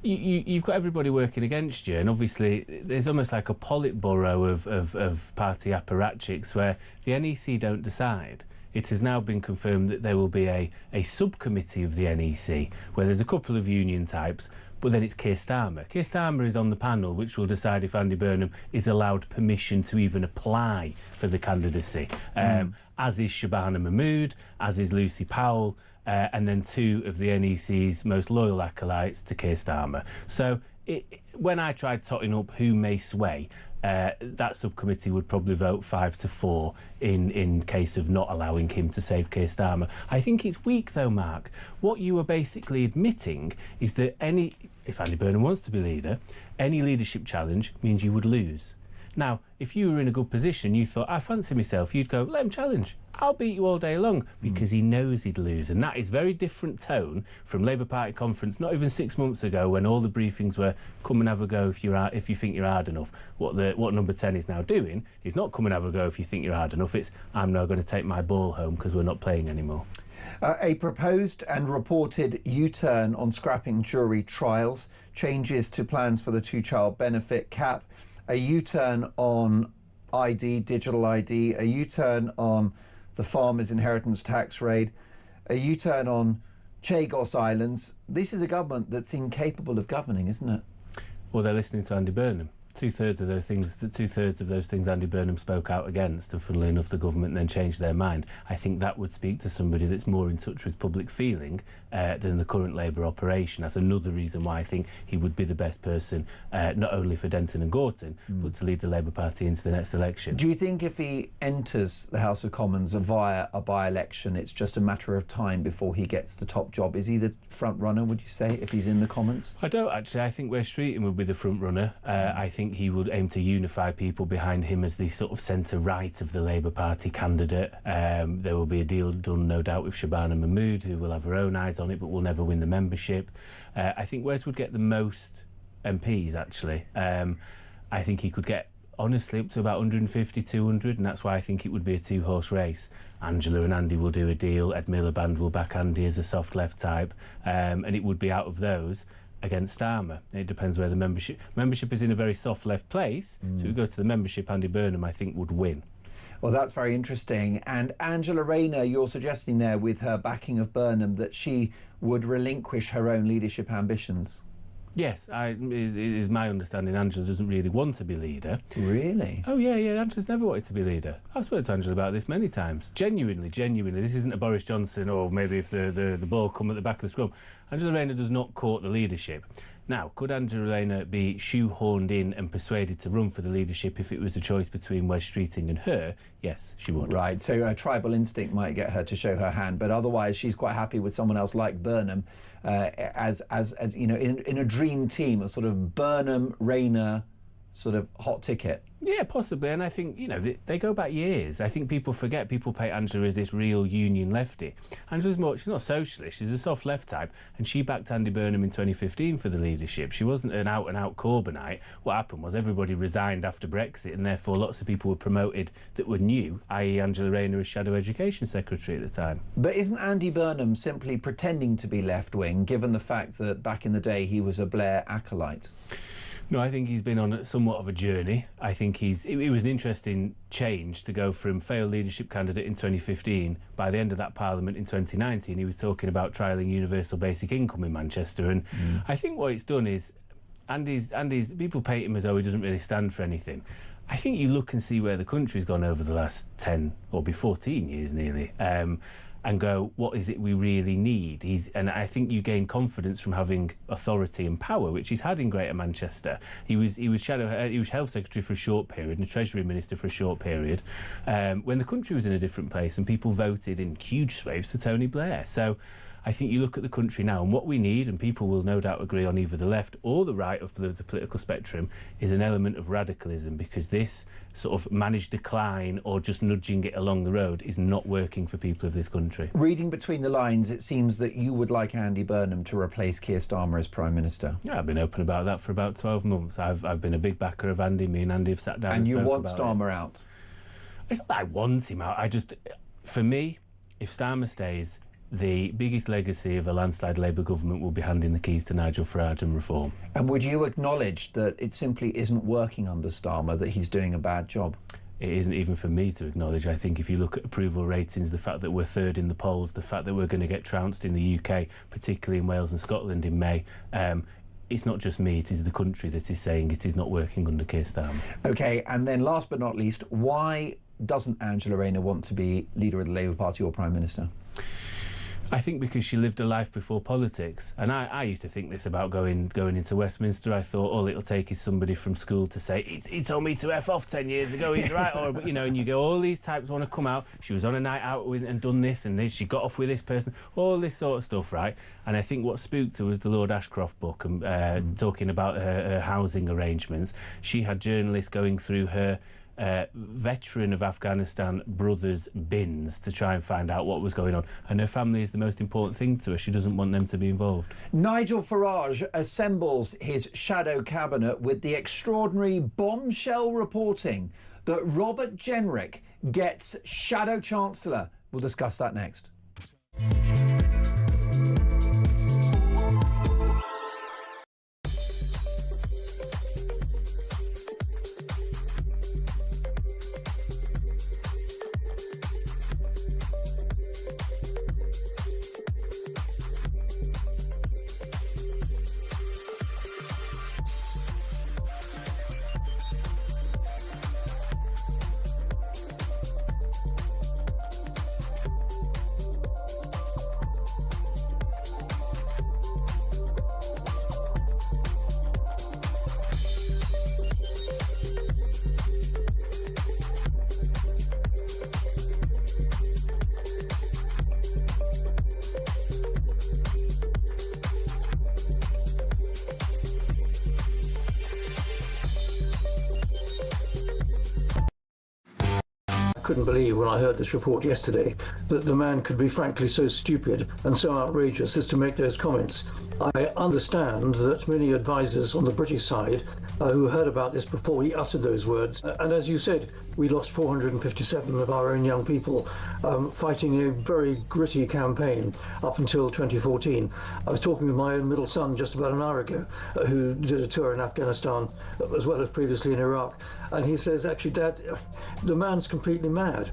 you've got everybody working against you, and obviously there's almost like a Politburo of party apparatchiks where the NEC don't decide. It has now been confirmed that there will be a subcommittee of the NEC where there's a couple of union types, but then it's Keir Starmer. Keir Starmer is on the panel which will decide if Andy Burnham is allowed permission to even apply for the candidacy, as is Shabana Mahmood, as is Lucy Powell, and then two of the NEC's most loyal acolytes to Keir Starmer. So when I tried totting up who may sway, that subcommittee would probably vote 5-4 in case of not allowing him to save Keir Starmer. I think it's weak though, Mark. What you are basically admitting is that if Andy Burnham wants to be leader, any leadership challenge means you would lose. Now, if you were in a good position, you thought, I fancy myself, you'd go, let him challenge. I'll beat you all day long, because he knows he'd lose. And that is very different tone from Labour Party conference, not even 6 months ago, when all the briefings were, come and have a go if you think you're hard enough. What Number 10 is now doing is not come and have a go if you think you're hard enough, it's I'm now going to take my ball home because we're not playing anymore. A proposed and reported U-turn on scrapping jury trials, changes to plans for the two-child benefit cap, a U-turn on ID, digital ID, a U-turn on the farmers' inheritance tax raid, a U-turn on Chagos Islands. This is a government that's incapable of governing, isn't it? Well, they're listening to Andy Burnham. two-thirds of those things Andy Burnham spoke out against, and funnily enough the government then changed their mind. I think that would speak to somebody that's more in touch with public feeling than the current Labour operation. That's another reason why I think he would be the best person, not only for Denton and Gorton, but to lead the Labour Party into the next election. Do you think if he enters the House of Commons via a by-election, it's just a matter of time before he gets the top job? Is he the front runner, would you say, if he's in the Commons? I don't actually. I think Wes Streeting would be the front runner. I think he would aim to unify people behind him as the sort of centre-right of the Labour Party candidate. There will be a deal done, no doubt, with Shabana Mahmood, who will have her own eyes on it, but will never win the membership. I think Wes would get the most MPs, actually. I think he could get, honestly, up to about 150, 200, and that's why I think it would be a two-horse race. Angela and Andy will do a deal. Ed Miliband will back Andy as a soft left type, and it would be out of those against Starmer. It depends where the membership is in a very soft left place. So if we go to the membership, Andy Burnham, I think, would win. Well, that's very interesting. And Angela Rayner, you're suggesting there, with her backing of Burnham, that she would relinquish her own leadership ambitions. Yes, it is my understanding Angela doesn't really want to be leader. Really? Oh, yeah, Angela's never wanted to be leader. I've spoken to Angela about this many times. Genuinely. This isn't a Boris Johnson, or maybe if the ball come at the back of the scrum. Angela Rayner does not court the leadership. Now, could Angela Rayner be shoehorned in and persuaded to run for the leadership if it was a choice between Wes Streeting and her? Yes, she would. Right, so a tribal instinct might get her to show her hand, but otherwise she's quite happy with someone else like Burnham as you know, in a dream team, a sort of Burnham-Rayner sort of hot ticket. Yeah, possibly, and I think, you know, they go back years. I think people forget, people paint Angela as this real union lefty. Angela's more, she's not socialist, she's a soft left type, and she backed Andy Burnham in 2015 for the leadership. She wasn't an out-and-out Corbynite. What happened was everybody resigned after Brexit, and therefore lots of people were promoted that were new, i.e. Angela Rayner as Shadow Education Secretary at the time. But isn't Andy Burnham simply pretending to be left-wing, given the fact that back in the day he was a Blair acolyte? No, I think he's been on somewhat of a journey. I think it was an interesting change to go from failed leadership candidate in 2015. By the end of that parliament in 2019, he was talking about trialling universal basic income in Manchester. And I think what it's done is, Andy's people paint him as though he doesn't really stand for anything. I think you look and see where the country's gone over the last 10 or 14 years nearly. And go, what is it we really need? And I think you gain confidence from having authority and power, which he's had in Greater Manchester. He was Health Secretary for a short period and Treasury Minister for a short period, when the country was in a different place and people voted in huge swathes for Tony Blair. So I think you look at the country now, and what we need, and people will no doubt agree on either the left or the right of the political spectrum, is an element of radicalism, because this sort of managed decline or just nudging it along the road is not working for people of this country. Reading between the lines, it seems that you would like Andy Burnham to replace Keir Starmer as Prime Minister. Yeah, I've been open about that for about 12 months. I've been a big backer of Andy. Me and Andy have sat down and you want Starmer out? It's not that I want him out. For me, if Starmer stays, the biggest legacy of a landslide Labour government will be handing the keys to Nigel Farage and reform. And would you acknowledge that it simply isn't working under Starmer, that he's doing a bad job? It isn't even for me to acknowledge. I think if you look at approval ratings, the fact that we're third in the polls, the fact that we're going to get trounced in the UK, particularly in Wales and Scotland in May, it's not just me, it is the country that is saying it is not working under Keir Starmer. OK, and then last but not least, why doesn't Angela Rayner want to be leader of the Labour Party or Prime Minister? I think because she lived a life before politics. And I used to think this about going into Westminster. I thought all it'll take is somebody from school to say, he told me to F off 10 years ago, he's right. Or, you know, and you go, all these types want to come out. She was on a night out and done this and this. She got off with this person. All this sort of stuff, right? And I think what spooked her was the Lord Ashcroft book, and talking about her housing arrangements. She had journalists going through her veteran of Afghanistan brothers' bins to try and find out what was going on, and her family is the most important thing to her. She doesn't want them to be involved. Nigel Farage assembles his shadow cabinet with the extraordinary bombshell reporting that Robert Jenrick gets Shadow Chancellor. We'll discuss that next. couldn't believe when I heard this report yesterday that the man could be frankly so stupid and so outrageous as to make those comments. I understand that many advisers on the British side who heard about this before he uttered those words. And as you said, we lost 457 of our own young people fighting a very gritty campaign up until 2014. I was talking with my own middle son just about an hour ago, who did a tour in Afghanistan as well as previously in Iraq. And he says, actually, Dad, the man's completely mad.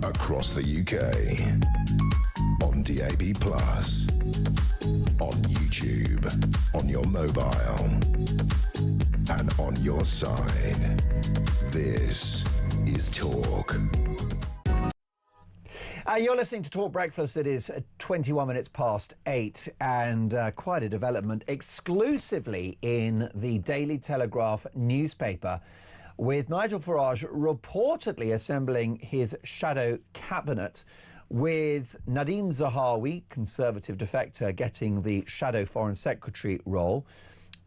Across the UK, on DAB+, on YouTube, on your mobile, and on your side. This is Talk. You're listening to Talk Breakfast. It is 21 minutes past 8, and quite a development exclusively in the Daily Telegraph newspaper, with Nigel Farage reportedly assembling his shadow cabinet, with Nadhim Zahawi, Conservative defector, getting the shadow Foreign Secretary role,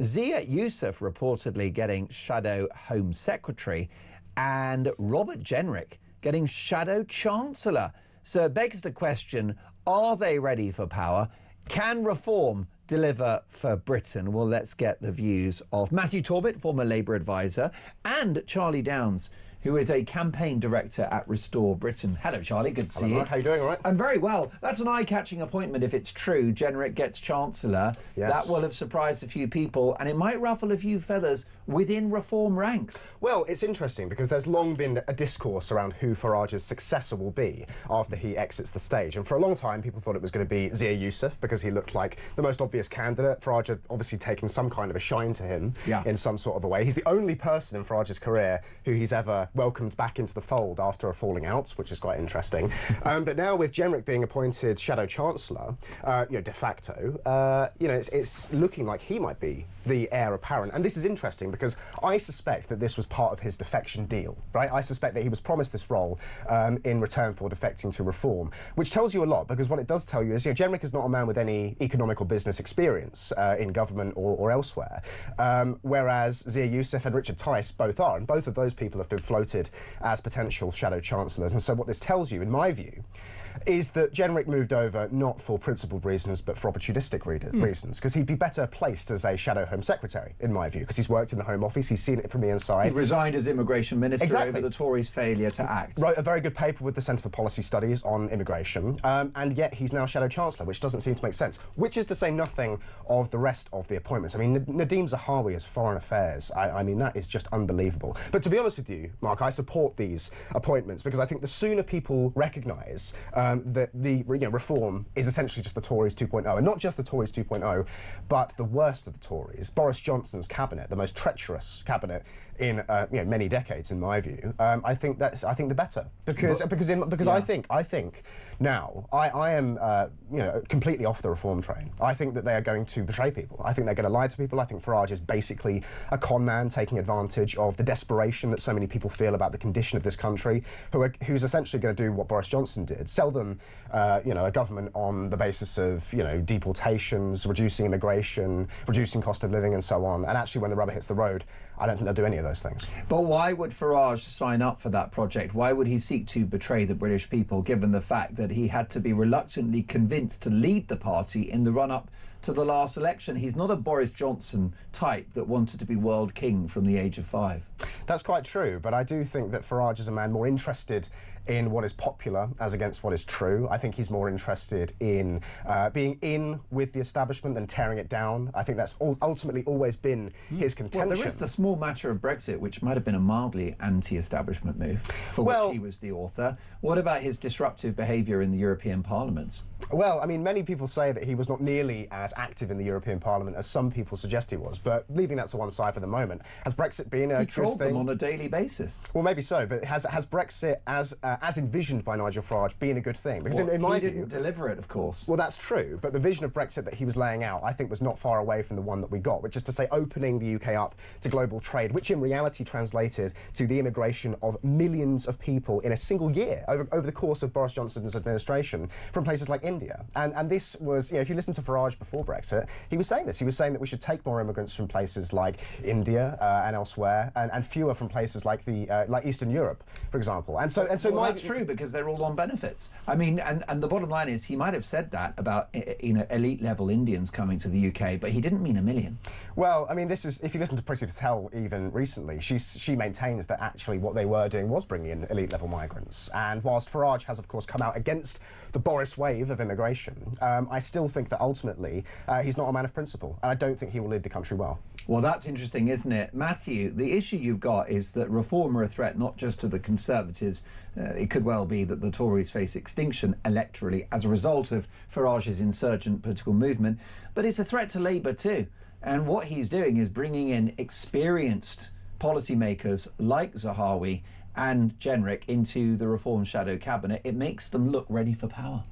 Zia Youssef reportedly getting shadow Home Secretary, and Robert Jenrick getting shadow Chancellor. So it begs the question, are they ready for power? Can reform deliver for Britain? Well, let's get the views of Matthew Torbett, former Labour advisor, and Charlie Downs, who is a campaign director at Restore Britain. Hello, Charlie. Good to see you. Mark. How are you doing? All right? I'm very well. That's an eye-catching appointment if it's true. Jenrick gets Chancellor. Yes. That will have surprised a few people, and it might ruffle a few feathers within reform ranks. Well, it's interesting because there's long been a discourse around who Farage's successor will be after he exits the stage. And for a long time, people thought it was going to be Zia Youssef because he looked like the most obvious candidate. Farage had obviously taken some kind of a shine to him in some sort of a way. He's the only person in Farage's career who he's ever welcomed back into the fold after a falling out, which is quite interesting. But now with Jenrick being appointed Shadow Chancellor, de facto, it's looking like he might be the heir apparent. And this is interesting because I suspect that this was part of his defection deal, right? I suspect that he was promised this role in return for defecting to reform, which tells you a lot, because what it does tell you is, Jenrick is not a man with any economic or business experience in government or elsewhere, whereas Zia Youssef and Richard Tice both are, and both of those people have been floated as potential shadow chancellors. And so what this tells you, in my view, is that Jenrick moved over not for principled reasons but for opportunistic reasons, because he'd be better placed as a shadow Home Secretary, in my view, because he's worked in the Home Office, he's seen it from the inside. He resigned as Immigration Minister over the Tories' failure to act. Wrote a very good paper with the Centre for Policy Studies on immigration, and yet he's now Shadow Chancellor, which doesn't seem to make sense, which is to say nothing of the rest of the appointments. I mean, Nadhim Zahawi as Foreign Affairs, I mean, that is just unbelievable. But to be honest with you, Mark, I support these appointments because I think the sooner people recognise that the reform is essentially just the Tories 2.0, and not just the Tories 2.0, but the worst of the Tories, Boris Johnson's cabinet, the most treacherous cabinet in many decades, in my view. I think the better, because I think now I am completely off the reform train. I think that they are going to betray people. I think they're going to lie to people. I think Farage is basically a con man taking advantage of the desperation that so many people feel about the condition of this country, who's essentially going to do what Boris Johnson did, sell them a government on the basis of deportations, reducing immigration, reducing cost of living and so on, and actually when the rubber hits the road, I don't think they'll do any of those things. But why would Farage sign up for that project? Why would he seek to betray the British people, given the fact that he had to be reluctantly convinced to lead the party in the run-up to the last election? He's not a Boris Johnson type that wanted to be world king from the age of 5. That's quite true, but I do think that Farage is a man more interested in what is popular as against what is true. I think he's more interested in being in with the establishment than tearing it down. I think that's ultimately always been his contention. Well, there is the small matter of Brexit, which might have been a mildly anti-establishment move, for which he was the author. What about his disruptive behaviour in the European parliaments? Well, I mean, many people say that he was not nearly as active in the European Parliament as some people suggest he was, but leaving that to one side for the moment, has Brexit been a good thing? Them on a daily basis. Well, maybe so, but has Brexit, as envisioned by Nigel Farage, been a good thing? Because in my view... He didn't deliver it, of course. Well, that's true, but the vision of Brexit that he was laying out, I think, was not far away from the one that we got, which is to say opening the UK up to global trade, which in reality translated to the immigration of millions of people in a single year over the course of Boris Johnson's administration from places like India. And this was, you know, if you listen to Farage before Brexit, he was saying this. He was saying that we should take more immigrants from places like India and elsewhere, and fewer from places like like Eastern Europe, for example. And so well, that's true, because they're all on benefits. I mean, and the bottom line is, he might have said that about, you know, elite level Indians coming to the UK, but he didn't mean 1 million. Well, I mean, this is, if you listen to Priti Patel even recently, she maintains that actually what they were doing was bringing in elite level migrants. And whilst Farage has, of course, come out against the Boris wave of immigration, I still think that ultimately he's not a man of principle, and I don't think he will lead the country well. Well, that's interesting, isn't it? Matthew, the issue you've got is that Reform are a threat not just to the Conservatives. It could well be that the Tories face extinction electorally as a result of Farage's insurgent political movement, but it's a threat to Labour too. And what he's doing is bringing in experienced policymakers like Zahawi and Jenrick into the Reform shadow cabinet. It makes them look ready for power.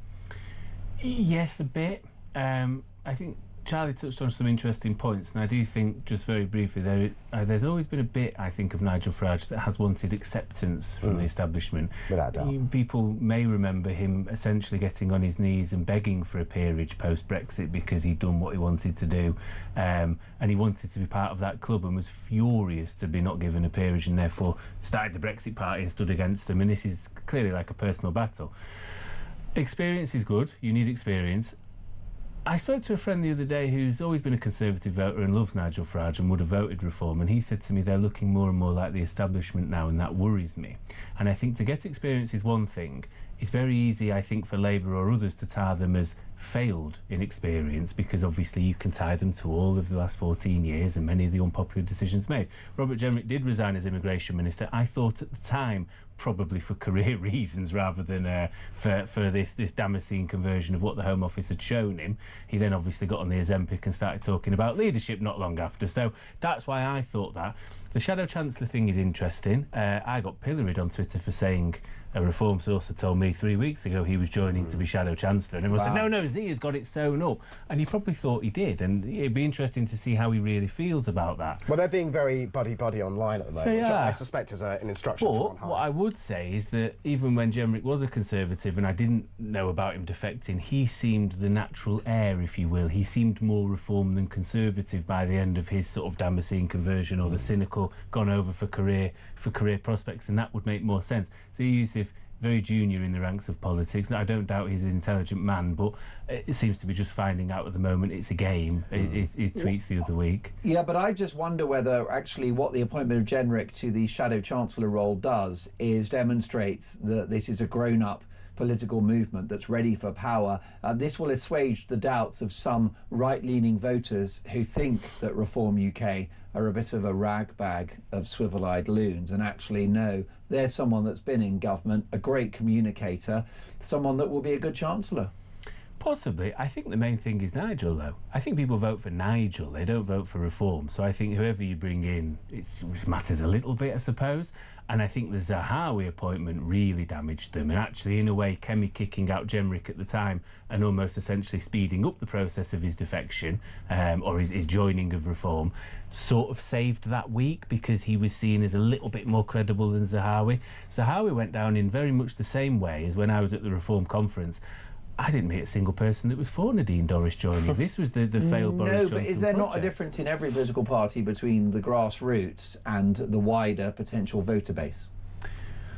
Yes, a bit. I think Charlie touched on some interesting points, and I do think, just very briefly, there's always been a bit, I think, of Nigel Farage that has wanted acceptance from the establishment. Without doubt. People may remember him essentially getting on his knees and begging for a peerage post-Brexit because he'd done what he wanted to do, and he wanted to be part of that club and was furious to be not given a peerage, and therefore started the Brexit Party and stood against them, and this is clearly like a personal battle. Experience is good, you need experience. I spoke to a friend the other day who's always been a Conservative voter and loves Nigel Farage and would have voted Reform, and he said to me they're looking more and more like the establishment now, and that worries me. And I think to get experience is one thing. It's very easy, I think, for Labour or others to tar them as failed in experience, because obviously you can tie them to all of the last 14 years and many of the unpopular decisions made. Robert Jenrick did resign as Immigration Minister. I thought at the time probably for career reasons rather than for this Damascene conversion of what the Home Office had shown him. He then obviously got on the Ozempic and started talking about leadership not long after, so that's why I thought that. The Shadow Chancellor thing is interesting. I got pilloried on Twitter for saying a Reform source had told me 3 weeks ago he was joining to be Shadow Chancellor, and everyone said, no, Zia's got it sewn up. And he probably thought he did, and it'd be interesting to see how he really feels about that. Well, they're being very buddy-buddy online at the moment, which I suspect is an instruction from on high. What I would say is that even when Jenrick was a Conservative and I didn't know about him defecting, he seemed the natural heir, if you will. He seemed more Reform than Conservative by the end of his sort of Damascene conversion, or the cynical gone over for career prospects, and that would make more sense. Zia Youssef, very junior in the ranks of politics. I don't doubt he's an intelligent man, but it seems to be just finding out at the moment it's a game. He tweets the other week. Yeah, but I just wonder whether actually what the appointment of Jenrick to the Shadow Chancellor role does is demonstrates that this is a grown-up political movement that's ready for power. This will assuage the doubts of some right-leaning voters who think that Reform UK are a bit of a ragbag of swivel-eyed loons, and actually no, they're someone that's been in government, a great communicator, someone that will be a good chancellor. Possibly. I think the main thing is Nigel, though. I think people vote for Nigel, they don't vote for Reform. So I think whoever you bring in, it matters a little bit, I suppose. And I think the Zahawi appointment really damaged them. And actually, in a way, Kemi kicking out Jenrick at the time and almost essentially speeding up the process of his defection, or his joining of Reform, sort of saved that week, because he was seen as a little bit more credible than Zahawi. Zahawi went down in very much the same way as when I was at the Reform conference. I didn't meet a single person that was for Nadine Dorries joining. This was the failed Boris Johnson but is there project. not a difference in every political party between the grassroots and the wider potential voter base?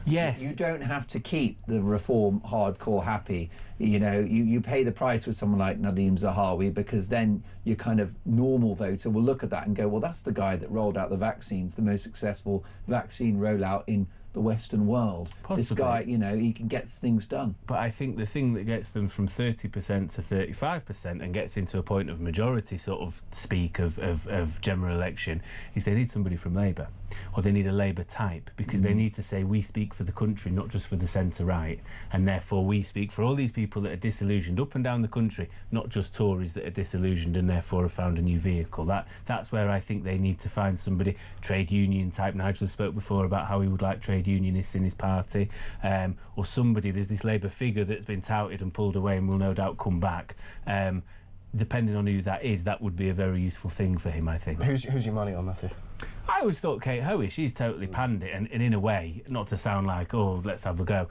Yes. You don't have to keep the Reform hardcore happy. You know, you pay the price with someone like Nadeem Zahawi, because then your kind of normal voter will look at that and go, well, that's the guy that rolled out the vaccines, the most successful vaccine rollout in the Western world. Possibly. This guy, you know, he can get things done. But I think the thing that gets them from 30% to 35% and gets into a point of majority sort of speak of general election is they need somebody from Labour, or they need a Labour type, because they need to say we speak for the country, not just for the centre-right, and therefore we speak for all these people that are disillusioned up and down the country, not just Tories that are disillusioned and therefore have found a new vehicle. That's where I think they need to find somebody, trade union type. Nigel spoke before about how he would like trade unionists in his party, or somebody, there's this Labour figure that's been touted and pulled away and will no doubt come back. Depending on who that is, that would be a very useful thing for him, I think. Who's your money on, Matthew? I always thought Kate Hoey, she's totally panned it, and in a way, not to sound like, oh, let's have a go,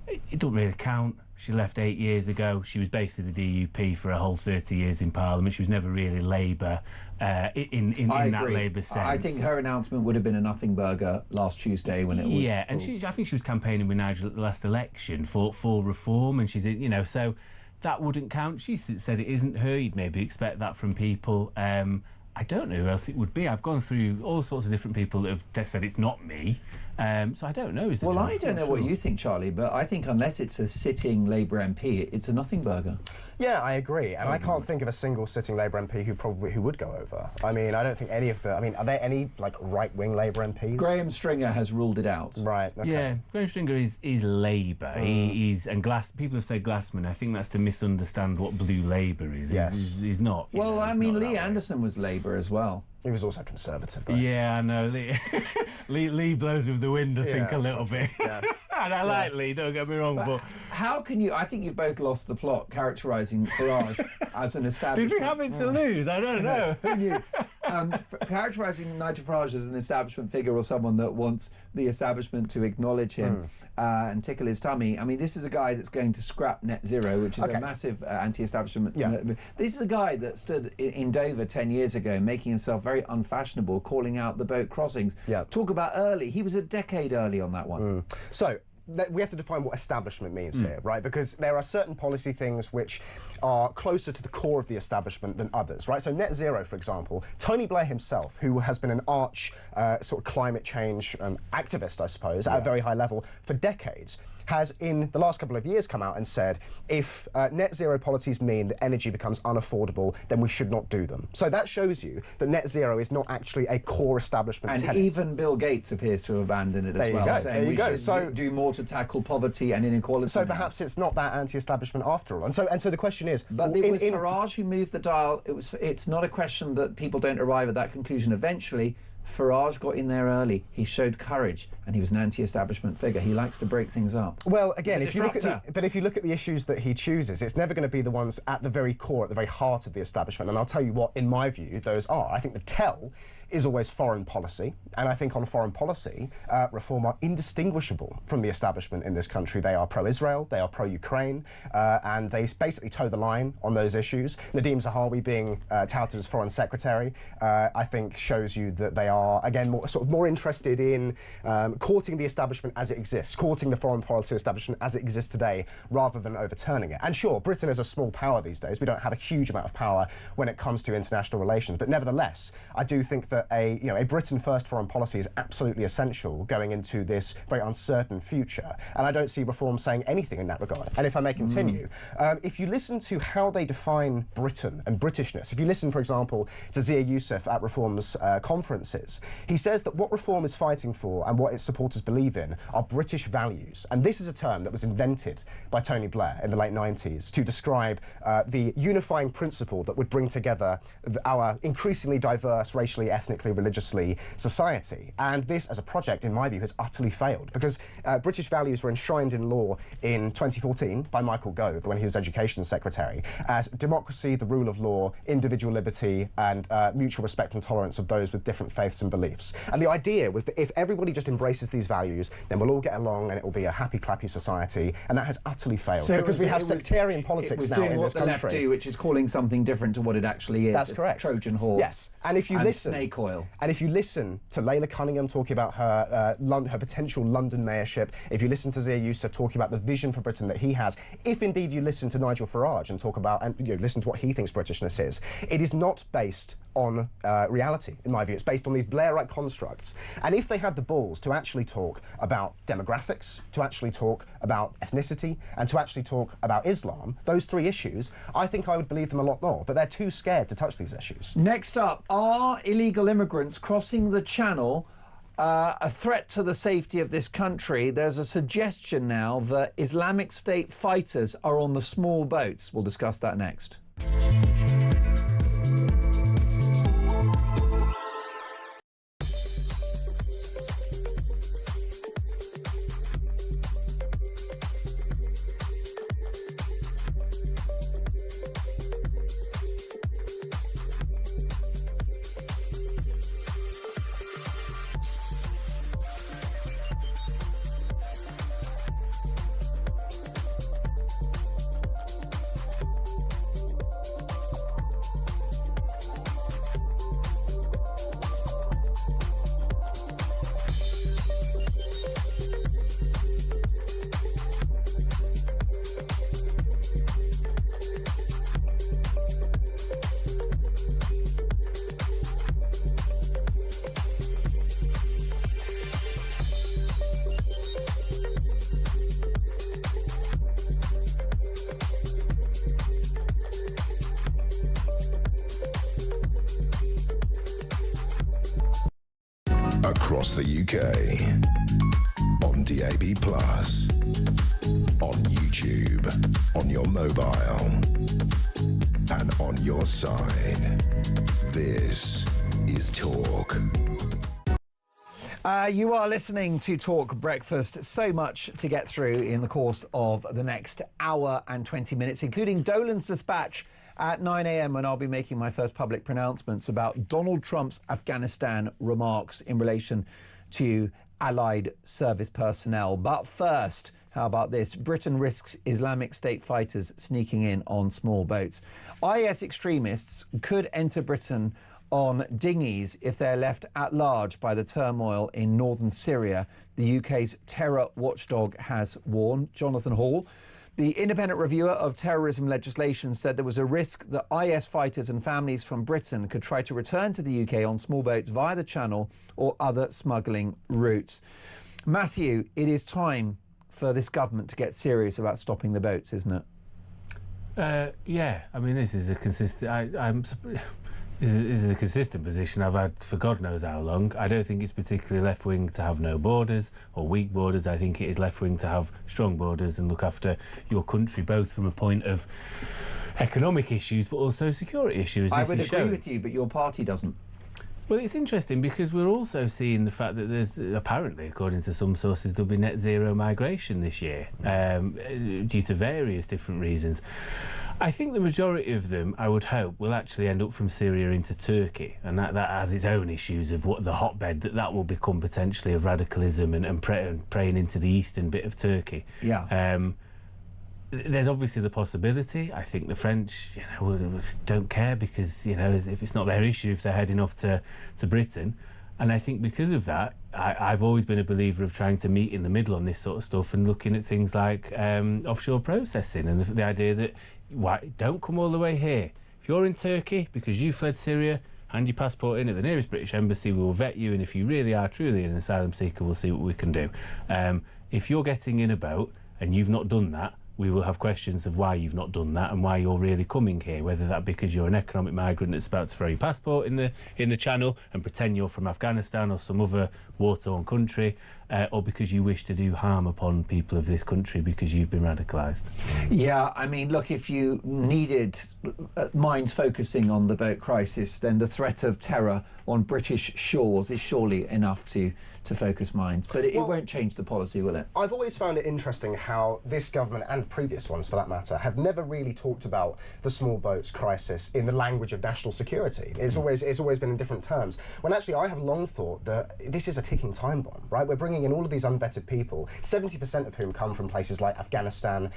it don't really count. She left 8 years ago. She was basically the DUP for a whole 30 years in Parliament. She was never really Labour in that Labour sense. I think her announcement would have been a nothing burger last Tuesday when it was... Yeah, and I think she was campaigning with Nigel at the last election for reform, and she's, you know, so that wouldn't count. She said it isn't her. You'd maybe expect that from people. I don't know who else it would be. I've gone through all sorts of different people that have said it's not me. So I don't know. Well, I don't know what you think, Charlie, but I think unless it's a sitting Labour MP, it's a nothing burger. Yeah, I agree, and I can't think of a single sitting Labour MP who would go over. I mean, I don't think any of the... I mean, are there any, like, right-wing Labour MPs? Graham Stringer has ruled it out. Right, okay. Yeah, Graham Stringer is Labour. He's... And people have said Glassman. I think that's to misunderstand what blue Labour is. Yes. He's not. Well, I mean, Lee Anderson was Labour as well. He was also Conservative, though. Yeah, I know. Lee blows with the wind, I think, a little bit. Yeah. And I like Lee, don't get me wrong, but... How can you... I think you've both lost the plot characterising Farage as an establishment... Did we have it to lose? I don't know. Who knew? Characterising Nigel Farage as an establishment figure or someone that wants the establishment to acknowledge him and tickle his tummy. I mean, this is a guy that's going to scrap net zero, which is a massive anti-establishment. This is a guy that stood in Dover 10 years ago, making himself very unfashionable, calling out the boat crossings. Talk about early. He was a decade early on that one. So, we have to define what establishment means here, right? Because there are certain policy things which are closer to the core of the establishment than others, right? So net zero, for example, Tony Blair himself, who has been an arch sort of climate change activist, I suppose, at a very high level for decades, has in the last couple of years come out and said, if net zero policies mean that energy becomes unaffordable, then we should not do them. So that shows you that net zero is not actually a core establishment tenet. Even Bill Gates appears to have abandoned it as well, saying we should do more to tackle poverty and inequality. So perhaps it's not that anti-establishment after all. And so the question is... But it was Farage who moved the dial. It's not a question that people don't arrive at that conclusion eventually. Farage got in there early. He showed courage, and he was an anti-establishment figure. He likes to break things up. Well, again, if you look at the issues that he chooses, it's never going to be the ones at the very core, at the very heart of the establishment. And I'll tell you what, in my view, those are. I think the tell is always foreign policy, and I think on foreign policy, Reform are indistinguishable from the establishment in this country. They are pro-Israel, they are pro-Ukraine, and they basically toe the line on those issues. Nadeem Zahawi being touted as Foreign Secretary, I think shows you that they are, again, more interested in courting the establishment as it exists, courting the foreign policy establishment as it exists today, rather than overturning it. And sure, Britain is a small power these days. We don't have a huge amount of power when it comes to international relations, but nevertheless, I do think that a Britain-first foreign policy is absolutely essential going into this very uncertain future. And I don't see Reform saying anything in that regard. And if I may continue, if you listen to how they define Britain and Britishness, if you listen, for example, to Zia Youssef at Reform's conferences, he says that what Reform is fighting for and what its supporters believe in are British values. And this is a term that was invented by Tony Blair in the late 90s to describe the unifying principle that would bring together our increasingly diverse, racially, ethnically, religiously society. And this, as a project, in my view, has utterly failed, because British values were enshrined in law in 2014 by Michael Gove, when he was Education Secretary, as democracy, the rule of law, individual liberty, and mutual respect and tolerance of those with different faiths and beliefs. And the idea was that if everybody just embraces these values, then we'll all get along and it will be a happy, clappy society. And that has utterly failed, because we have sectarian politics now in this country. It was doing what the left do, which is calling something different to what it actually is. That's correct. Trojan horse. Yes. And if you listen... snake recoil. And if you listen to Layla Cunningham talking about her her potential London mayorship, if you listen to Zia Youssef talking about the vision for Britain that he has, if indeed you listen to Nigel Farage and talk about and listen to what he thinks Britishness is, it is not based on reality, in my view. It's based on these Blairite constructs. And if they had the balls to actually talk about demographics, to actually talk about ethnicity, and to actually talk about Islam, those three issues, I think I would believe them a lot more. But they're too scared to touch these issues. Next up, are illegal immigrants crossing the channel a threat to the safety of this country? There's a suggestion now that Islamic State fighters are on the small boats. We'll discuss that next. Across the UK, on DAB+, on YouTube, on your mobile, and on your side. This is Talk. You are listening to Talk Breakfast. So much to get through in the course of the next hour and 20 minutes, including Dolan's dispatch at 9 a.m, when I'll be making my first public pronouncements about Donald Trump's Afghanistan remarks in relation to allied service personnel. But first, how about this? Britain risks Islamic State fighters sneaking in on small boats. IS extremists could enter Britain on dinghies if they're left at large by the turmoil in northern Syria, the UK's terror watchdog has warned. Jonathan Hall, the independent reviewer of terrorism legislation, said there was a risk that IS fighters and families from Britain could try to return to the UK on small boats via the Channel or other smuggling routes. Matthew, it is time for this government to get serious about stopping the boats, isn't it? Yeah, I mean, this is a consistent... This is a consistent position I've had for God knows how long. I don't think it's particularly left-wing to have no borders or weak borders. I think it is left-wing to have strong borders and look after your country, both from a point of economic issues but also security issues. I would agree with you, but your party doesn't. Well, it's interesting because we're also seeing the fact that there's, apparently, according to some sources, there'll be net zero migration this year due to various different reasons. I think the majority of them, I would hope, will actually end up from Syria into Turkey, and that has its own issues of what the hotbed that will become potentially of radicalism and preying into the eastern bit of Turkey. Yeah. There's obviously the possibility. I think the French, don't care because, if it's not their issue, if they're heading off to Britain. And I think because of that, I've always been a believer of trying to meet in the middle on this sort of stuff and looking at things like offshore processing and the idea that don't come all the way here. If you're in Turkey because you fled Syria, hand your passport in at the nearest British embassy, we will vet you, and if you really are truly an asylum seeker, we'll see what we can do. If you're getting in a boat and you've not done that, we will have questions of why you've not done that and why you're really coming here, whether that because you're an economic migrant that's about to throw your passport in the Channel and pretend you're from Afghanistan or some other war-torn country, or because you wish to do harm upon people of this country because you've been radicalised. Yeah, I mean, look, if you needed minds focusing on the boat crisis, then the threat of terror on British shores is surely enough to focus minds. But it won't change the policy, will it? I've always found it interesting how this government, and previous ones for that matter, have never really talked about the small boats crisis in the language of national security. It's always been in different terms. When actually I have long thought that this is a ticking time bomb, right? We're bringing bringing in all of these unvetted people, 70% of whom come from places like Afghanistan,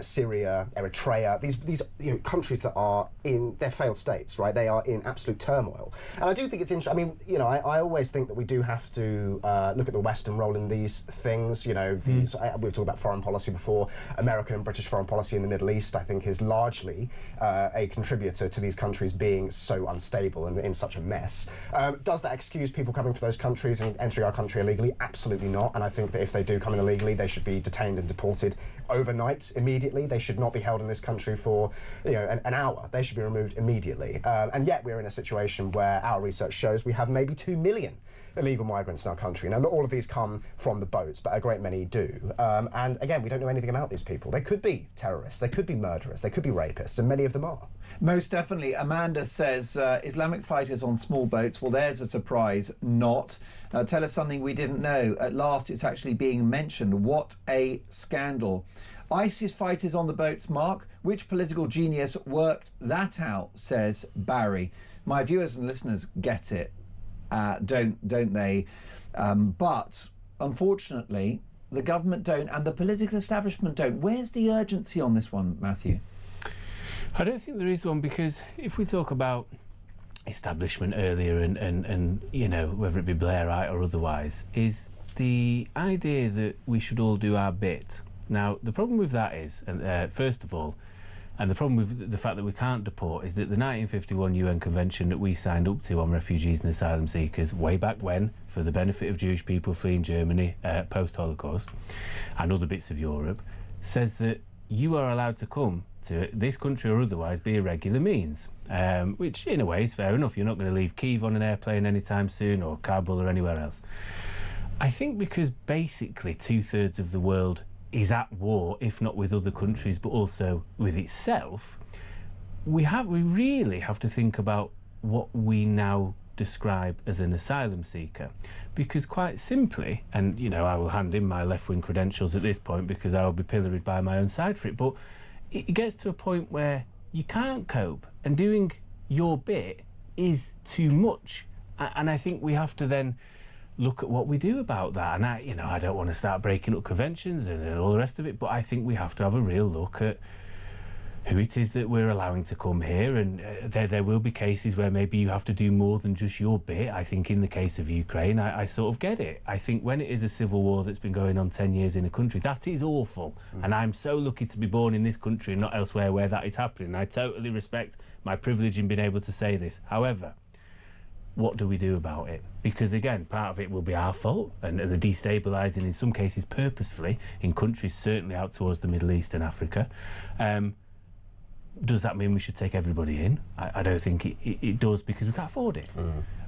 Syria, Eritrea, these countries that are in, they're failed states, right? They are in absolute turmoil. And I do think it's interesting. I mean, I always think that we do have to look at the Western role in these things. We've talked about foreign policy before. American and British foreign policy in the Middle East, I think, is largely a contributor to these countries being so unstable and in such a mess. Does that excuse people coming from those countries and entering our country illegally? Absolutely not. And I think that if they do come in illegally, they should be detained and deported overnight, immediately. They should not be held in this country for an hour. They should be removed immediately. And yet we're in a situation where our research shows we have maybe 2 million illegal migrants in our country. Now, not all of these come from the boats, but a great many do. And again, we don't know anything about these people. They could be terrorists, they could be murderers, they could be rapists, and many of them are. Most definitely. Amanda says, Islamic fighters on small boats, well, there's a surprise. Not. Tell us something we didn't know. At last, it's actually being mentioned. What a scandal. ISIS fighters on the boats, Mark. Which political genius worked that out, says Barry. My viewers and listeners get it. Don't they? But unfortunately, the government don't, and the political establishment don't. Where's the urgency on this one, Matthew? I don't think there is one, because if we talk about establishment earlier and whether it be Blairite or otherwise, is the idea that we should all do our bit. Now, the problem with that is, first of all, and the problem with the fact that we can't deport is that the 1951 UN Convention that we signed up to on refugees and asylum seekers way back when, for the benefit of Jewish people fleeing Germany post-Holocaust and other bits of Europe, says that you are allowed to come to this country or otherwise by irregular means, which in a way is fair enough. You're not going to leave Kyiv on an airplane anytime soon, or Kabul or anywhere else. I think because basically 2/3 of the world is at war, if not with other countries, but also with itself, we really have to think about what we now describe as an asylum seeker. Because quite simply, and I will hand in my left-wing credentials at this point because I will be pilloried by my own side for it, but it gets to a point where you can't cope, and doing your bit is too much. And I think we have to then look at what we do about that. And I don't want to start breaking up conventions and all the rest of it, but I think we have to have a real look at who it is that we're allowing to come here. And there will be cases where maybe you have to do more than just your bit. I think in the case of Ukraine, I sort of get it. I think when it is a civil war that's been going on 10 years in a country, that is awful. And I'm so lucky to be born in this country and not elsewhere where that is happening. I totally respect my privilege in being able to say this. However, what do we do about it? Because again, part of it will be our fault, and the destabilising, in some cases purposefully, in countries certainly out towards the Middle East and Africa. Does that mean we should take everybody in? I don't think it does, because we can't afford it.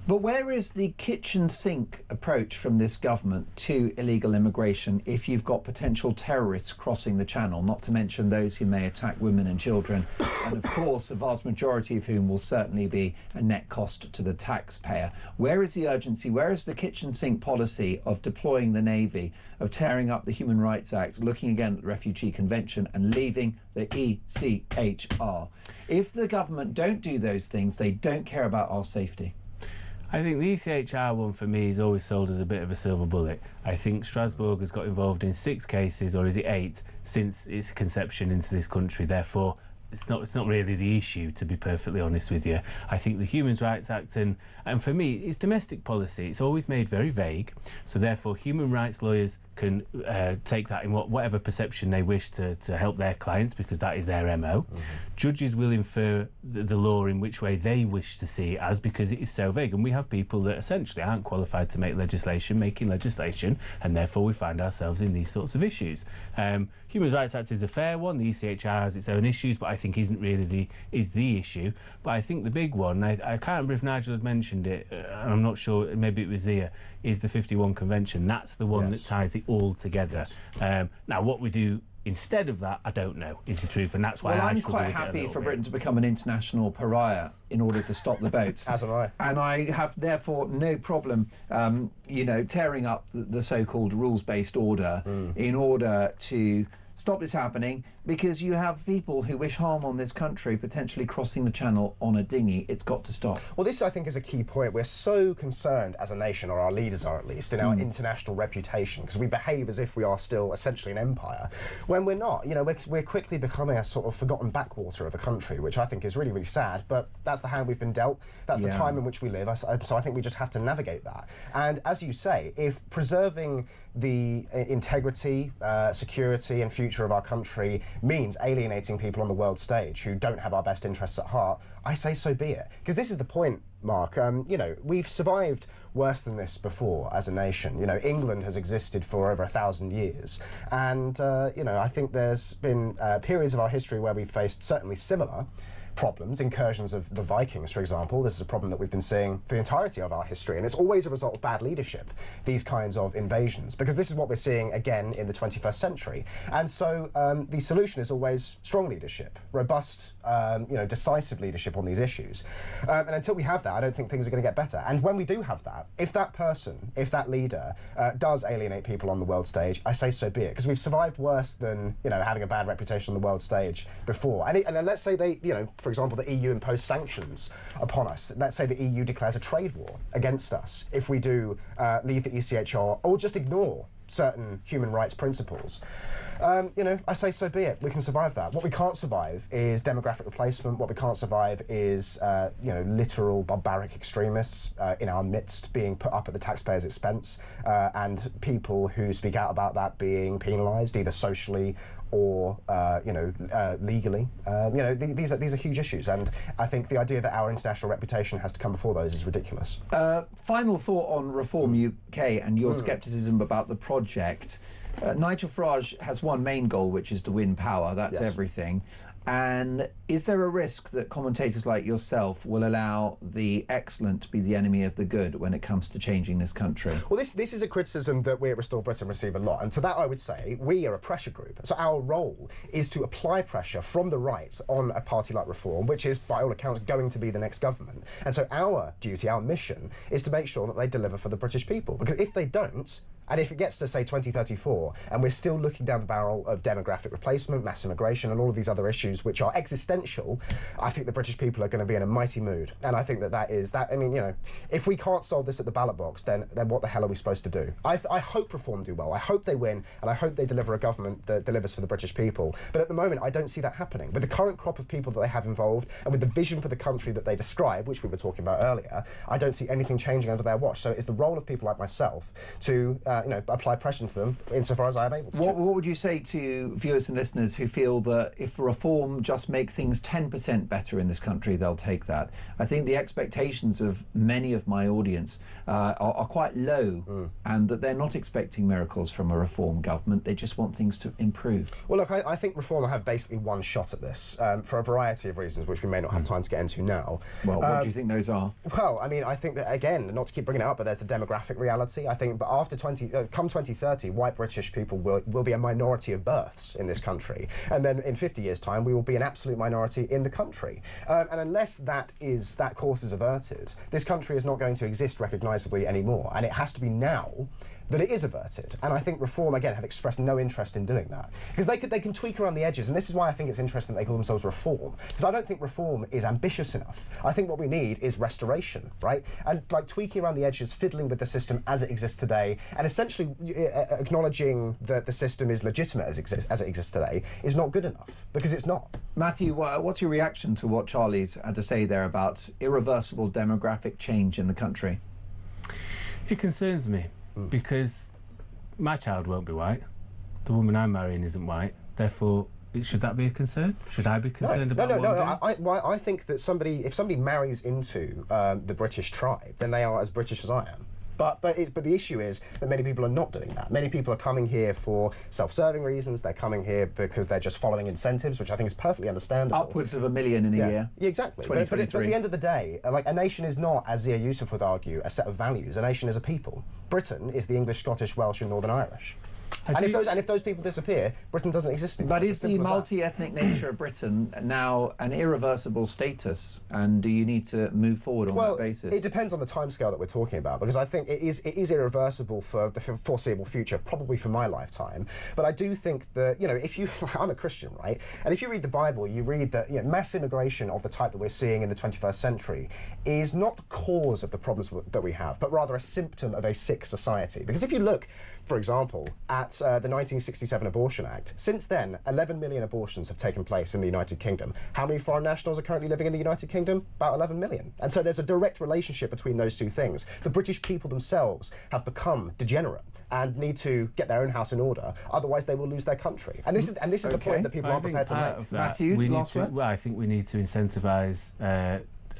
But where is the kitchen sink approach from this government to illegal immigration if you've got potential terrorists crossing the channel, not to mention those who may attack women and children, and of course a vast majority of whom will certainly be a net cost to the taxpayer? Where is the urgency? Where is the kitchen sink policy of deploying the Navy, of tearing up the Human Rights Act, looking again at the Refugee Convention and leaving the ECHR? If the government don't do those things, they don't care about our safety. I think the ECHR one for me is always sold as a bit of a silver bullet. I think Strasbourg has got involved in 6 cases, or is it 8, since its conception into this country. Therefore, it's not really the issue, to be perfectly honest with you. I think the Human Rights Act, and for me, it's domestic policy. It's always made very vague. So therefore, human rights lawyers can take that in whatever perception they wish to help their clients, because that is their MO. Judges will infer the law in which way they wish to see it as, because it is so vague. And we have people that essentially aren't qualified to make legislation, making legislation, and therefore we find ourselves in these sorts of issues. Human Rights Act is a fair one. The ECHR has its own issues, but I think isn't really the issue. But I think the big one, I can't remember if Nigel had mentioned it, and I'm not sure, maybe it was Zia, is the 51 Convention. That's the one that ties it all together. Now, what we do instead of that, I don't know, is the truth, and that's why I'm quite happy for Britain to become an international pariah in order to stop the boats. As am I. And I have therefore no problem, tearing up the so-called rules-based order in order to stop this happening, because you have people who wish harm on this country potentially crossing the channel on a dinghy. It's got to stop. Well, this, I think, is a key point. We're so concerned as a nation, or our leaders are at least, in our international reputation, because we behave as if we are still essentially an empire, when we're not. You know, we're quickly becoming a sort of forgotten backwater of a country, which I think is really, really sad, but that's the hand we've been dealt. That's the time in which we live, so I think we just have to navigate that. And as you say, if preserving the integrity, security and future of our country means alienating people on the world stage who don't have our best interests at heart, I say so be it. Because this is the point, Mark. You know, we've survived worse than this before as a nation. You know, England has existed for over 1,000 years. And, you know, I think there's been periods of our history where we've faced certainly similar problems, incursions of the Vikings, for example. This is a problem that we've been seeing for the entirety of our history, and it's always a result of bad leadership, these kinds of invasions, because this is what we're seeing again in the 21st century. And so the solution is always strong leadership, robust, you know, decisive leadership on these issues. And until we have that, I don't think things are going to get better. And when we do have that, if that person, if that leader does alienate people on the world stage, I say so be it, because we've survived worse than, you know, having a bad reputation on the world stage before. And then let's say they, you know, for example, the EU impose sanctions upon us. Let's say the EU declares a trade war against us if we do leave the ECHR or just ignore certain human rights principles. You know, I say so be it. We can survive that. What we can't survive is demographic replacement. What we can't survive is, you know, literal barbaric extremists in our midst being put up at the taxpayer's expense, and people who speak out about that being penalised, either socially or you know, legally. You know, these are huge issues, and I think the idea that our international reputation has to come before those is ridiculous. Final thought on Reform UK and your scepticism about the project. Nigel Farage has one main goal, which is to win power. That's everything. And is there a risk that commentators like yourself will allow the excellent to be the enemy of the good when it comes to changing this country? Well, this is a criticism that we at Restore Britain receive a lot. And to that I would say we are a pressure group. So our role is to apply pressure from the right on a party like Reform, which is, by all accounts, going to be the next government. And so our duty, our mission, is to make sure that they deliver for the British people. Because if they don't, and if it gets to, say, 2034, and we're still looking down the barrel of demographic replacement, mass immigration, and all of these other issues which are existential, I think the British people are going to be in a mighty mood. And I think that is that. I mean, you know, if we can't solve this at the ballot box, then what the hell are we supposed to do? I hope Reform do well. I hope they win, and I hope they deliver a government that delivers for the British people. But at the moment, I don't see that happening. With the current crop of people that they have involved, and with the vision for the country that they describe, which we were talking about earlier, I don't see anything changing under their watch. So it's the role of people like myself to you know, apply pressure to them insofar as I am able to. What would you say to viewers and listeners who feel that if Reform just make things 10% better in this country, they'll take that? I think the expectations of many of my audience are quite low, and that they're not expecting miracles from a Reform government. They just want things to improve. Well, look, I think Reform will have basically one shot at this for a variety of reasons, which we may not have time to get into now. Well, what do you think those are? Well, I mean, I think that, again, not to keep bringing it up, but there's the demographic reality. I think, but after come 2030, white British people will be a minority of births in this country, and then in 50 years' time, we will be an absolute minority in the country. And unless that course is averted, this country is not going to exist recognisably anymore, and it has to be now that it is averted. And I think Reform, again, have expressed no interest in doing that. Because they can tweak around the edges, and this is why I think it's interesting that they call themselves Reform. Because I don't think Reform is ambitious enough. I think what we need is restoration, right? And like tweaking around the edges, fiddling with the system as it exists today, and essentially acknowledging that the system is legitimate as it exists today, is not good enough, because it's not. Matthew, what's your reaction to what Charlie's had to say there about irreversible demographic change in the country? It concerns me. Because my child won't be white, the woman I'm marrying isn't white, therefore should that be a concern? Should I be concerned about No. I think that if somebody marries into the British tribe, then they are as British as I am. But the issue is that many people are not doing that. Many people are coming here for self-serving reasons. They're coming here because they're just following incentives, which I think is perfectly understandable. Upwards of $1 million in a year. Yeah, exactly. But at the end of the day, like, a nation is not, as Zia Yusuf would argue, a set of values. A nation is a people. Britain is the English, Scottish, Welsh and Northern Irish. And if those people disappear, Britain doesn't exist anymore. But is the multi-ethnic nature of Britain now an irreversible status, and do you need to move forward on that basis? It depends on the timescale that we're talking about, because I think it is irreversible for the foreseeable future, probably for my lifetime. But I do think that, you know, if you, I'm a Christian, right? And if you read the Bible, you read that, you know, mass immigration of the type that we're seeing in the 21st century is not the cause of the problems that we have, but rather a symptom of a sick society. Because if you look, for example, at the 1967 Abortion Act, since then, 11 million abortions have taken place in the United Kingdom. How many foreign nationals are currently living in the United Kingdom? About 11 million. And so there's a direct relationship between those two things. The British people themselves have become degenerate and need to get their own house in order, otherwise they will lose their country. And this is the point that people aren't prepared to make. Matthew, last word? Well, I think we need to incentivise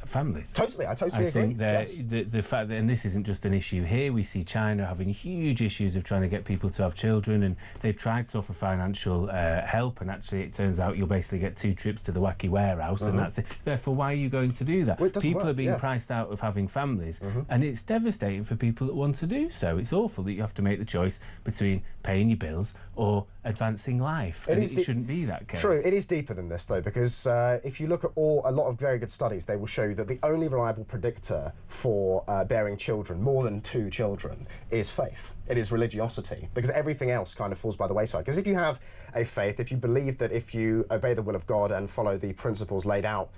families. Totally, I totally agree. I think that the fact that, and this isn't just an issue here, we see China having huge issues of trying to get people to have children, and they've tried to offer financial help, and actually it turns out you'll basically get 2 trips to the wacky warehouse, and that's it. Therefore, why are you going to do that? Well, people are being priced out of having families, and it's devastating for people that want to do so. It's awful that you have to make the choice between paying your bills or advancing life. It shouldn't be that case. True, it is deeper than this though, because if you look at a lot of very good studies, they will show that the only reliable predictor for bearing children, more than 2 children, is faith. It is religiosity, because everything else kind of falls by the wayside. Because if you have a faith, if you believe that if you obey the will of God and follow the principles laid out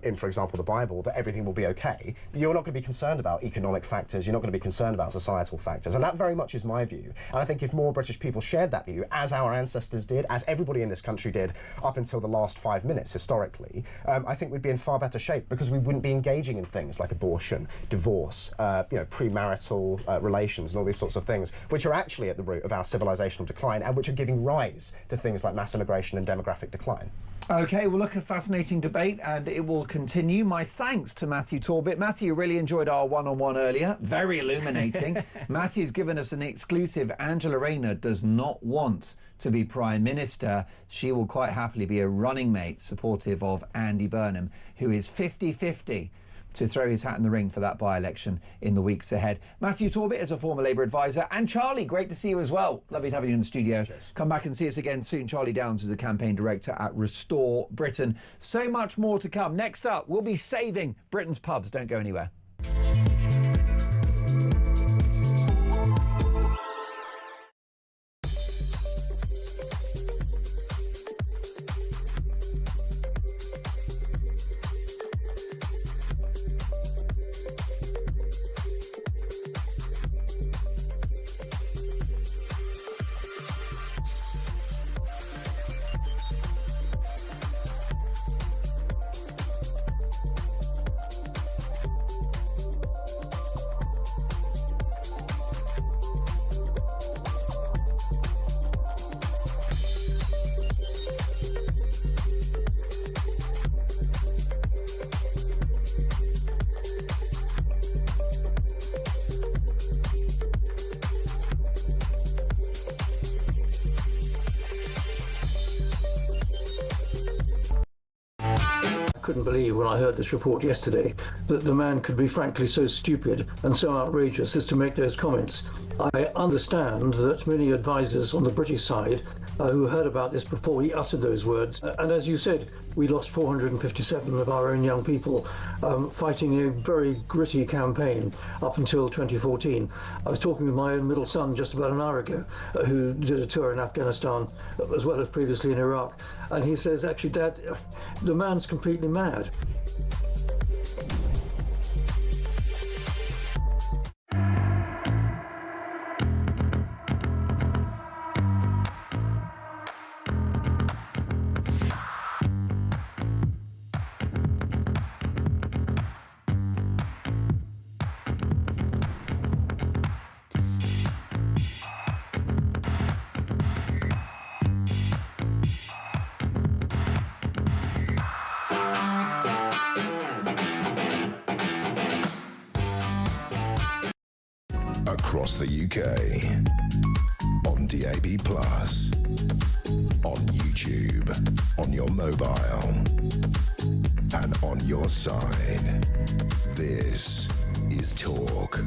in, for example, the Bible, that everything will be okay, you're not going to be concerned about economic factors, you're not going to be concerned about societal factors, and that very much is my view. And I think if more British people shared that view, as our ancestors did, as everybody in this country did up until the last 5 minutes historically, I think we'd be in far better shape, because we wouldn't be engaging in things like abortion, divorce, you know, premarital relations and all these sorts of things, which are actually at the root of our civilizational decline and which are giving rise to things like mass immigration and demographic decline. OK, well, look, a fascinating debate, and it will continue. My thanks to Matthew Torbit. Matthew, really enjoyed our one-on-one earlier. Very illuminating. Matthew's given us an exclusive. Angela Rayner does not want to be Prime Minister. She will quite happily be a running mate supportive of Andy Burnham, who is 50-50 to throw his hat in the ring for that by-election in the weeks ahead. Matthew Torbit is a former Labour advisor, and Charlie, great to see you as well. Lovely to have you in the studio. Cheers. Come back and see us again soon. Charlie Downs is a campaign director at Restore Britain. So much more to come. Next up, we'll be saving Britain's pubs. Don't go anywhere. Couldn't believe when I heard this report yesterday that the man could be frankly so stupid and so outrageous as to make those comments. I understand that many advisers on the British side who heard about this before he uttered those words, and as you said, we lost 457 of our own young people fighting a very gritty campaign up until 2014. I was talking with my own middle son just about an hour ago, who did a tour in Afghanistan as well as previously in Iraq, and he says, actually, Dad, the man's completely mad. Across the UK, on DAB+, on YouTube, on your mobile, and on your side. This is Talk.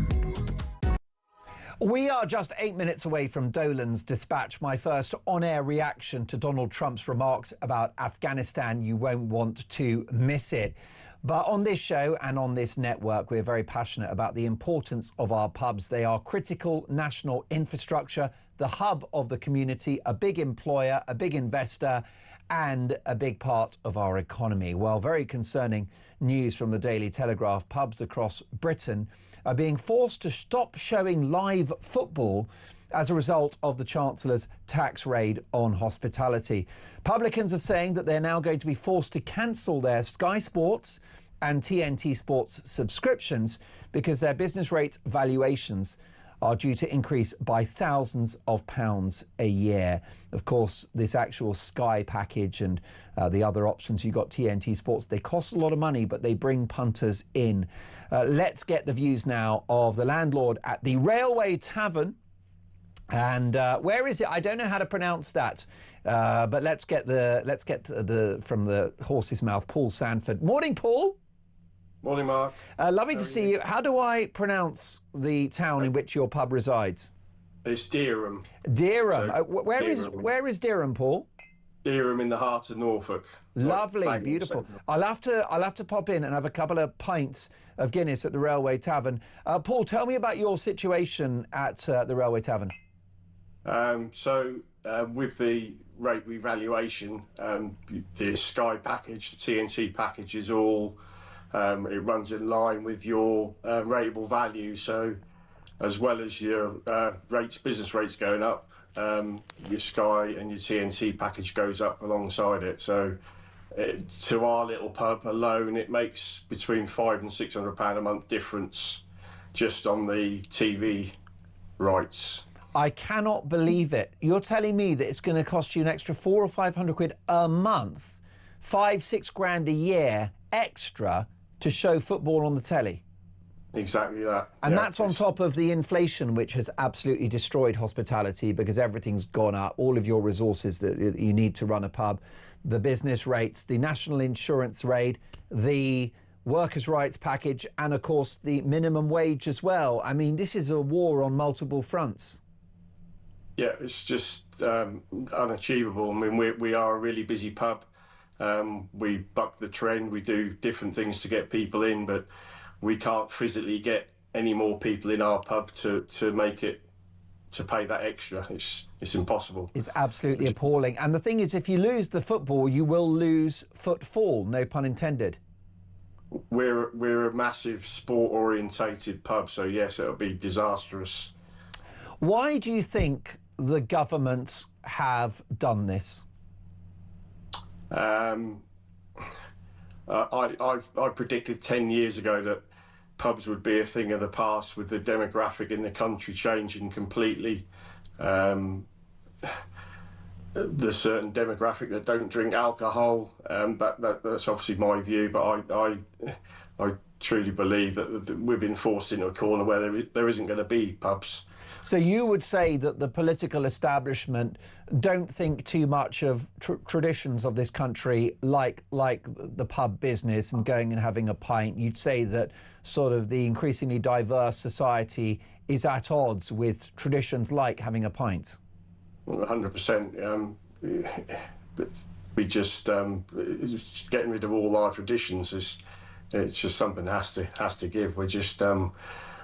We are just 8 minutes away from Dolan's dispatch, my first on-air reaction to Donald Trump's remarks about Afghanistan. You won't want to miss it. But on this show and on this network, we're very passionate about the importance of our pubs. They are critical national infrastructure, the hub of the community, a big employer, a big investor, and a big part of our economy. Well, very concerning news from the Daily Telegraph. Pubs across Britain are being forced to stop showing live football as a result of the Chancellor's tax raid on hospitality. Publicans are saying that they're now going to be forced to cancel their Sky Sports and TNT Sports subscriptions because their business rates valuations are due to increase by thousands of pounds a year. Of course, this actual Sky package and the other options, you've got TNT Sports, they cost a lot of money, but they bring punters in. Let's get the views now of the landlord at the Railway Tavern. And where is it? I don't know how to pronounce that. But let's get the from the horse's mouth, Paul Sanford. Morning, Paul. Morning, Mark. Lovely to see you. How do I pronounce the town in which your pub resides? It's Dereham. Dereham. So, where is Dereham, Paul? Dereham in the heart of Norfolk. Lovely, Like, beautiful. I'll have to pop in and have a couple of pints of Guinness at the Railway Tavern. Paul, tell me about your situation at the Railway Tavern. With the rate revaluation, the Sky package, the TNT package is all, it runs in line with your rateable value. So as well as your business rates going up, your Sky and your TNT package goes up alongside it. So to our little pub alone, it makes between £500 and £600 a month difference just on the TV rights. I cannot believe it. You're telling me that it's going to cost you an extra £400 or £500 a month, 5-6 grand a year extra to show football on the telly? Exactly that. And that's on top of the inflation, which has absolutely destroyed hospitality because everything's gone up. All of your resources that you need to run a pub, the business rates, the national insurance rate, the workers' rights package, and of course the minimum wage as well. I mean, this is a war on multiple fronts. Yeah, it's just unachievable. I mean, we are a really busy pub. We buck the trend. We do different things to get people in, but we can't physically get any more people in our pub to make it, to pay that extra. It's impossible. It's absolutely appalling. And the thing is, if you lose the football, you will lose footfall, no pun intended. We're a massive sport-orientated pub, so yes, it'll be disastrous. Why do you think the governments have done this? I predicted 10 years ago that pubs would be a thing of the past with the demographic in the country changing completely. There's certain demographic that don't drink alcohol. That's obviously my view, but I truly believe that we've been forced into a corner where there isn't going to be pubs. So you would say that the political establishment don't think too much of traditions of this country like the pub business and going and having a pint. You'd say that sort of the increasingly diverse society is at odds with traditions like having a pint. 100%. We just getting rid of all our traditions it's just something has to give. We're just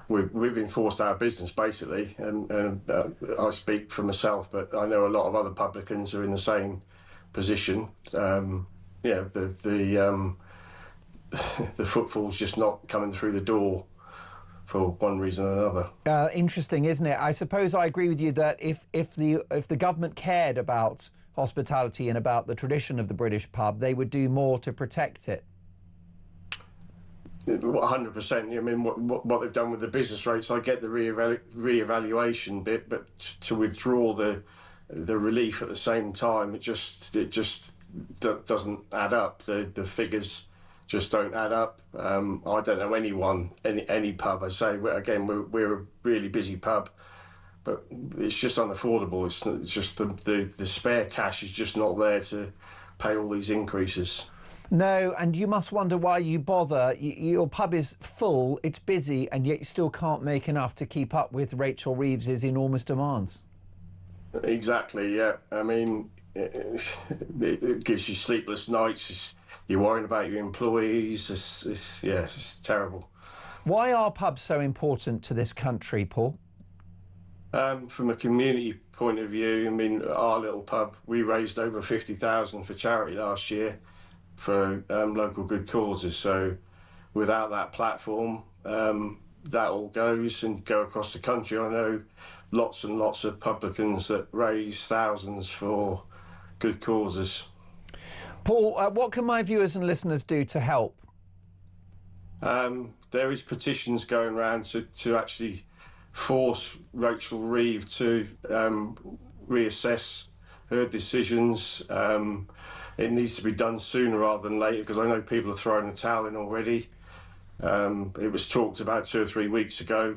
we've been forced out of business basically, and I speak for myself, but I know a lot of other publicans are in the same position. The footfall's just not coming through the door for one reason or another. Interesting, isn't it? I suppose I agree with you that if the government cared about hospitality and about the tradition of the British pub, they would do more to protect it. 100%. I mean, what they've done with the business rates, I get the re-evaluation bit, but to withdraw the relief at the same time, it just doesn't add up. The figures just don't add up. I don't know any pub. I say again, we're a really busy pub, but it's just unaffordable. It's just the spare cash is just not there to pay all these increases. No, and you must wonder why you bother. Your pub is full, it's busy, and yet you still can't make enough to keep up with Rachel Reeves's enormous demands. Exactly, yeah. I mean, it gives you sleepless nights. You're worrying about your employees. It's terrible. Why are pubs so important to this country, Paul? From a community point of view, I mean, our little pub, we raised over 50,000 for charity last year for local good causes. So without that platform, that all goes and go across the country. I know lots and lots of publicans that raise thousands for good causes. Paul, what can my viewers and listeners do to help? There is petitions going around to actually force Rachel Reeve to reassess her decisions. It needs to be done sooner rather than later, because I know people are throwing the towel in already. It was talked about 2 or 3 weeks ago,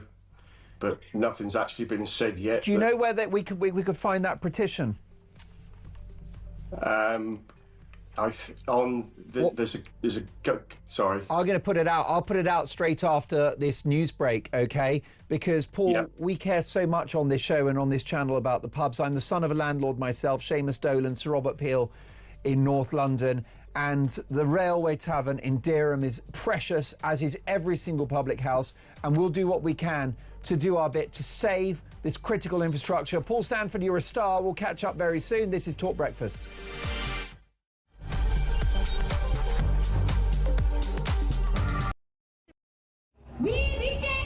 but nothing's actually been said yet. Do you know where we could find that petition? Sorry. I'm going to put it out. I'll put it out straight after this news break, okay? Because, Paul, we care so much on this show and on this channel about the pubs. I'm the son of a landlord myself, Seamus Dolan, Sir Robert Peel in North London. And the Railway Tavern in Dereham is precious, as is every single public house. And we'll do what we can to do our bit to save this critical infrastructure. Paul Stanford, you're a star. We'll catch up very soon. This is Talk Breakfast. We reject!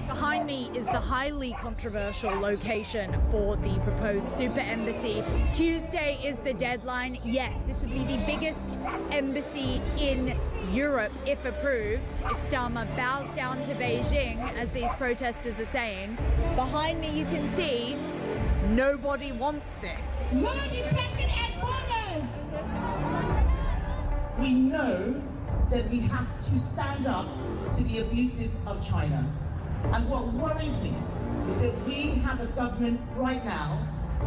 Behind me is the highly controversial location for the proposed super embassy. Tuesday is the deadline. Yes, this would be the biggest embassy in Europe if approved, if Starmer bows down to Beijing, as these protesters are saying. Behind me you can see nobody wants this. No depression at borders! We know that we have to stand up to the abuses of China. And what worries me is that we have a government right now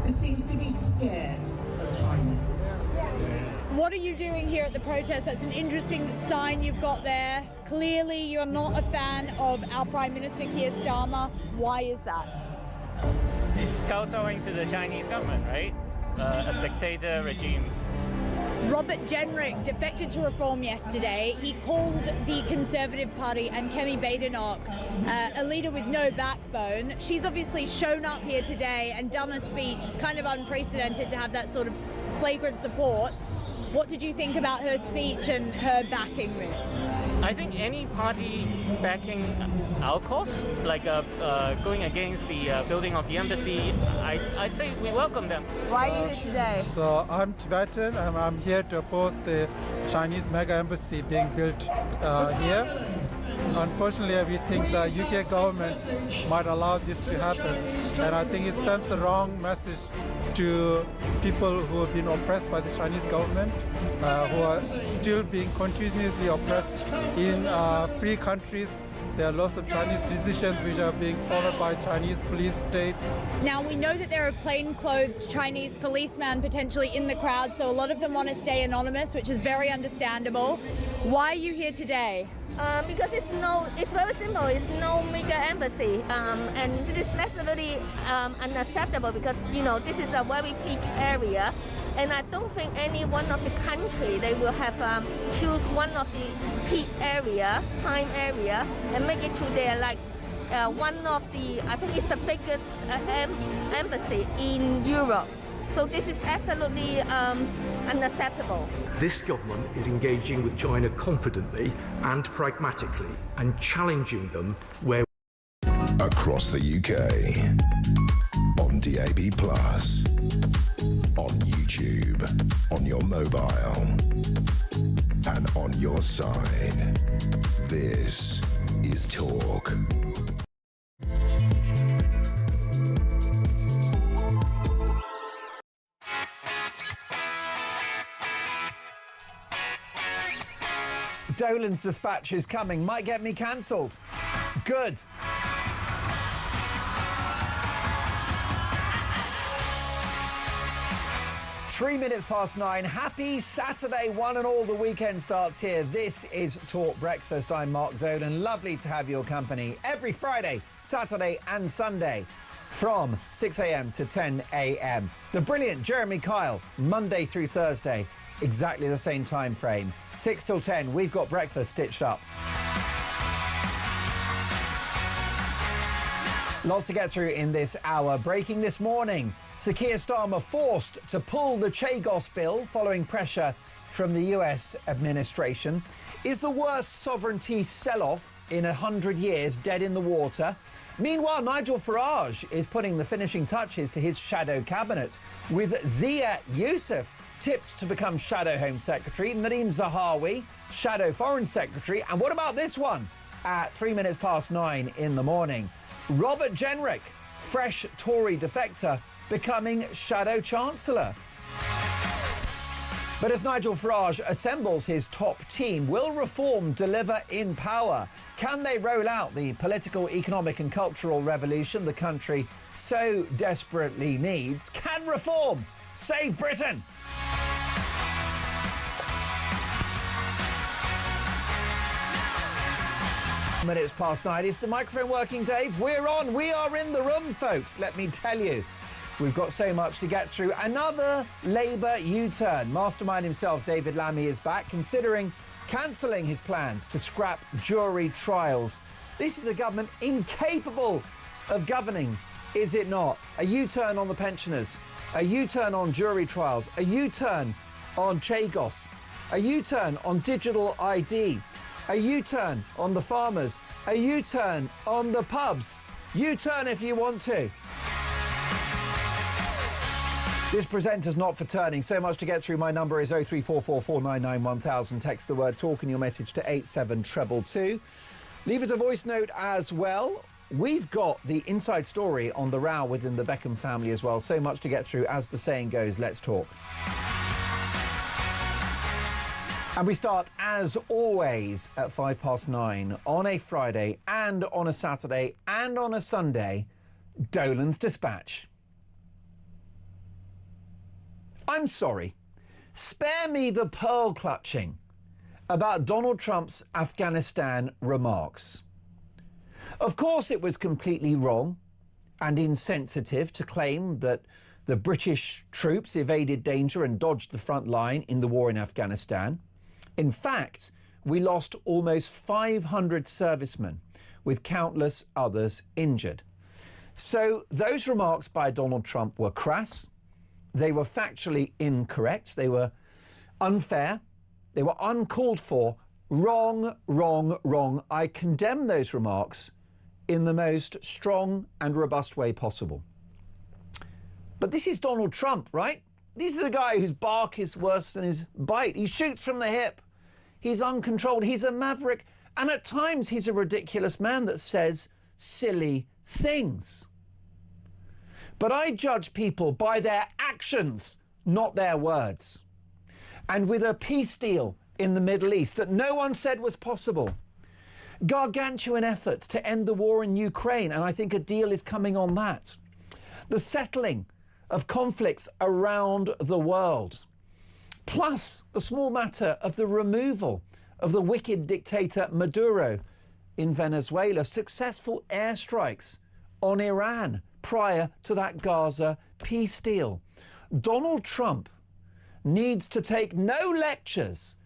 that seems to be scared of China. What are you doing here at the protest? That's an interesting sign you've got there. Clearly you're not a fan of our Prime Minister Keir Starmer. Why is that? It's kowtowing to the Chinese government, right? A dictator regime. Robert Jenrick defected to Reform yesterday. He called the Conservative Party and Kemi Badenoch a leader with no backbone. She's obviously shown up here today and done a speech. It's kind of unprecedented to have that sort of flagrant support. What did you think about her speech and her backing this? I think any party backing our cause, like going against the building of the embassy, I'd say we welcome them. Why are you here today? So I'm Tibetan and I'm here to oppose the Chinese mega embassy being built here. Unfortunately, we think the UK government might allow this to happen, and I think it sends the wrong message to people who have been oppressed by the Chinese government, who are still being continuously oppressed in free countries. There are lots of Chinese decisions which are being followed by Chinese police states. Now, we know that there are plainclothes Chinese policemen potentially in the crowd, so a lot of them want to stay anonymous, which is very understandable. Why are you here today? Because it's very simple. It's no mega embassy, and this is absolutely unacceptable because this is a very peak area, and I don't think any one of the country they will have choose one of the peak area, prime area, and make it to their one of the I think it's the biggest embassy in Europe. So this is absolutely unacceptable. This government is engaging with China confidently and pragmatically and challenging them where... Across the UK, on DAB+, on YouTube, on your mobile, and on your side. This is Talk. Dolan's dispatch is coming. Might get me cancelled. Good. 3 minutes past 9. Happy Saturday, one and all. The weekend starts here. This is Talk Breakfast. I'm Mark Dolan. Lovely to have your company every Friday, Saturday and Sunday from 6 a.m. to 10 a.m. The brilliant Jeremy Kyle, Monday through Thursday, exactly the same time frame. 6 till 10, we've got breakfast stitched up. Lots to get through in this hour. Breaking this morning, Sir Keir Starmer forced to pull the Chagos bill following pressure from the US administration. Is the worst sovereignty sell-off in 100 years dead in the water? Meanwhile, Nigel Farage is putting the finishing touches to his shadow cabinet, with Zia Youssef tipped to become shadow Home Secretary, Nadeem Zahawi, shadow Foreign Secretary, and what about this one? At 3 minutes past 9 in the morning, Robert Jenrick, fresh Tory defector, becoming Shadow Chancellor. But as Nigel Farage assembles his top team, will reform deliver in power? Can they roll out the political, economic and cultural revolution the country so desperately needs? Can reform save Britain? Minutes past 9. Is the microphone working, Dave? We're on. We are in the room, folks. Let me tell you, we've got so much to get through. Another Labour U-turn. Mastermind himself, David Lammy, is back, considering cancelling his plans to scrap jury trials. This is a government incapable of governing, is it not? A U-turn on the pensioners, a U-turn on jury trials, a U-turn on Chagos, a U-turn on digital ID, a U-turn on the farmers, a U-turn on the pubs. U-turn if you want to. This presenter's not for turning. So much to get through. My number is 03444991000. Text the word talk and your message to 87222. Leave us a voice note as well. We've got the inside story on the row within the Beckham family as well. So much to get through. As the saying goes, let's talk. And we start, as always, at 9:05 on a Friday and on a Saturday and on a Sunday. Dolan's Dispatch. I'm sorry. Spare me the pearl clutching about Donald Trump's Afghanistan remarks. Of course, it was completely wrong and insensitive to claim that the British troops evaded danger and dodged the front line in the war in Afghanistan. In fact, we lost almost 500 servicemen, with countless others injured. So those remarks by Donald Trump were crass, they were factually incorrect, they were unfair, they were uncalled for, wrong, wrong, wrong. I condemn those remarks in the most strong and robust way possible. But this is Donald Trump, right? This is a guy whose bark is worse than his bite. He shoots from the hip. He's uncontrolled. He's a maverick. And at times he's a ridiculous man that says silly things. But I judge people by their actions, not their words. And with a peace deal in the Middle East that no one said was possible, gargantuan efforts to end the war in Ukraine, and I think a deal is coming on that, the settling of conflicts around the world, plus the small matter of the removal of the wicked dictator Maduro in Venezuela, successful airstrikes on Iran prior to that Gaza peace deal. Donald Trump needs to take no lectures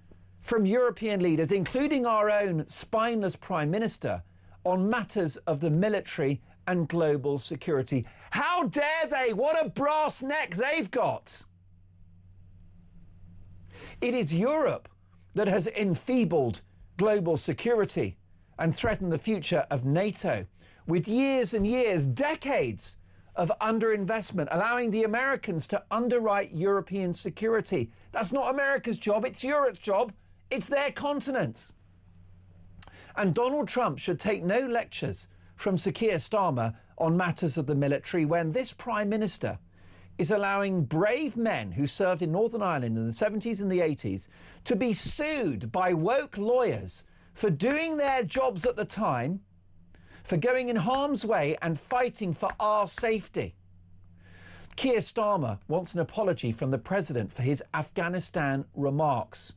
from European leaders, including our own spineless Prime Minister, on matters of the military and global security. How dare they? What a brass neck they've got. It is Europe that has enfeebled global security and threatened the future of NATO, with years and years, decades of underinvestment, allowing the Americans to underwrite European security. That's not America's job, it's Europe's job. It's their continent. And Donald Trump should take no lectures from Sir Keir Starmer on matters of the military when this Prime Minister is allowing brave men who served in Northern Ireland in the 70s and the 80s to be sued by woke lawyers for doing their jobs at the time, for going in harm's way and fighting for our safety. Keir Starmer wants an apology from the president for his Afghanistan remarks.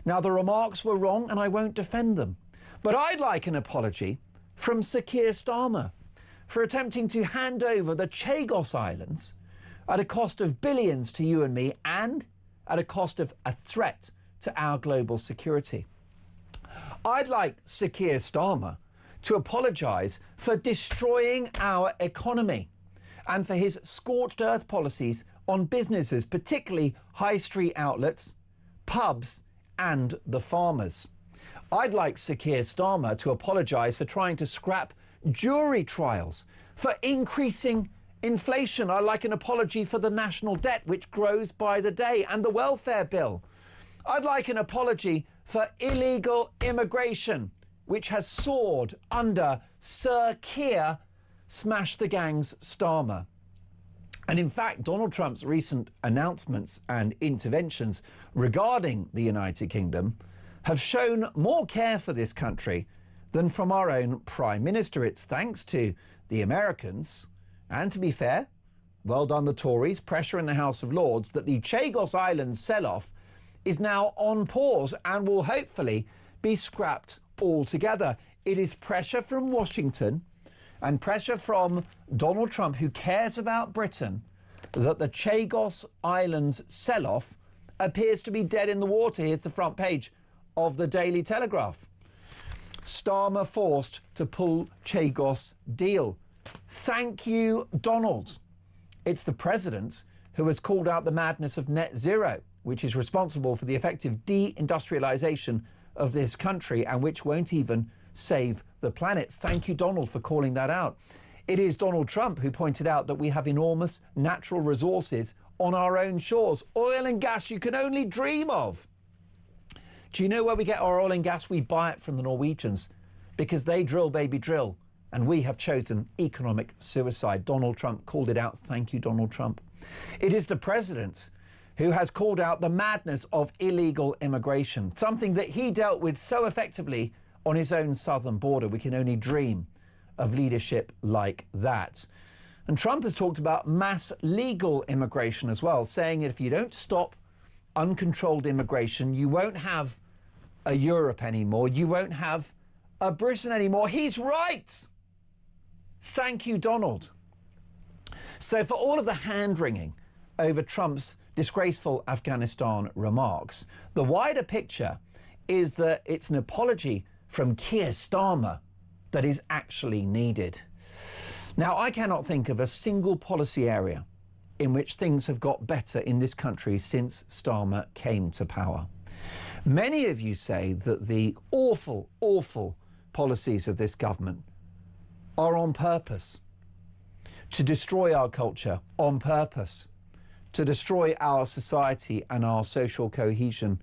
Now, the remarks were wrong and I won't defend them. But I'd like an apology from Sir Keir Starmer for attempting to hand over the Chagos Islands at a cost of billions to you and me and at a cost of a threat to our global security. I'd like Sir Keir Starmer to apologise for destroying our economy and for his scorched earth policies on businesses, particularly high street outlets, pubs and the farmers. I'd like Sir Keir Starmer to apologise for trying to scrap jury trials, for increasing inflation. I'd like an apology for the national debt, which grows by the day, and the welfare bill. I'd like an apology for illegal immigration, which has soared under Sir Keir Smash the Gang's Starmer. And in fact, Donald Trump's recent announcements and interventions regarding the United Kingdom have shown more care for this country than from our own Prime Minister. It's thanks to the Americans, and to be fair, well done the Tories, pressure in the House of Lords, that the Chagos Islands sell-off is now on pause and will hopefully be scrapped altogether. It is pressure from Washington and pressure from Donald Trump, who cares about Britain, that the Chagos Islands sell-off appears to be dead in the water. Here's the front page of the Daily Telegraph. Starmer forced to pull Chagos deal. Thank you, Donald. It's the president who has called out the madness of net zero, which is responsible for the effective deindustrialisation of this country and which won't even save the planet. Thank you, Donald, for calling that out. It is Donald Trump who pointed out that we have enormous natural resources on our own shores. Oil and gas you can only dream of. Do you know where we get our oil and gas? We buy it from the Norwegians because they drill, baby, drill. And we have chosen economic suicide. Donald Trump called it out. Thank you, Donald Trump. It is the president who has called out the madness of illegal immigration, something that he dealt with so effectively on his own southern border. We can only dream of leadership like that. And Trump has talked about mass legal immigration as well, saying if you don't stop uncontrolled immigration, you won't have a Europe anymore, you won't have a Britain anymore. He's right. Thank you, Donald. So for all of the hand-wringing over Trump's disgraceful Afghanistan remarks, the wider picture is that it's an apology from Keir Starmer that is actually needed. Now, I cannot think of a single policy area in which things have got better in this country since Starmer came to power. Many of you say that the awful, awful policies of this government are on purpose, to destroy our culture, on purpose, to destroy our society and our social cohesion,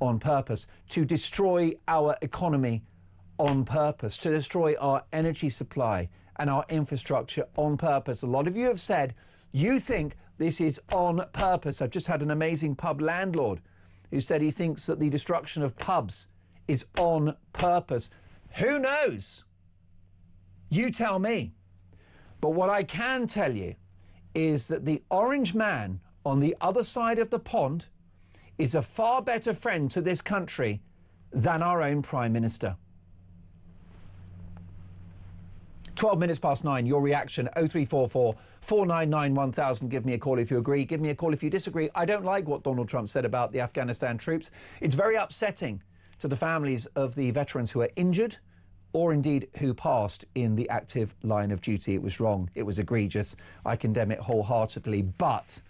on purpose, to destroy our economy, on purpose, to destroy our energy supply and our infrastructure, on purpose. A lot of you have said you think this is on purpose. I've just had an amazing pub landlord who said he thinks that the destruction of pubs is on purpose. Who knows? You tell me. But what I can tell you is that the orange man on the other side of the pond is a far better friend to this country than our own Prime Minister. 12 minutes past 9, your reaction, 0344 499 1000. Give me a call if you agree. Give me a call if you disagree. I don't like what Donald Trump said about the Afghanistan troops. It's very upsetting to the families of the veterans who are injured or indeed who passed in the active line of duty. It was wrong. It was egregious. I condemn it wholeheartedly, but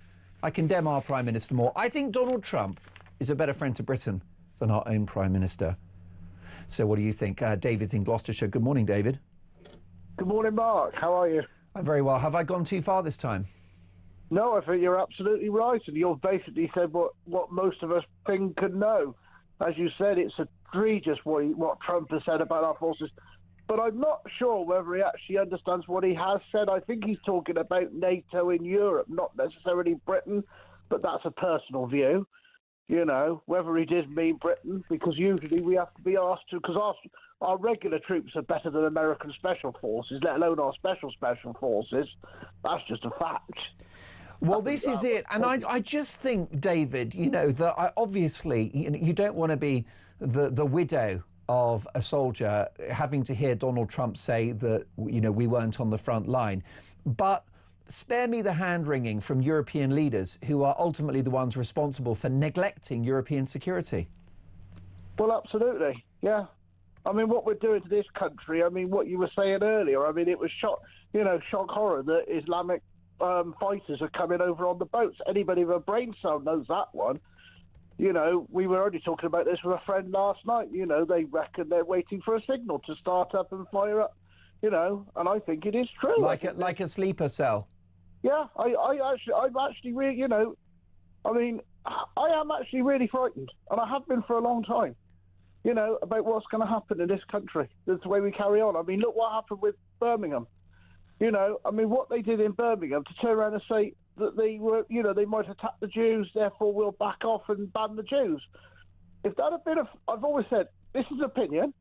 I condemn our Prime Minister more. I think Donald Trump is a better friend to Britain than our own Prime Minister. So what do you think? David's in Gloucestershire. Good morning, David. Good morning, Mark. How are you? I'm very well. Have I gone too far this time? No, I think you're absolutely right. And you've basically said what most of us think and know. As you said, it's egregious what Trump has said about our forces. But I'm not sure whether he actually understands what he has said. I think he's talking about NATO in Europe, not necessarily Britain, but that's a personal view. You know, whether he did mean Britain, because usually we have to be asked to, because our regular troops are better than American special forces, let alone our special forces. That's just a fact. Well, this is it. And I just think, David, that obviously you don't want to be the widow of a soldier having to hear Donald Trump say that, we weren't on the front line. But spare me the hand-wringing from European leaders who are ultimately the ones responsible for neglecting European security. Well, absolutely, yeah. I mean, what we're doing to this country, I mean, what you were saying earlier, I mean, it was shock horror that Islamic fighters are coming over on the boats. Anybody with a brain cell knows that one. We were only talking about this with a friend last night. They reckon they're waiting for a signal to start up and fire up, and I think it is true. Like a sleeper cell. Yeah, I'm actually really, I mean, I am actually really frightened, and I have been for a long time, about what's going to happen in this country. That's the way we carry on. I mean, look what happened with Birmingham. I mean, what they did in Birmingham to turn around and say that they were, they might attack the Jews, therefore we'll back off and ban the Jews. If that had been I've always said, this is opinion,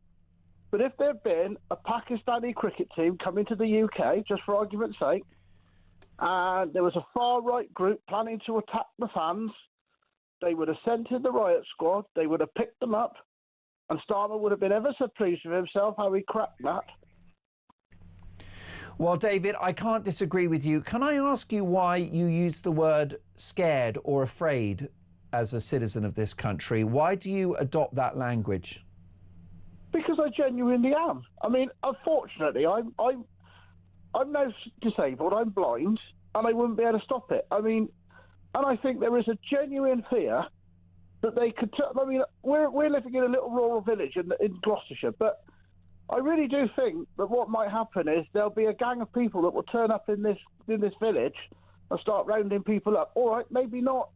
but if there had been a Pakistani cricket team coming to the UK, just for argument's sake, and there was a far-right group planning to attack the fans, they would have sent in the riot squad, they would have picked them up, and Starmer would have been ever so pleased with himself how he cracked that. Well, David, I can't disagree with you. Can I ask you why you use the word scared or afraid as a citizen of this country? Why do you adopt that language? Because I genuinely am. I mean, unfortunately, I'm now disabled, I'm blind, and I wouldn't be able to stop it. I mean, and I think there is a genuine fear that they could... I mean, we're living in a little rural village in Gloucestershire, but I really do think that what might happen is there'll be a gang of people that will turn up in this village and start rounding people up. All right, maybe not.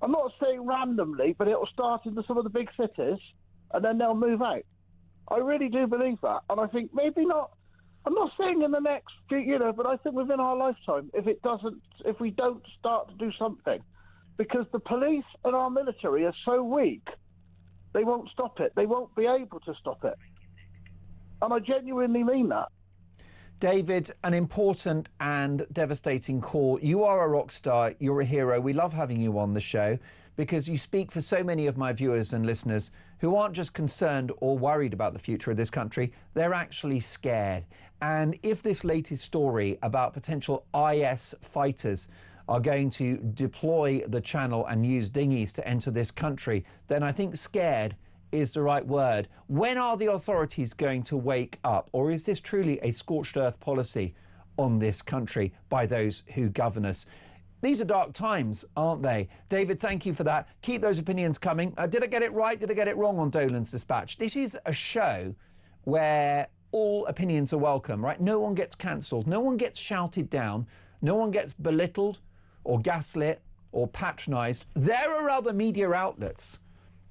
I'm not saying randomly, but it'll start into some of the big cities, and then they'll move out. I really do believe that, and I think maybe not. I'm not saying in the next few, but I think within our lifetime, if we don't start to do something, because the police and our military are so weak, they won't stop it. They won't be able to stop it. And I genuinely mean that. David, an important and devastating call. You are a rock star. You're a hero. We love having you on the show because you speak for so many of my viewers and listeners who aren't just concerned or worried about the future of this country. They're actually scared. And if this latest story about potential IS fighters are going to deploy the channel and use dinghies to enter this country, then I think scared is the right word. When are the authorities going to wake up? Or is this truly a scorched earth policy on this country by those who govern us? These are dark times, aren't they? David, thank you for that. Keep those opinions coming. Did I get it right? Did I get it wrong on Dolan's Dispatch? This is a show where all opinions are welcome, right? No one gets cancelled. No one gets shouted down. No one gets belittled or gaslit or patronised. There are other media outlets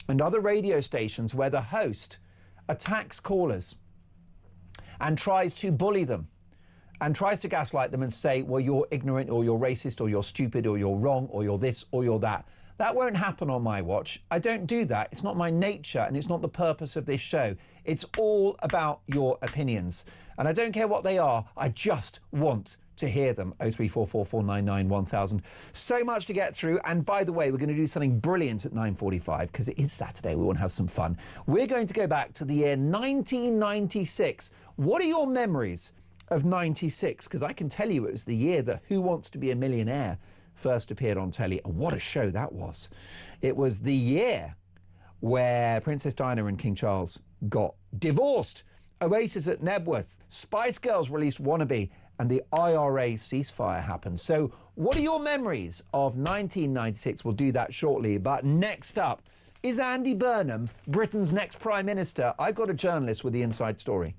and other radio stations where the host attacks callers and tries to bully them and tries to gaslight them and say, well, you're ignorant or you're racist or you're stupid or you're wrong or you're this or you're that. That won't happen on my watch. I don't do that. It's not my nature and it's not the purpose of this show. It's all about your opinions. And I don't care what they are. I just want to hear them. 03444991000. So much to get through. And by the way, we're going to do something brilliant at 9:45 because it is Saturday. We want to have some fun. We're going to go back to the year 1996. What are your memories of 96? Because I can tell you it was the year that Who Wants to Be a Millionaire first appeared on telly. And what a show that was. It was the year where Princess Diana and King Charles got divorced. Oasis at Nebworth. Spice Girls released Wannabe. And the IRA ceasefire happened. So what are your memories of 1996? We'll do that shortly. But next up, is Andy Burnham Britain's next Prime Minister? I've got a journalist with the inside story.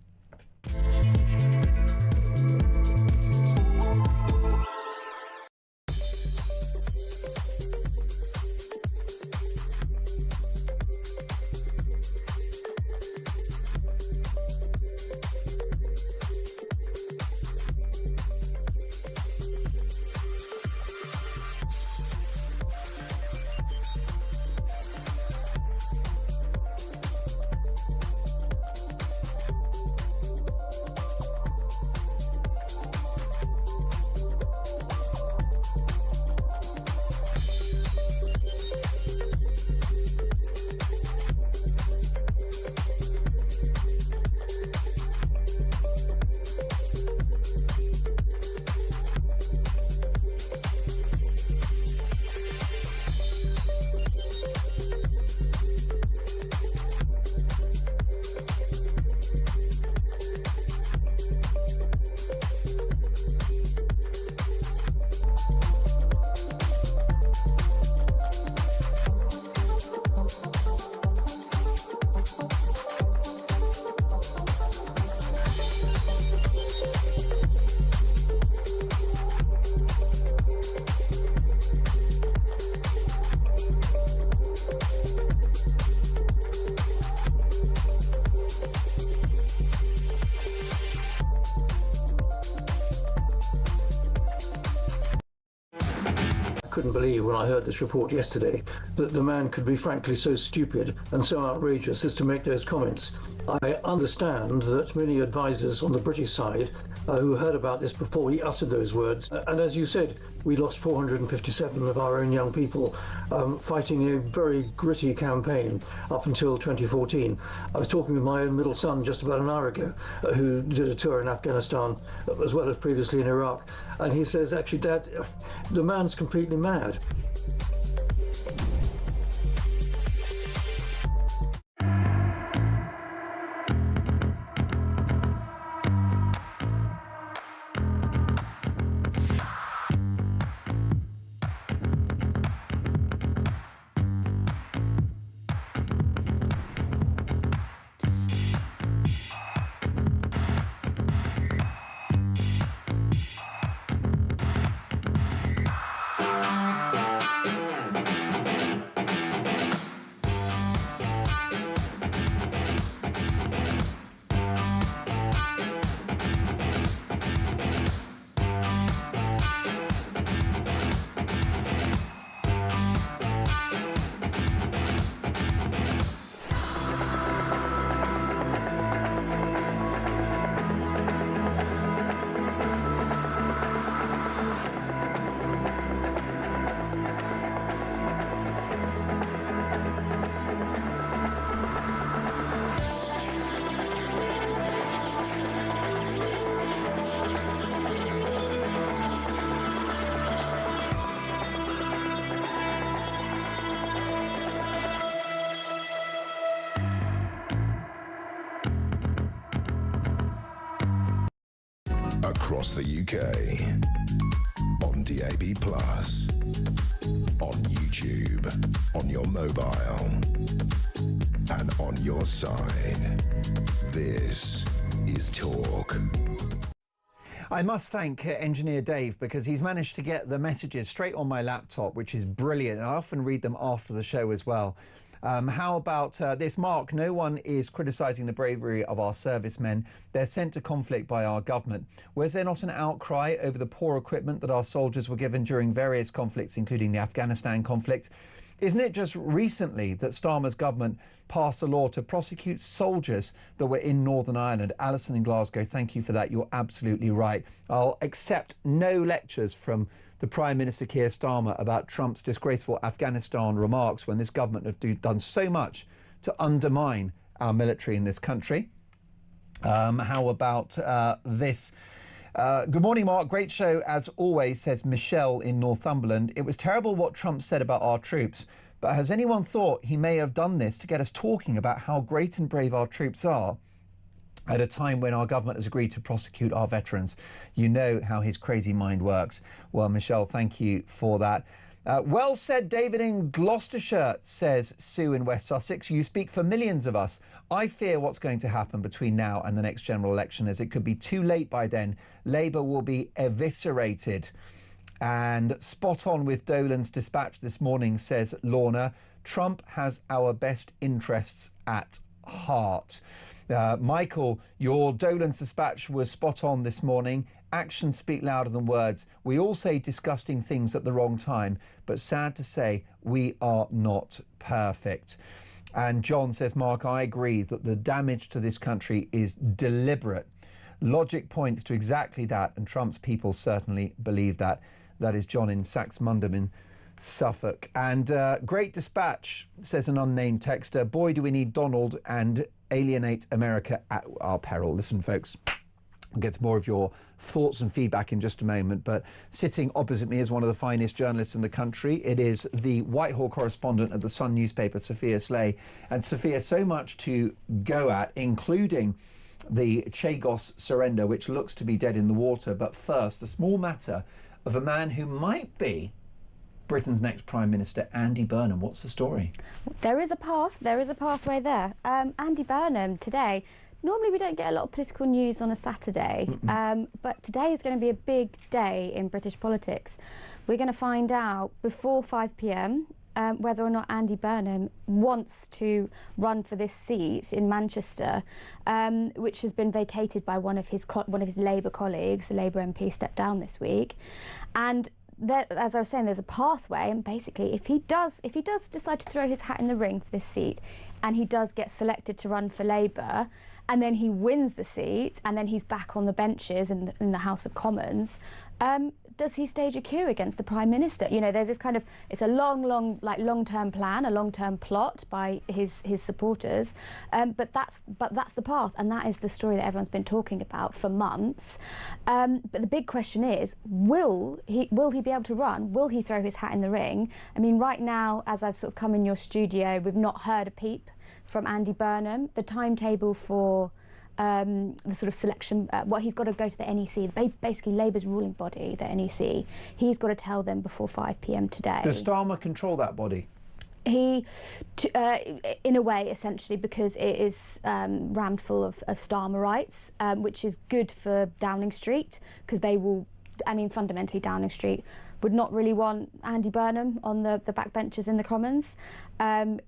couldn't believe when I heard this report yesterday that the man could be frankly so stupid and so outrageous as to make those comments. I understand that many advisers on the British side who heard about this before he uttered those words, and as you said, we lost 457 of our own young people fighting a very gritty campaign up until 2014. I was talking with my own middle son just about an hour ago, who did a tour in Afghanistan as well as previously in Iraq, and he says, actually, Dad, the man's completely mad. Across the UK, on DAB+, on YouTube, on your mobile, and on your side. This is Talk. I must thank engineer Dave, because he's managed to get the messages straight on my laptop, which is brilliant. And I often read them after the show as well. How about this, Mark? No one is criticising the bravery of our servicemen. They're sent to conflict by our government. Was there not an outcry over the poor equipment that our soldiers were given during various conflicts, including the Afghanistan conflict? Isn't it just recently that Starmer's government passed a law to prosecute soldiers that were in Northern Ireland? Alison in Glasgow, thank you for that. You're absolutely right. I'll accept no lectures from the Prime Minister Keir Starmer about Trump's disgraceful Afghanistan remarks when this government have done so much to undermine our military in this country. How about this? Good morning, Mark. Great show as always, says Michelle in Northumberland. It was terrible what Trump said about our troops, but has anyone thought he may have done this to get us talking about how great and brave our troops are at a time when our government has agreed to prosecute our veterans? You know how his crazy mind works. Well, Michelle, thank you for that. Well said, David in Gloucestershire, says Sue in West Sussex. You speak for millions of us. I fear what's going to happen between now and the next general election, as it could be too late by then. Labour will be eviscerated. And spot on with Dolan's dispatch this morning, says Lorna. Trump has our best interests at heart. Michael, your Dolan's dispatch was spot on this morning. Actions speak louder than words. We all say disgusting things at the wrong time, but sad to say, we are not perfect. And John says, Mark, I agree that the damage to this country is deliberate. Logic points to exactly that, and Trump's people certainly believe that. That is John in Saxmundham in Suffolk. And great dispatch, says an unnamed texter. Boy, do we need Donald and alienate America at our peril. Listen, folks, I'll get more of your thoughts and feedback in just a moment, but sitting opposite me is one of the finest journalists in the country. It is the Whitehall correspondent of the Sun newspaper, Sophia Slay. And Sophia, so much to go at, including the Chagos surrender, which looks to be dead in the water. But first, the small matter of a man who might be Britain's next Prime Minister, Andy Burnham. What's the story? There is a pathway there. Andy Burnham today. Normally we don't get a lot of political news on a Saturday, but today is going to be a big day in British politics. We're going to find out before 5 p.m. Whether or not Andy Burnham wants to run for this seat in Manchester, which has been vacated by one of his Labour colleagues. The Labour MP stepped down this week. And as I was saying, there's a pathway, and basically, if he does decide to throw his hat in the ring for this seat, and he does get selected to run for Labour, and then he wins the seat, and then he's back on the benches in the House of Commons, does he stage a coup against the Prime Minister? You know, there's this kind of, it's a long-term plan, a long-term plot by his supporters, but that's the path, and that is the story that everyone's been talking about for months. But the big question is, will he be able to run? Will he throw his hat in the ring? I mean, right now, as I've sort of come in your studio, we've not heard a peep from Andy Burnham. The timetable for the sort of selection, he's got to go to the NEC, basically Labour's ruling body, the NEC. He's got to tell them before 5 p.m. today. Does Starmer control that body? He, in a way, essentially, because it is rammed full of Starmerites, which is good for Downing Street, because they will, I mean, fundamentally Downing Street would not really want Andy Burnham on the backbenches in the Commons.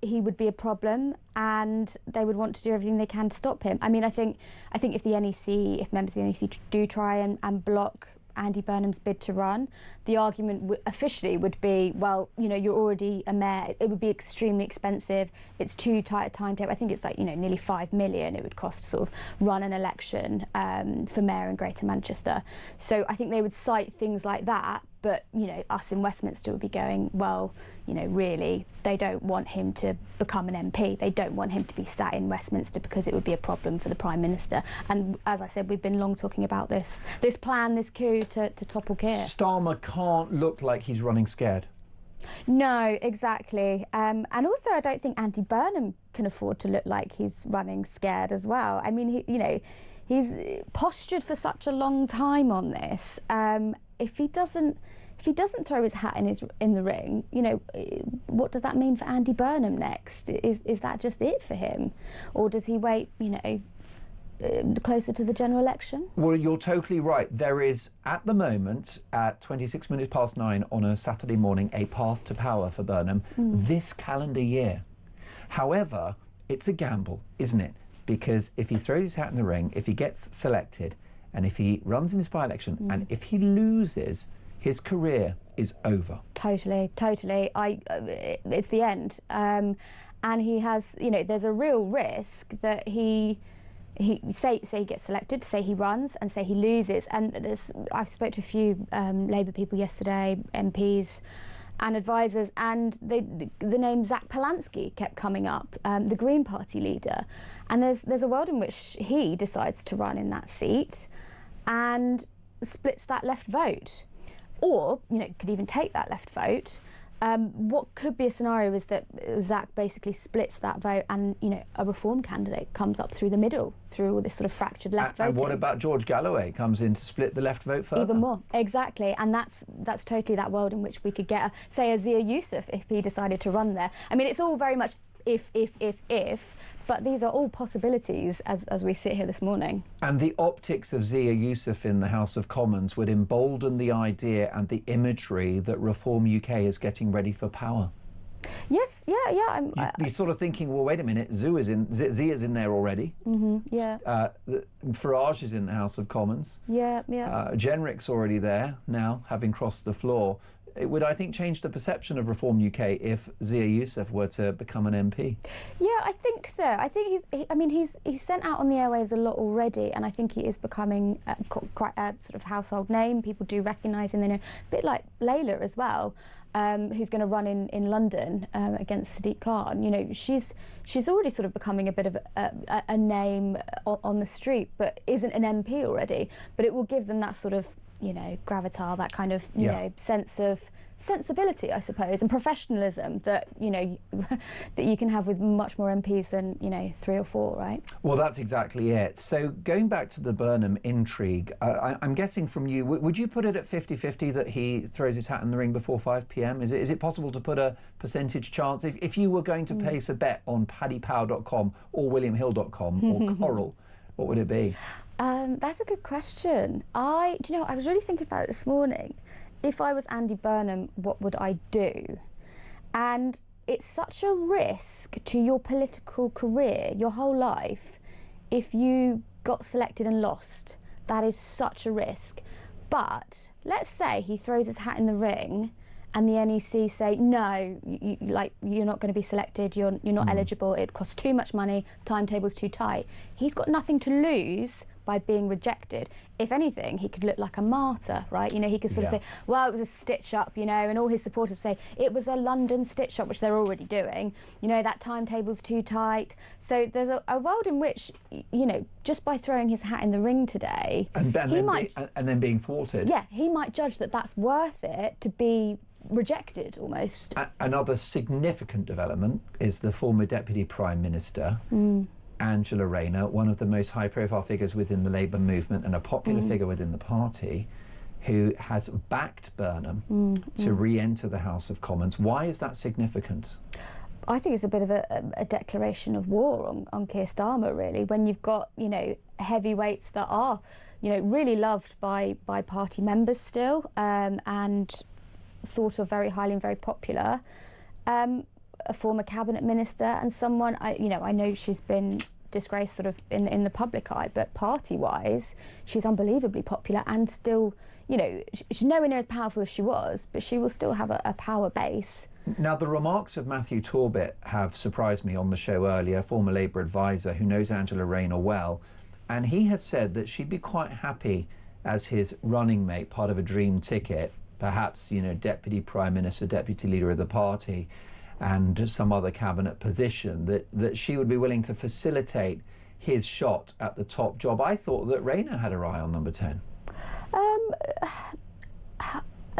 He would be a problem, and they would want to do everything they can to stop him. I mean, I think if the NEC, if members of the NEC do try and block Andy Burnham's bid to run, the argument officially would be, well, you know, you're already a mayor. It would be extremely expensive. It's too tight a timetable. I think it's like, you know, nearly 5 million it would cost to sort of run an election for mayor in Greater Manchester. So I think they would cite things like that. But, you know, us in Westminster would be going, well, you know, really, they don't want him to become an MP. They don't want him to be sat in Westminster because it would be a problem for the Prime Minister. And as I said, we've been long talking about this plan, this coup to topple Keir. Starmer can't look like he's running scared. No, exactly. And also, I don't think Andy Burnham can afford to look like he's running scared as well. I mean, he's postured for such a long time on this. If he doesn't throw his hat in the ring, you know, what does that mean for Andy Burnham next? Is that just it for him, or does he wait, you know, closer to the general election? Well, you're totally right. There is, at the moment, at 26 minutes past 9 on a Saturday morning, a path to power for Burnham this calendar year. However, it's a gamble, isn't it? Because if he throws his hat in the ring, if he gets selected, and if he runs in his by-election, and if he loses, his career is over. Totally. It's the end. And he has, you know, there's a real risk that he say he gets selected, say he runs, and say he loses. And I've spoke to a few Labour people yesterday, MPs and advisors, and the name Zach Polansky kept coming up, the Green Party leader. And there's a world in which he decides to run in that seat and splits that left vote, or, you know, could even take that left vote. What could be a scenario is that Zach basically splits that vote, and, you know, a Reform candidate comes up through the middle, through all this sort of fractured left vote. And what about George Galloway comes in to split the left vote further? Even more, exactly. And that's totally that world in which we could get, say, a Zia Youssef if he decided to run there. I mean, it's all very much if, but these are all possibilities as we sit here this morning. And the optics of Zia Youssef in the House of Commons would embolden the idea and the imagery that Reform UK is getting ready for power. Yes, yeah. You'd be sort of thinking, well, wait a minute, Zia's in there already. Farage is in the House of Commons. Yeah. Jenrick's already there now, having crossed the floor. It would, I think, change the perception of Reform UK if Zia Youssef were to become an MP. Yeah, I think so. I think he's sent out on the airwaves a lot already, and I think he is becoming quite a sort of household name. People do recognise him. They know, a bit like Layla as well, who's going to run in London against Sadiq Khan. You know, she's already sort of becoming a bit of a name on the street, but isn't an MP already. But it will give them that sort of, you know, gravitas, that kind of, you know, sense of sensibility, I suppose, and professionalism that, you know, that you can have with much more MPs than, you know, 3 or 4, right? Well, that's exactly it. So going back to the Burnham intrigue, I'm guessing from you, would you put it at 50-50 that he throws his hat in the ring before 5 p.m? Is it possible to put a percentage chance? If you were going to place a bet on paddypower.com or williamhill.com or Coral, what would it be? That's a good question. Do you know, I was really thinking about it this morning. If I was Andy Burnham, what would I do? And it's such a risk to your political career, your whole life, if you got selected and lost. That is such a risk. But let's say he throws his hat in the ring and the NEC say, no, you're not going to be selected, you're not eligible, it costs too much money, timetable's too tight. He's got nothing to lose by being rejected. If anything, he could look like a martyr, right? You know, he could sort of say, well, it was a stitch-up, you know, and all his supporters would say, it was a London stitch-up, which they're already doing. You know, that timetable's too tight. So there's a world in which, you know, just by throwing his hat in the ring today, and then being thwarted. Yeah, he might judge that that's worth it to be rejected almost. Another significant development is the former Deputy Prime Minister, Angela Rayner, one of the most high-profile figures within the Labour movement and a popular figure within the party, who has backed Burnham to re-enter the House of Commons. Why is that significant? I think it's a bit of a declaration of war on Keir Starmer, really, when you've got, you know, heavyweights that are, you know, really loved by party members still, and thought of very highly and very popular, a former cabinet minister and someone, I know she's been disgraced sort of in the public eye, but party-wise, she's unbelievably popular and still, you know, she's nowhere near as powerful as she was, but she will still have a power base. Now, the remarks of Matthew Torbit have surprised me on the show earlier, former Labour advisor who knows Angela Rayner well, and he has said that she'd be quite happy as his running mate, part of a dream ticket, perhaps, you know, Deputy Prime Minister, Deputy Leader of the party, and some other cabinet position, that she would be willing to facilitate his shot at the top job. I thought that Rayner had her eye on number 10.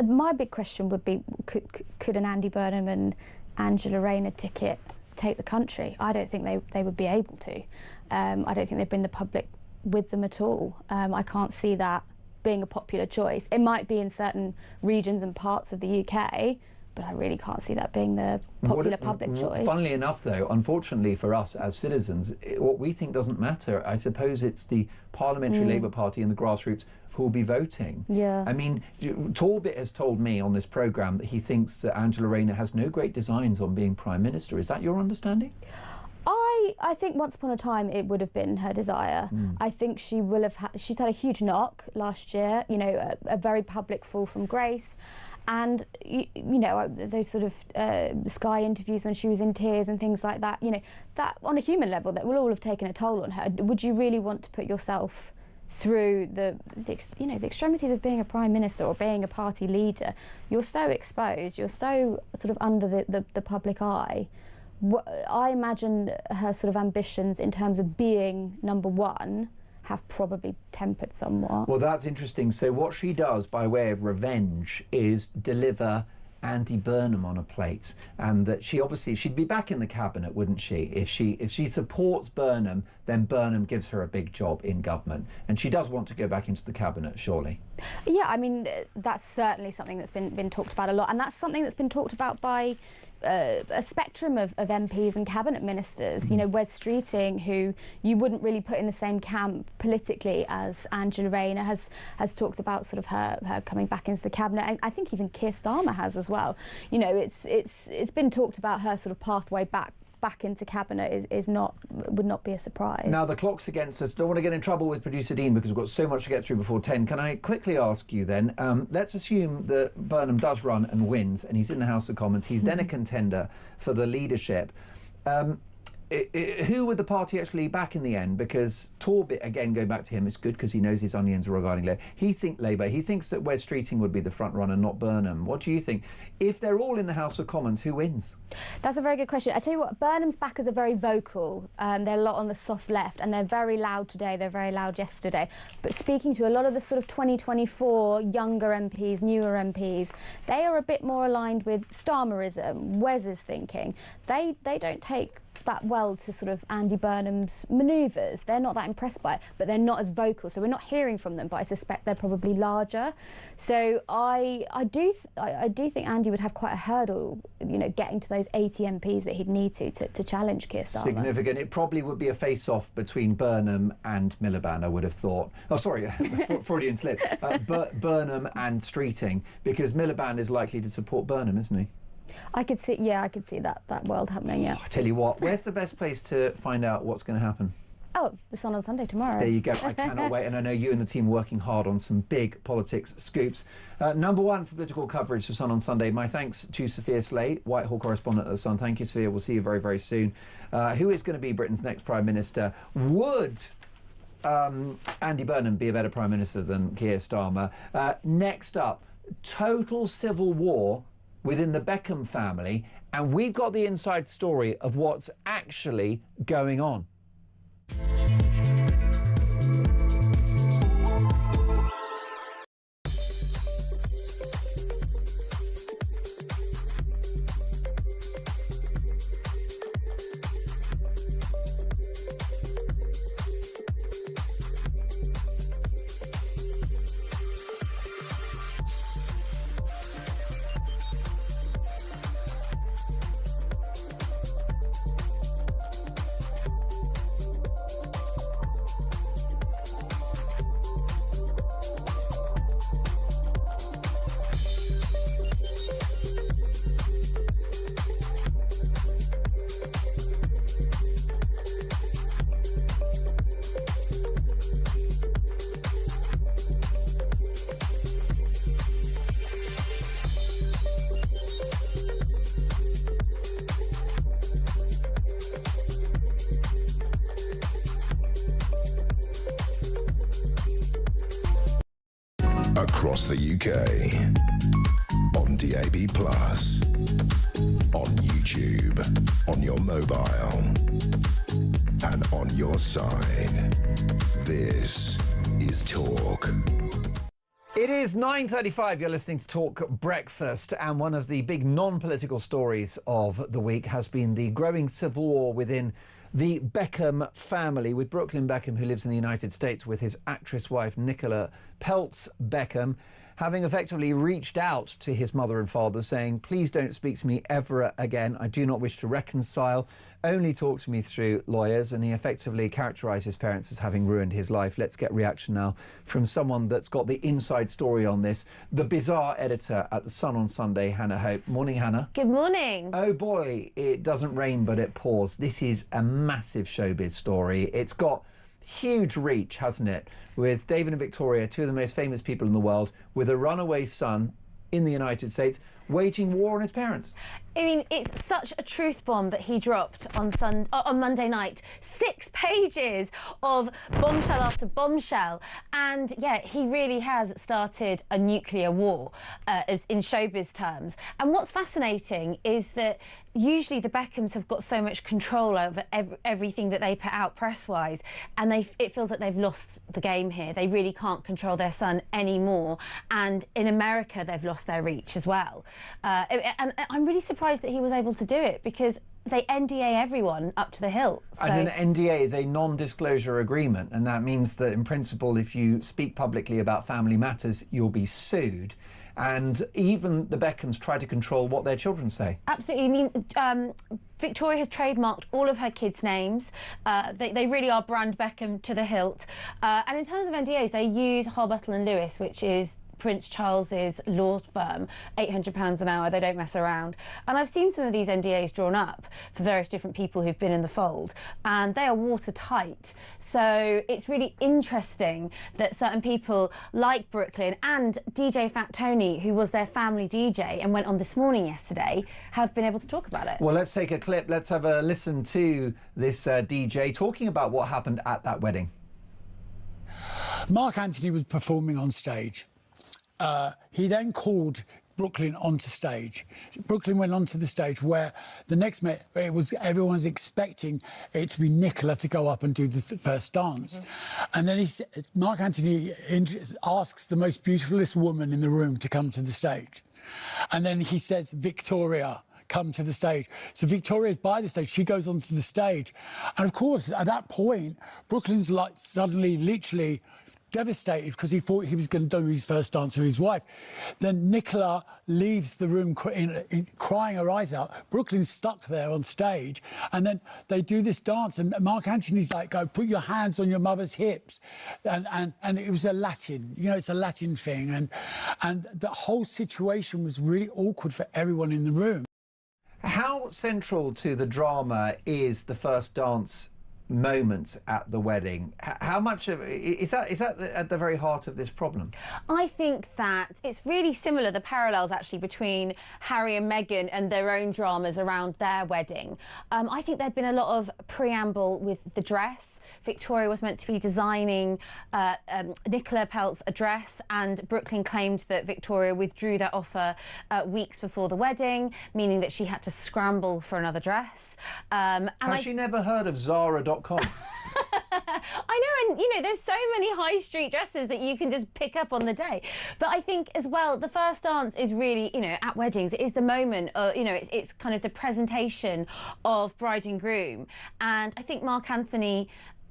My big question would be, could an Andy Burnham and Angela Rayner ticket take the country? I don't think they would be able to. I don't think they'd bring the public with them at all. I can't see that being a popular choice. It might be in certain regions and parts of the UK, but I really can't see that being the popular public choice. Funnily enough, though, unfortunately for us as citizens, what we think doesn't matter. I suppose it's the Parliamentary Labour Party and the grassroots who will be voting. Yeah. I mean, Torbit has told me on this programme that he thinks that Angela Rayner has no great designs on being Prime Minister. Is that your understanding? I think once upon a time it would have been her desire. I think she will have she's had a huge knock last year, you know, a very public fall from grace. And, you know, those sort of Sky interviews when she was in tears and things like that, you know, that on a human level, that will all have taken a toll on her. Would you really want to put yourself through the extremities of being a Prime Minister or being a party leader? You're so exposed, you're so sort of under the public eye. I imagine her sort of ambitions in terms of being number one have probably tempered somewhat. Well, that's interesting. So what she does by way of revenge is deliver Andy Burnham on a plate, and that she'd be back in the cabinet, wouldn't she? If she supports Burnham, then Burnham gives her a big job in government, and she does want to go back into the cabinet, surely. Yeah, I mean, that's certainly something that's been talked about a lot, and that's something that's been talked about by a spectrum of MPs and cabinet ministers. You know, Wes Streeting, who you wouldn't really put in the same camp politically as Angela Rayner, has talked about sort of her coming back into the cabinet. And I think even Keir Starmer has as well. You know, it's been talked about her sort of pathway back into cabinet would not be a surprise. Now the clock's against us. Don't want to get in trouble with producer Dean because we've got so much to get through before 10. Can I quickly ask you then, let's assume that Burnham does run and wins and he's in the House of Commons, he's then a contender for the leadership. Who would the party actually back in the end? Because Torbit, again, going back to him, it's good because he knows his onions regarding Labour. He thinks that Wes Streeting would be the front runner, not Burnham. What do you think? If they're all in the House of Commons, who wins? That's a very good question. I tell you what, Burnham's backers are very vocal. They're a lot on the soft left, and they're very loud today. They're very loud yesterday. But speaking to a lot of the sort of 2024 younger MPs, newer MPs, they are a bit more aligned with Starmerism, Wes's thinking. They don't take that well to sort of Andy Burnham's manoeuvres. They're not that impressed by it, but they're not as vocal, so we're not hearing from them, but I suspect they're probably larger. So I do think Andy would have quite a hurdle, you know, getting to those 80 MPs that he'd need to challenge Keir Starmer. Significant. It probably would be a face-off between Burnham and Miliband, I would have thought. Oh, sorry, Freudian slip. Burnham and Streeting, because Miliband is likely to support Burnham, isn't he? I could see that world happening, yeah. I tell you what, where's the best place to find out what's going to happen? Oh, the Sun on Sunday tomorrow. There you go. I cannot wait, and I know you and the team are working hard on some big politics scoops. Number one for political coverage for Sun on Sunday. My thanks to Sophia Slate, Whitehall correspondent at the Sun. Thank you, Sophia. We'll see you very, very soon. Who is going to be Britain's next Prime Minister? Would Andy Burnham be a better Prime Minister than Keir Starmer? Next up, total civil war within the Beckham family, and we've got the inside story of what's actually going on. Across the UK, on DAB+, on YouTube, on your mobile, and on your side. This is Talk. It is 9:35. You're listening to Talk Breakfast, and one of the big non-political stories of the week has been the growing civil war within the Beckham family, with Brooklyn Beckham, who lives in the United States with his actress wife Nicola Peltz Beckham, having effectively reached out to his mother and father saying, please don't speak to me ever again. I do not wish to reconcile. Only talk to me through lawyers. And he effectively characterised his parents as having ruined his life. Let's get reaction now from someone that's got the inside story on this, the bizarre editor at The Sun on Sunday, Hannah Hope. Morning, Hannah. Good morning. Oh boy, it doesn't rain but it pours. This is a massive showbiz story. It's got huge reach, hasn't it? With David and Victoria, two of the most famous people in the world, with a runaway son in the United States, waging war on his parents. I mean, it's such a truth bomb that he dropped on Monday night. 6 pages of bombshell after bombshell. And yeah, he really has started a nuclear war, as in showbiz terms. And what's fascinating is that usually the Beckhams have got so much control over everything that they put out press-wise, and it feels like they've lost the game here. They really can't control their son anymore. And in America, they've lost their reach as well. And I'm really surprised that he was able to do it, because they NDA everyone up to the hilt. So. And an NDA is a non-disclosure agreement, and that means that in principle, if you speak publicly about family matters, you'll be sued. And even the Beckhams try to control what their children say. Absolutely. I mean, Victoria has trademarked all of her kids' names. They really are brand Beckham to the hilt. And in terms of NDAs, they use Harbuttle and Lewis, which is Prince Charles's law firm, £800 an hour. They don't mess around. And I've seen some of these NDAs drawn up for various different people who've been in the fold, and they are watertight. So it's really interesting that certain people like Brooklyn and DJ Fat Tony, who was their family DJ and went on This Morning yesterday, have been able to talk about it. Well, let's take a clip. Let's have a listen to this DJ talking about what happened at that wedding. Mark Anthony was performing on stage. He then called Brooklyn onto stage. Brooklyn went onto the stage where the next minute everyone was expecting it to be Nicola to go up and do the first dance. And then Mark Anthony asks the most beautifulest woman in the room to come to the stage. And then he says, Victoria, come to the stage. So Victoria's by the stage, she goes onto the stage. And of course, at that point, Brooklyn's like suddenly, literally devastated, because he thought he was going to do his first dance with his wife. Then Nicola leaves the room crying her eyes out. Brooklyn's stuck there on stage, and then they do this dance, and Mark Anthony's like, go, put your hands on your mother's hips. And it was a Latin, you know, it's a Latin thing. And the whole situation was really awkward for everyone in the room. How central to the drama is the first dance moment at the wedding. How much of is that at the very heart of this problem? I think that it's really similar, the parallels actually between Harry and Meghan and their own dramas around their wedding. I think there'd been a lot of preamble with the dress. Victoria was meant to be designing Nicola Pelt's a dress, and Brooklyn claimed that Victoria withdrew that offer weeks before the wedding, meaning that she had to scramble for another dress. Has she never heard of Zara.com? I know, and you know, there's so many high street dresses that you can just pick up on the day. But I think as well, the first dance is really, you know, at weddings, it is the moment, you know, it's kind of the presentation of bride and groom. And I think Mark Anthony,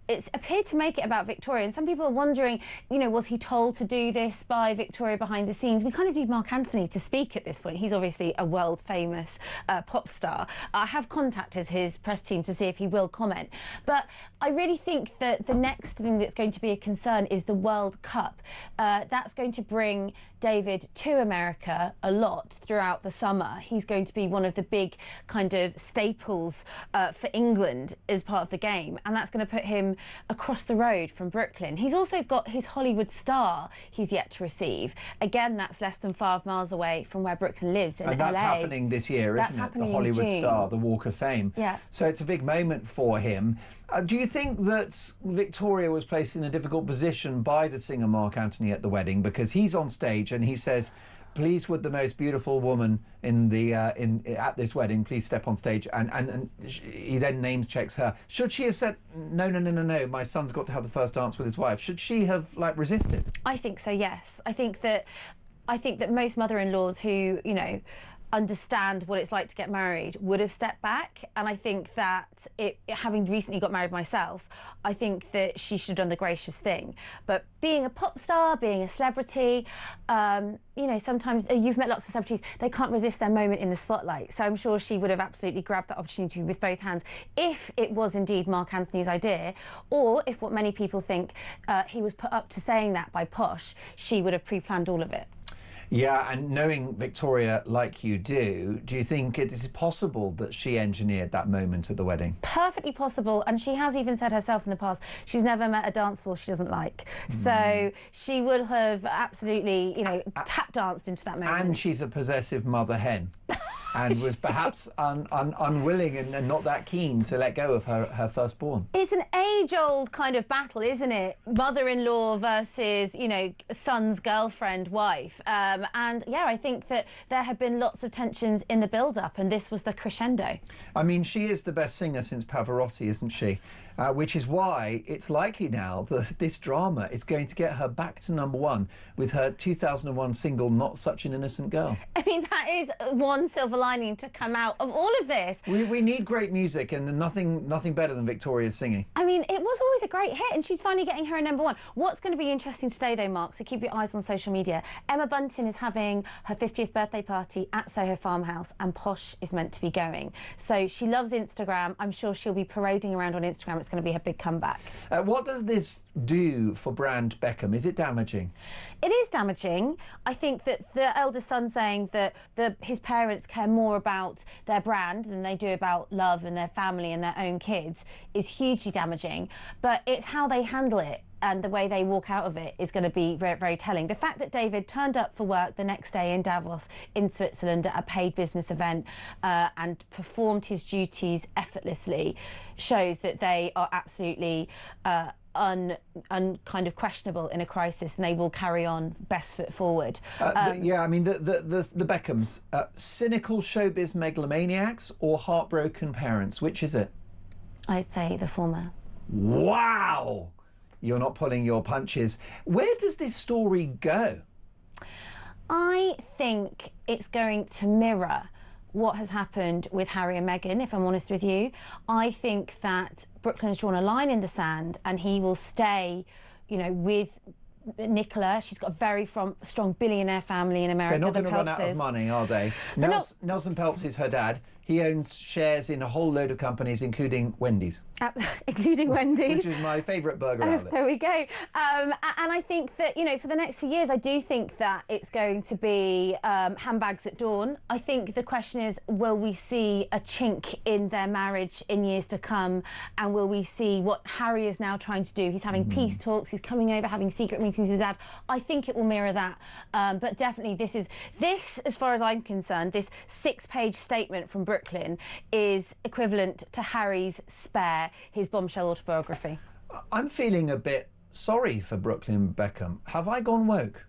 it's appeared to make it about Victoria, and some people are wondering, you know, was he told to do this by Victoria behind the scenes? We kind of need Mark Anthony to speak at this point. He's obviously a world famous pop star. I have contacted his press team to see if he will comment, but I really think that the next thing that's going to be a concern is the World Cup. That's going to bring David to America a lot throughout the summer. He's going to be one of the big kind of staples for England as part of the game, and that's going to put him across the road from Brooklyn. He's also got his Hollywood star he's yet to receive. Again, that's less than 5 miles away from where Brooklyn lives in LA. And that's happening this year, isn't it? The Hollywood star, the Walk of Fame. Yeah. So it's a big moment for him. Do you think that Victoria was placed in a difficult position by the singer Mark Anthony at the wedding, because he's on stage and he says, please, would the most beautiful woman at this wedding please step on stage, and he then names checks her. Should she have said no, my son's got to have the first dance with his wife? Should she have resisted? I think so, yes. I think that most mother-in-laws who, you know, understand what it's like to get married would have stepped back, and I think that having recently got married myself, I think that she should have done the gracious thing. But being a pop star, being a celebrity, you know, sometimes you've met lots of celebrities, they can't resist their moment in the spotlight, so I'm sure she would have absolutely grabbed that opportunity with both hands if it was indeed Mark Anthony's idea, or if what many people think he was put up to saying that by Posh, she would have pre-planned all of it. Yeah, and knowing Victoria like you do you think it is possible that she engineered that moment at the wedding? Perfectly possible, and she has even said herself in the past she's never met a dance floor she doesn't like. So she would have absolutely, you know, tap danced into that moment. And she's a possessive mother hen. And was perhaps unwilling and not that keen to let go of her firstborn. It's an age-old kind of battle, isn't it? Mother-in-law versus, you know, son's girlfriend, wife. And yeah, I think that there have been lots of tensions in the build-up, and this was the crescendo. I mean, she is the best singer since Pavarotti, isn't she? Which is why it's likely now that this drama is going to get her back to #1 with her 2001 single, Not Such an Innocent Girl. I mean, that is one silver lining to come out of all of this. We need great music, and nothing better than Victoria's singing. I mean, it was always a great hit, and she's finally getting her a #1. What's going to be interesting today, though, Mark, so keep your eyes on social media. Emma Bunton is having her 50th birthday party at Soho Farmhouse, and Posh is meant to be going. So she loves Instagram. I'm sure she'll be parading around on Instagram. It's going to be her big comeback. What does this do for brand Beckham? Is it damaging? It is damaging. I think that the eldest son saying that his parents care more about their brand than they do about love and their family and their own kids is hugely damaging. But it's how they handle it and the way they walk out of it is going to be very, very telling. The fact that David turned up for work the next day in Davos in Switzerland at a paid business event and performed his duties effortlessly shows that they are absolutely kind of questionable in a crisis, and they will carry on best foot forward. Yeah, I mean, the Beckhams, cynical showbiz megalomaniacs or heartbroken parents, which is it? I'd say the former. Wow! You're not pulling your punches. Where does this story go? I think it's going to mirror what has happened with Harry and Meghan, if I'm honest with you. I think that Brooklyn's drawn a line in the sand and he will stay, you know, with Nicola. She's got a very strong billionaire family in America. They're not going to run out of money, are they? Nelson Peltz is her dad. He owns shares in a whole load of companies, including Wendy's. Including Wendy's. Which is my favourite burger outlet. There we go. And I think that, you know, for the next few years, I do think that it's going to be handbags at dawn. I think the question is, will we see a chink in their marriage in years to come? And will we see what Harry is now trying to do? He's having peace talks, he's coming over, having secret meetings with Dad. I think it will mirror that. But definitely this, as far as I'm concerned, this 6-page statement from Brooklyn is equivalent to Harry's Spare, his bombshell autobiography. I'm feeling a bit sorry for Brooklyn Beckham. Have I gone woke?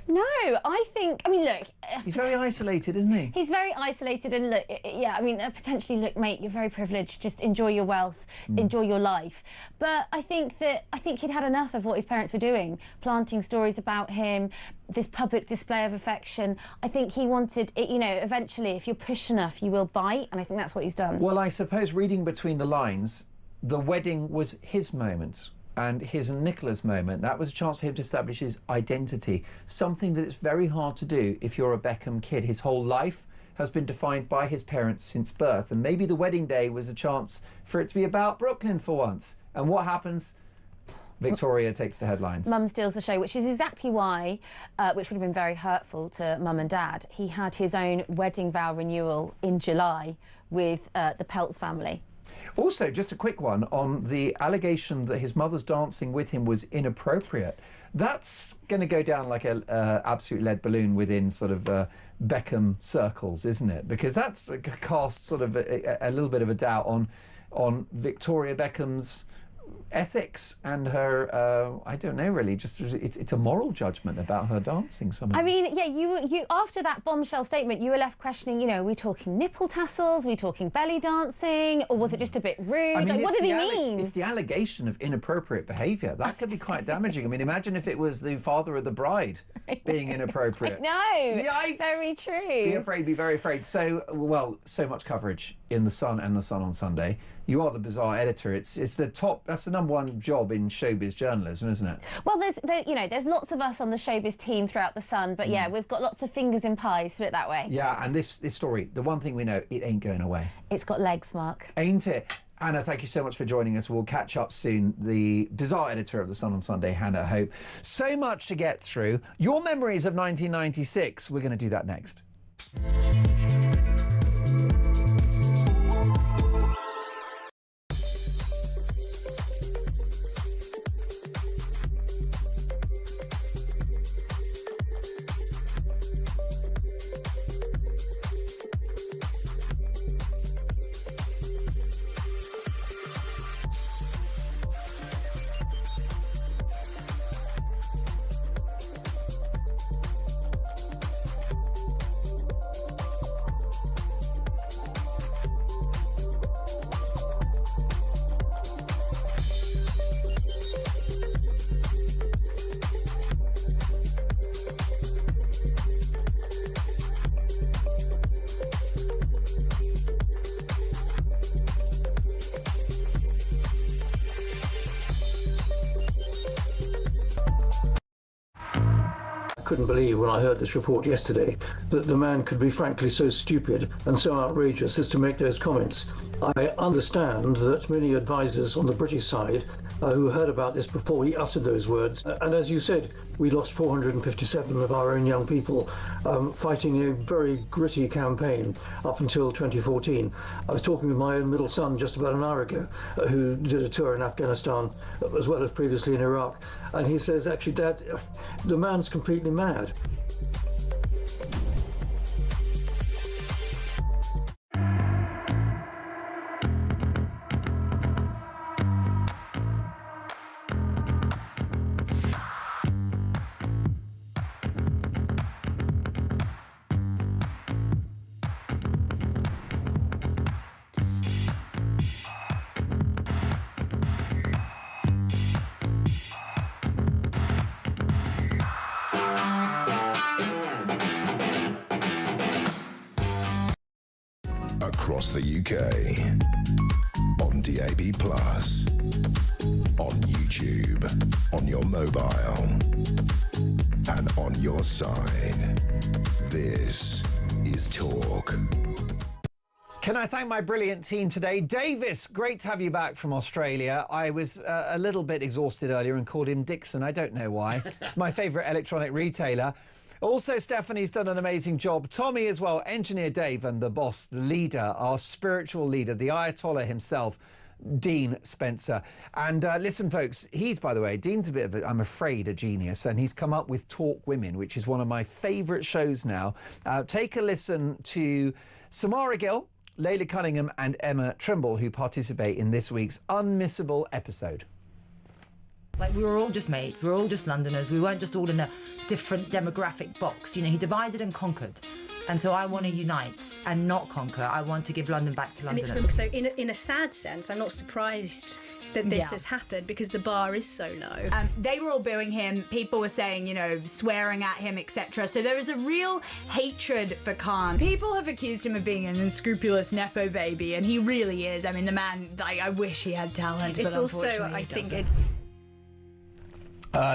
No, I mean, look... He's very isolated, isn't he? He's very isolated, and look, yeah, I mean, potentially, look, mate, you're very privileged, just enjoy your wealth, enjoy your life. But I think he'd had enough of what his parents were doing, planting stories about him, this public display of affection. I think he wanted, you know, eventually, if you're pushed enough, you will bite, and I think that's what he's done. Well, I suppose reading between the lines, the wedding was his moment. And his and Nicola's moment, that was a chance for him to establish his identity, something that it's very hard to do if you're a Beckham kid. His whole life has been defined by his parents since birth, and maybe the wedding day was a chance for it to be about Brooklyn for once. And what happens? Victoria takes the headlines. Mum steals the show, which is exactly why, which would have been very hurtful to Mum and Dad. He had his own wedding vow renewal in July with the Peltz family. Also, just a quick one on the allegation that his mother's dancing with him was inappropriate. That's going to go down like an absolute lead balloon within sort of Beckham circles, isn't it? Because that's cast sort of a little bit of a doubt on Victoria Beckham's ethics and her, I don't know really, just it's a moral judgment about her dancing somehow. I mean, yeah, you after that bombshell statement, you were left questioning, you know, are we talking nipple tassels, are we talking belly dancing, or was it just a bit rude? I mean, like, what did he mean? It's the allegation of inappropriate behaviour. That could be quite damaging. I mean, imagine if it was the father of the bride being inappropriate. No, yikes! Very true. Be very afraid. So, well, so much coverage in The Sun and The Sun on Sunday. You are the bizarre editor. It's the top. That's the #1 job in showbiz journalism, isn't it? Well, there's lots of us on the showbiz team throughout The Sun, but yeah, we've got lots of fingers in pies, put it that way. Yeah, and this story, the one thing we know, it ain't going away. It's got legs, Mark. Ain't it? Anna, thank you so much for joining us. We'll catch up soon. The bizarre editor of The Sun on Sunday, Hannah Hope. So much to get through. Your memories of 1996. We're going to do that next. I couldn't believe when I heard this report yesterday that the man could be frankly so stupid and so outrageous as to make those comments. I understand that many advisors on the British side who heard about this before he uttered those words, and as you said, we lost 457 of our own young people fighting a very gritty campaign up until 2014. I was talking with my own middle son just about an hour ago who did a tour in Afghanistan as well as previously in Iraq, and he says, actually, Dad, the man's completely mad. Across the UK, on DAB+, on YouTube, on your mobile, and on your side. This is Talk. Can I thank my brilliant team today? Davis, great to have you back from Australia. I was a little bit exhausted earlier and called him Dixon. I don't know why. It's my favourite electronic retailer. Also, Stephanie's done an amazing job. Tommy as well, Engineer Dave, and the boss, the leader, our spiritual leader, the Ayatollah himself, Dean Spencer. And listen, folks, he's, by the way, Dean's a bit of, I'm afraid, a genius, and he's come up with Talk Women, which is one of my favourite shows now. Take a listen to Samara Gill, Layla Cunningham and Emma Trimble, who participate in this week's unmissable episode. Like, we were all just mates, we were all just Londoners, we weren't just all in a different demographic box. You know, he divided and conquered. And so I want to unite and not conquer. I want to give London back to Londoners. And it's so in a sad sense, I'm not surprised that this has happened because the bar is so low. They were all booing him. People were saying, you know, swearing at him, etc. So there is a real hatred for Khan. People have accused him of being an unscrupulous Nepo baby, and he really is. I mean, the man, I wish he had talent, It's but also, unfortunately I think doesn't.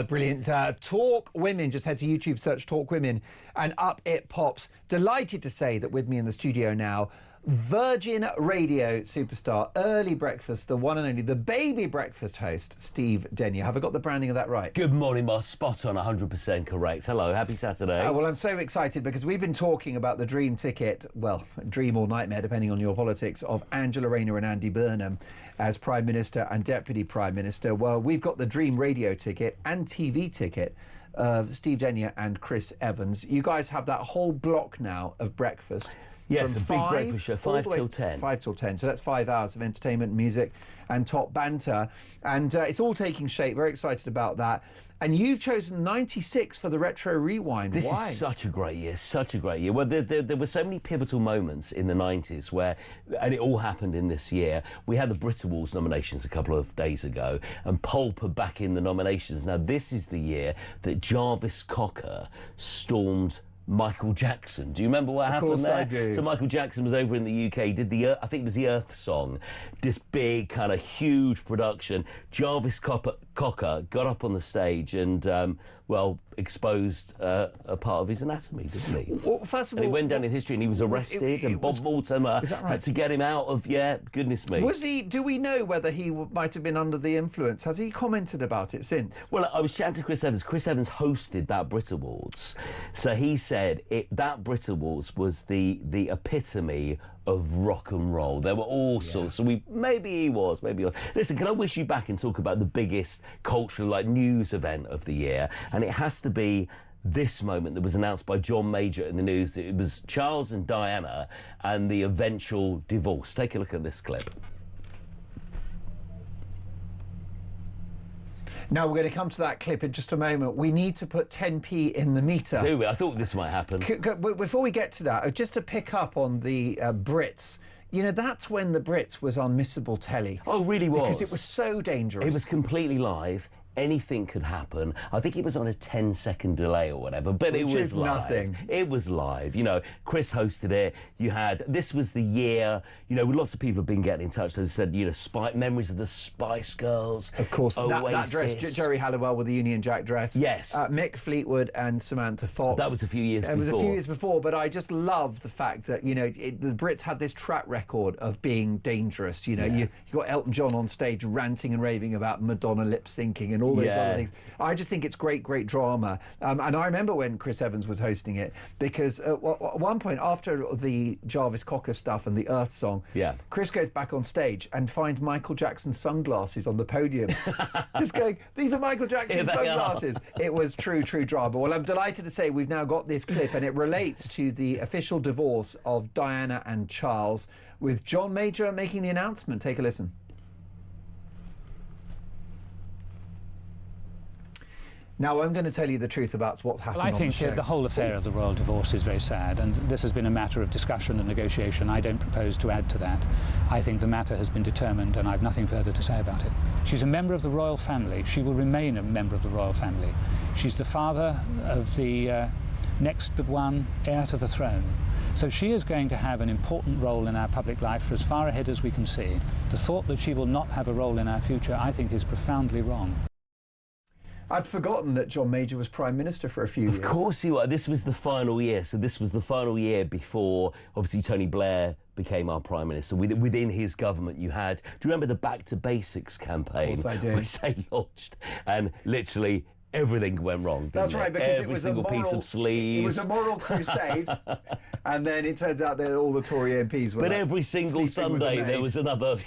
Brilliant. Talk Women. Just head to YouTube, search Talk Women, and up it pops. Delighted to say that with me in the studio now, Virgin Radio superstar, early breakfast, the one and only, the baby breakfast host, Steve Denyer. Have I got the branding of that right? Good morning, Mark. Spot on, 100% correct. Hello, happy Saturday. Well, I'm so excited because we've been talking about the dream ticket, well, dream or nightmare, depending on your politics, of Angela Rayner and Andy Burnham as Prime Minister and Deputy Prime Minister. Well, we've got the dream radio ticket and TV ticket of Steve Denyer and Chris Evans. You guys have that whole block now of breakfast. Yes, a big breakfast show, 5 till 10. 5 till 10. So that's 5 hours of entertainment, music and top banter. And it's all taking shape. Very excited about that. And you've chosen 96 for the Retro Rewind. This Why? is such a great year, such a great year. Well, there were so many pivotal moments in the 90s where, and it all happened in this year. We had the Brit Awards nominations a couple of days ago, and Pulp are back in the nominations. Now, this is the year that Jarvis Cocker stormed Michael Jackson. Do you remember what happened there? Of course I do. So Michael Jackson was over in the UK, did the, I think it was the Earth Song, this big kind of huge production. Jarvis Cocker got up on the stage and, well, exposed a part of his anatomy, didn't he? Well, first of all, he went down in history and he was arrested, and Bob Mortimer had to get him out of, goodness me. Was he, do we know whether he might have been under the influence? Has he commented about it since? Well, I was chatting to Chris Evans. Chris Evans hosted that Brit Awards. So he said that Brit Awards was the epitome of rock and roll. There were all sorts. So maybe he was. Listen, can I wish you back and talk about the biggest cultural, news event of the year? And it has to be this moment that was announced by John Major in the news. It was Charles and Diana and the eventual divorce. Take a look at this clip. Now, we're going to come to that clip in just a moment. We need to put 10p in the meter. Do we? I thought this might happen. Before we get to that, just to pick up on the Brits, you know, that's when the Brits was unmissable telly. Oh, really was. Because it was so dangerous. It was completely live. Anything could happen. I think it was on a 10-second delay or whatever, but it was live. Nothing. It was live. You know, Chris hosted it. This was the year, lots of people have been getting in touch. They said, memories of the Spice Girls. Of course, that dress, Jerry Halliwell with the Union Jack dress. Yes. Mick Fleetwood and Samantha Fox. That was a few years before. It was a few years before, but I just love the fact that, the Brits had this track record of being dangerous. You got Elton John on stage ranting and raving about Madonna lip-syncing and all those other things. I just think it's great drama. And I remember when Chris Evans was hosting it, because at one point after the Jarvis Cocker stuff and the Earth Song, Chris goes back on stage and finds Michael Jackson's sunglasses on the podium. Just going, these are Michael Jackson's sunglasses. It was true drama. Well, I'm delighted to say we've now got this clip, and it relates to the official divorce of Diana and Charles, with John Major making the announcement. Take a listen. Now, I'm going to tell you the truth about what's happened on the show. I think the whole affair of the royal divorce is very sad, and this has been a matter of discussion and negotiation. I don't propose to add to that. I think the matter has been determined, and I've nothing further to say about it. She's a member of the royal family. She will remain a member of the royal family. She's the father of the next but one heir to the throne. So she is going to have an important role in our public life for as far ahead as we can see. The thought that she will not have a role in our future, I think, is profoundly wrong. I'd forgotten that John Major was Prime Minister for a few years. Of course he was. This was the final year. So this was the final year before, obviously, Tony Blair became our Prime Minister. Within his government, you had... Do you remember the Back to Basics campaign? Of course I do. Which they launched, and literally... everything went wrong. That's right, because every single piece of sleeves. It was a moral crusade, and then it turns out that all the Tory MPs were. But every single Sunday there was another.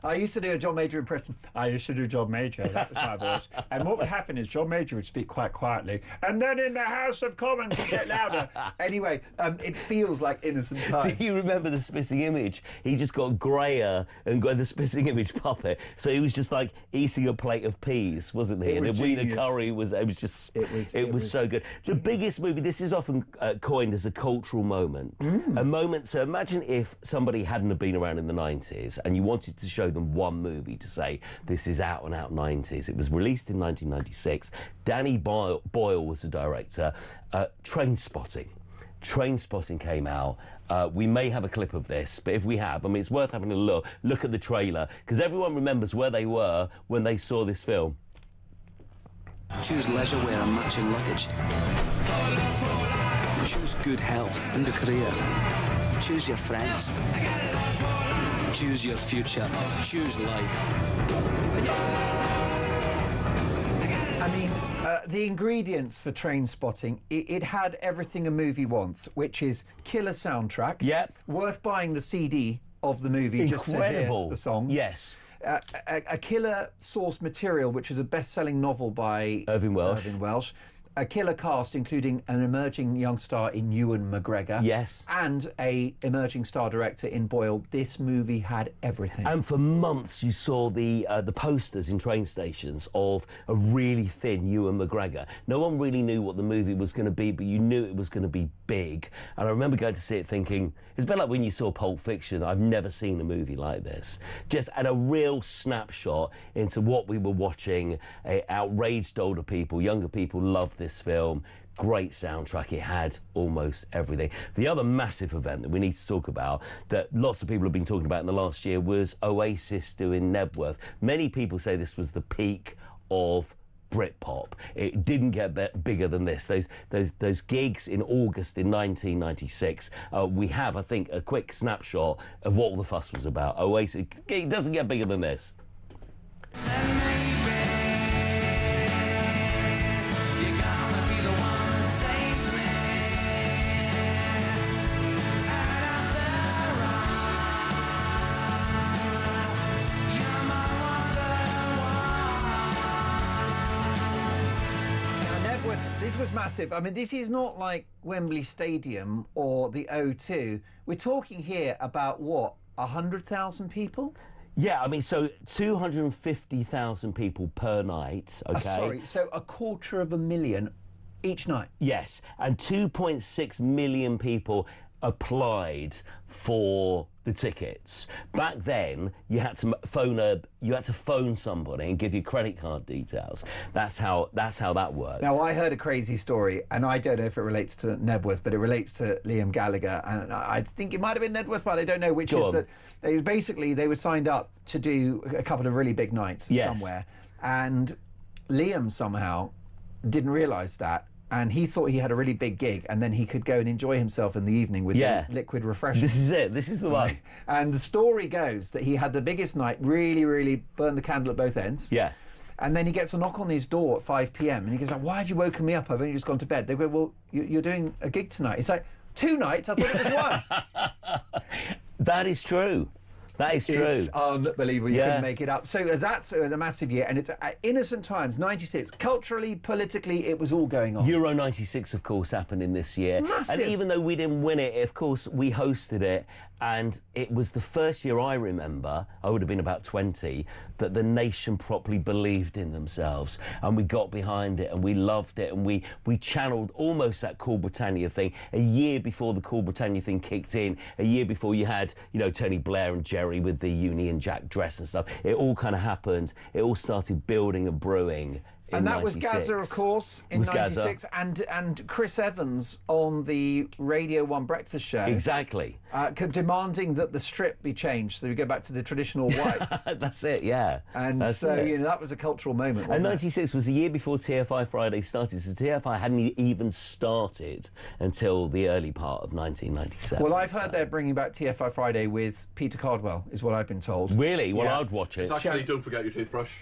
I used to do a John Major impression. I used to do John Major. That was my voice. And what would happen is John Major would speak quite quietly, and then in the House of Commons he'd get louder. Anyway, it feels like innocent times. Do you remember the Spitting Image? He just got greyer and got the Spitting Image puppet. So he was just like eating a plate of peas, wasn't he? It and was the Wiener genius. curry it was so good. The biggest movie, this is often coined as a cultural moment. A moment, so imagine if somebody hadn't have been around in the 90s and you wanted to show them one movie to say, this is out and out 90s. It was released in 1996. Danny Boyle was the director. Trainspotting. Trainspotting came out. We may have a clip of this, but if we have, I mean, it's worth having a look at the trailer, because everyone remembers where they were when they saw this film. Choose leisure wear and matching luggage. Choose good health and a career. Choose your friends. Choose your future. Choose life. I mean, the ingredients for Trainspotting, it had everything a movie wants, which is killer soundtrack. Yep. Worth buying the CD of the movie just to hear the songs. Yes. A killer source material, which is a best-selling novel by Irving Welsh. A killer cast, including an emerging young star in Ewan McGregor. Yes. And a emerging star director in Boyle. This movie had everything. And for months you saw the posters in train stations of a really thin Ewan McGregor. No one really knew what the movie was going to be, but you knew it was going to be big. And I remember going to see it thinking, it's a bit like when you saw Pulp Fiction. I've never seen a movie like this. Just at a real snapshot into what we were watching. Outraged older people, younger people loved this film. Great soundtrack. It had almost everything. The other massive event that we need to talk about, that lots of people have been talking about in the last year, was Oasis doing Nebworth. Many people say this was the peak of Britpop. It didn't get bigger than this. Those gigs in August in 1996. We have, I think, a quick snapshot of what all the fuss was about. Oasis. It doesn't get bigger than this. This was massive. I mean, this is not like Wembley Stadium or the O2. We're talking here about, what, 100,000 people? Yeah, I mean, so 250,000 people per night, OK? Sorry, so 250,000 each night? Yes, and 2.6 million people applied for the tickets. Back then, you had to phone somebody and give your credit card details. That's how that worked. Now, I heard a crazy story, and I don't know if it relates to Nebworth, but it relates to Liam Gallagher, and I think it might have been Nebworth, but I don't know which. That they were signed up to do a couple of really big nights somewhere, and Liam somehow didn't realise that. And he thought he had a really big gig, and then he could go and enjoy himself in the evening with the liquid refreshment. This is it. This is the one. And the story goes that he had the biggest night, really, really burned the candle at both ends. Yeah. And then he gets a knock on his door at 5 p.m. and he goes, like, why have you woken me up? I've only just gone to bed. They go, well, you're doing a gig tonight. It's like, 2 nights? I thought it was 1. That is true. That is true. It's unbelievable. You couldn't make it up. So that's the massive year. And it's innocent times, 96. Culturally, politically, it was all going on. Euro 96, of course, happened in this year. Massive. And even though we didn't win it, of course, we hosted it. And it was the first year I remember, I would have been about 20, that the nation properly believed in themselves. And we got behind it and we loved it. And we channeled almost that Cool Britannia thing a year before the Cool Britannia thing kicked in, a year before you had, Tony Blair and Jerry with the Union Jack dress and stuff. It all kind of happened. It all started building and brewing And that was 96. Gaza, of course, in Was Gaza. 96, and Chris Evans on the Radio 1 breakfast show. Exactly. Demanding that the strip be changed so we go back to the traditional white. That's it, yeah. And That's so, it. you know, that was a cultural moment, And wasn't it? 96 was the year before TFI Friday started, so TFI hadn't even started until the early part of 1997. Well, I've heard they're bringing back TFI Friday with Peter Cardwell, is what I've been told. Really? Well, Yeah. I'd watch it. It's actually, don't forget your toothbrush.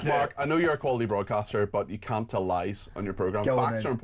Mark, I know you're a quality broadcaster, but you can't tell lies on your programme. Go on Facts then. are important.